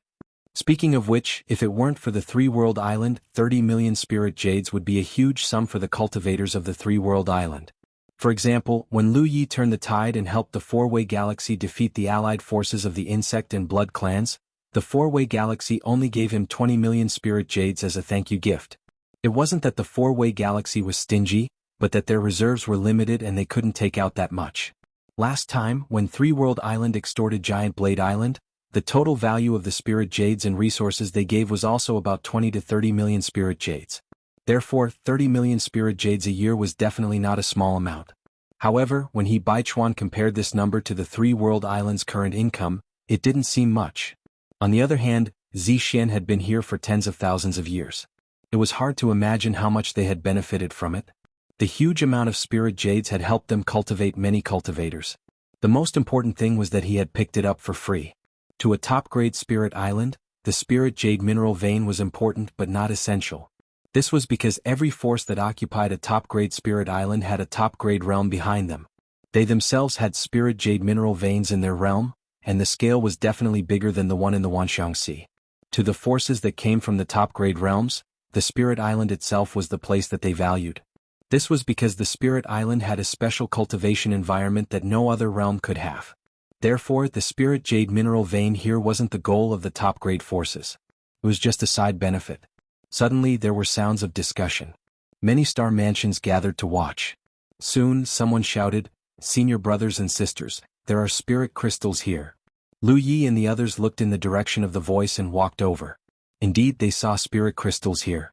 Speaking of which, if it weren't for the Three-World Island, 30 million spirit jades would be a huge sum for the cultivators of the Three-World Island. For example, when Lu Yi turned the tide and helped the Four-Way Galaxy defeat the allied forces of the Insect and Blood clans, the Four-Way Galaxy only gave him 20 million spirit jades as a thank-you gift. It wasn't that the Four-Way Galaxy was stingy, but that their reserves were limited and they couldn't take out that much. Last time, when Three-World Island extorted Giant Blade Island, the total value of the spirit jades and resources they gave was also about 20 to 30 million spirit jades. Therefore, 30 million spirit jades a year was definitely not a small amount. However, when He Baichuan compared this number to the Three-World Islands' current income, it didn't seem much. On the other hand, Zixin had been here for tens of thousands of years. It was hard to imagine how much they had benefited from it. The huge amount of spirit jades had helped them cultivate many cultivators. The most important thing was that he had picked it up for free. To a top-grade spirit island, the spirit jade mineral vein was important but not essential. This was because every force that occupied a top-grade spirit island had a top-grade realm behind them. They themselves had spirit jade mineral veins in their realm, and the scale was definitely bigger than the one in the Wanxiang Sea. To the forces that came from the top-grade realms, the spirit island itself was the place that they valued. This was because the spirit island had a special cultivation environment that no other realm could have. Therefore, the spirit jade mineral vein here wasn't the goal of the top-grade forces. It was just a side benefit. Suddenly there were sounds of discussion. Many star mansions gathered to watch. Soon someone shouted, "Senior brothers and sisters, there are spirit crystals here." Lu Yi and the others looked in the direction of the voice and walked over. Indeed, they saw spirit crystals here.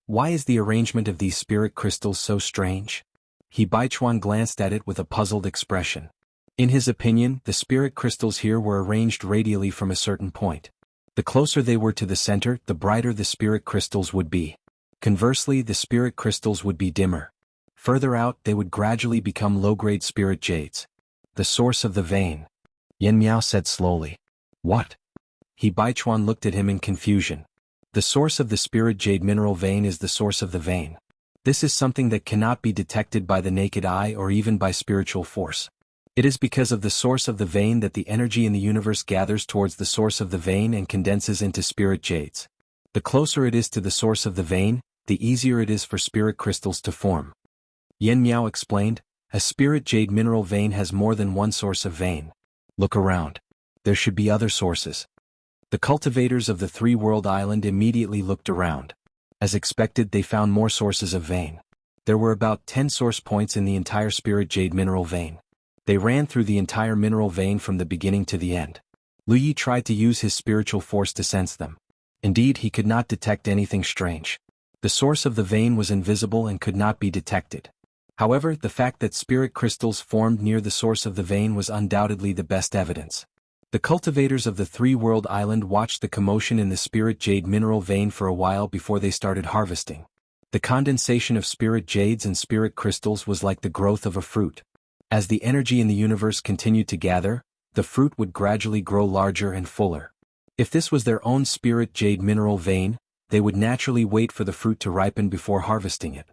Why is the arrangement of these spirit crystals so strange? He Baichuan glanced at it with a puzzled expression. In his opinion, the spirit crystals here were arranged radially from a certain point. The closer they were to the center, the brighter the spirit crystals would be. Conversely, the spirit crystals would be dimmer. Further out, they would gradually become low-grade spirit jades. The source of the vein. Yen Miao said slowly. "What?" He Baichuan looked at him in confusion. The source of the spirit jade mineral vein is the source of the vein. This is something that cannot be detected by the naked eye or even by spiritual force. It is because of the source of the vein that the energy in the universe gathers towards the source of the vein and condenses into spirit jades. The closer it is to the source of the vein, the easier it is for spirit crystals to form. Yen Miao explained, a spirit jade mineral vein has more than one source of vein. Look around. There should be other sources. The cultivators of the three-world island immediately looked around. As expected, they found more sources of vein. There were about 10 source points in the entire spirit jade mineral vein. They ran through the entire mineral vein from the beginning to the end. Lu Yi tried to use his spiritual force to sense them. Indeed, he could not detect anything strange. The source of the vein was invisible and could not be detected. However, the fact that spirit crystals formed near the source of the vein was undoubtedly the best evidence. The cultivators of the three-world island watched the commotion in the spirit jade mineral vein for a while before they started harvesting. The condensation of spirit jades and spirit crystals was like the growth of a fruit. As the energy in the universe continued to gather, the fruit would gradually grow larger and fuller. If this was their own spirit jade mineral vein, they would naturally wait for the fruit to ripen before harvesting it.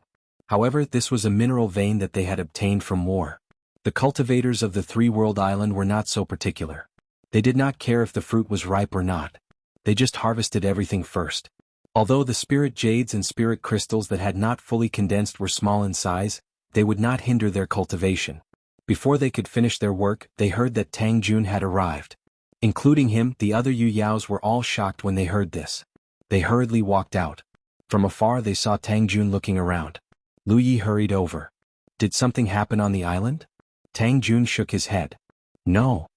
However, this was a mineral vein that they had obtained from war. The cultivators of the three-world island were not so particular. They did not care if the fruit was ripe or not. They just harvested everything first. Although the spirit jades and spirit crystals that had not fully condensed were small in size, they would not hinder their cultivation. Before they could finish their work, they heard that Tang Jun had arrived. Including him, the other Yu Yaos were all shocked when they heard this. They hurriedly walked out. From afar they saw Tang Jun looking around. Lu Yi hurried over. Did something happen on the island? Tang Jun shook his head. No.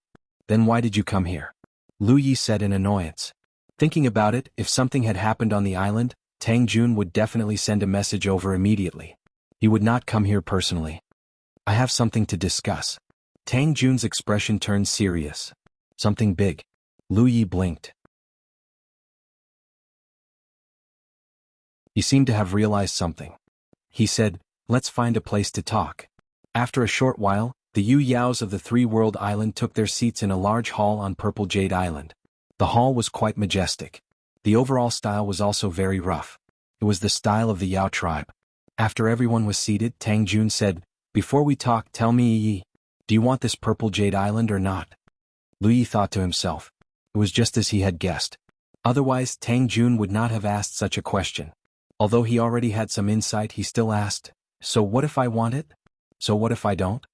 Then why did you come here? Lu Yi said in annoyance. Thinking about it, if something had happened on the island, Tang Jun would definitely send a message over immediately. He would not come here personally. I have something to discuss. Tang Jun's expression turned serious. Something big. Lu Yi blinked. He seemed to have realized something. He said, let's find a place to talk. After a short while, the Yu Yaos of the three-world island took their seats in a large hall on Purple Jade Island. The hall was quite majestic. The overall style was also very rough. It was the style of the Yao tribe. After everyone was seated, Tang Jun said, before we talk, tell me, Yi, do you want this Purple Jade Island or not? Lu Yi thought to himself. It was just as he had guessed. Otherwise, Tang Jun would not have asked such a question. Although he already had some insight, he still asked, so what if I want it? So what if I don't?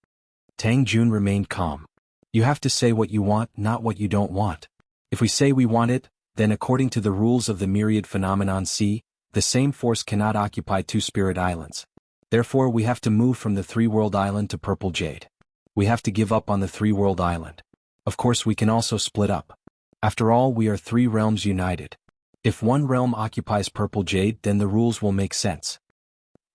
Tang Jun remained calm. You have to say what you want, not what you don't want. If we say we want it, then according to the rules of the myriad phenomenon C, the same force cannot occupy two spirit islands. Therefore we have to move from the three-world island to Purple Jade. We have to give up on the three-world island. Of course we can also split up. After all, we are three realms united. If one realm occupies Purple Jade, then the rules will make sense.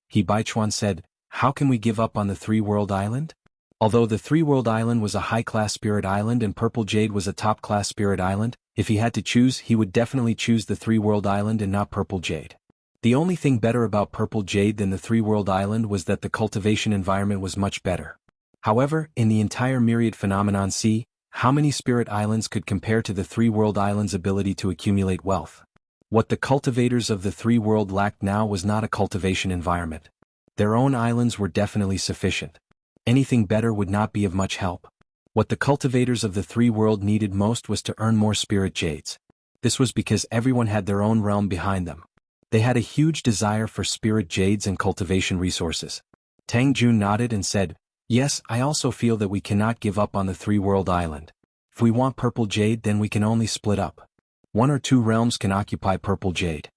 He Baichuan said, how can we give up on the three-world island? Although the three-world island was a high-class spirit island and Purple Jade was a top-class spirit island, if he had to choose, he would definitely choose the three-world island and not Purple Jade. The only thing better about Purple Jade than the three-world island was that the cultivation environment was much better. However, in the entire myriad phenomenon C, how many spirit islands could compare to the three-world island's ability to accumulate wealth? What the cultivators of the three-world lacked now was not a cultivation environment. Their own islands were definitely sufficient. Anything better would not be of much help. What the cultivators of the three-world needed most was to earn more spirit jades. This was because everyone had their own realm behind them. They had a huge desire for spirit jades and cultivation resources. Tang Jun nodded and said, yes, I also feel that we cannot give up on the three-world island. If we want Purple Jade, then we can only split up. One or two realms can occupy Purple Jade.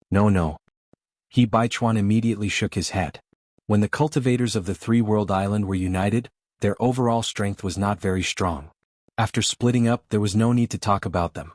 No. He Baichuan immediately shook his head. When the cultivators of the three-world island were united, their overall strength was not very strong. After splitting up, there was no need to talk about them.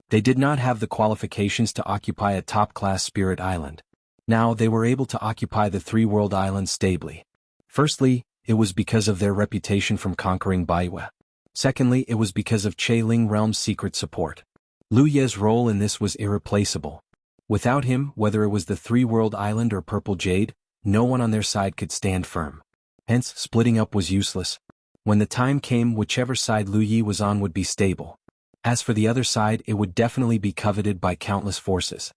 They did not have the qualifications to occupy a top-class spirit island. Now they were able to occupy the three-world island stably. Firstly, it was because of their reputation from conquering Baiwa. Secondly, it was because of Che Ling Realm's secret support. Lu Ye's role in this was irreplaceable. Without him, whether it was the three-world island or Purple Jade, no one on their side could stand firm. Hence, splitting up was useless. When the time came, whichever side Lu Yi was on would be stable. As for the other side, it would definitely be coveted by countless forces.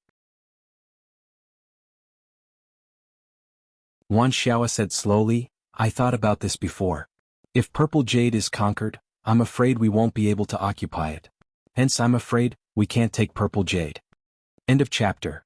Wan Xiao said slowly, I thought about this before. If Purple Jade is conquered, I'm afraid we won't be able to occupy it. Hence I'm afraid, we can't take Purple Jade. End of chapter.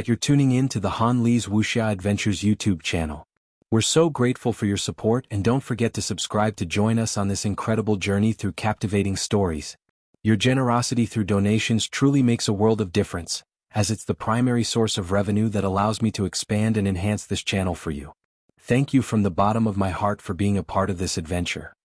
You're tuning in to the Han Li's Wuxia Adventures YouTube channel. We're so grateful for your support, and don't forget to subscribe to join us on this incredible journey through captivating stories. Your generosity through donations truly makes a world of difference, as it's the primary source of revenue that allows me to expand and enhance this channel for you. Thank you from the bottom of my heart for being a part of this adventure.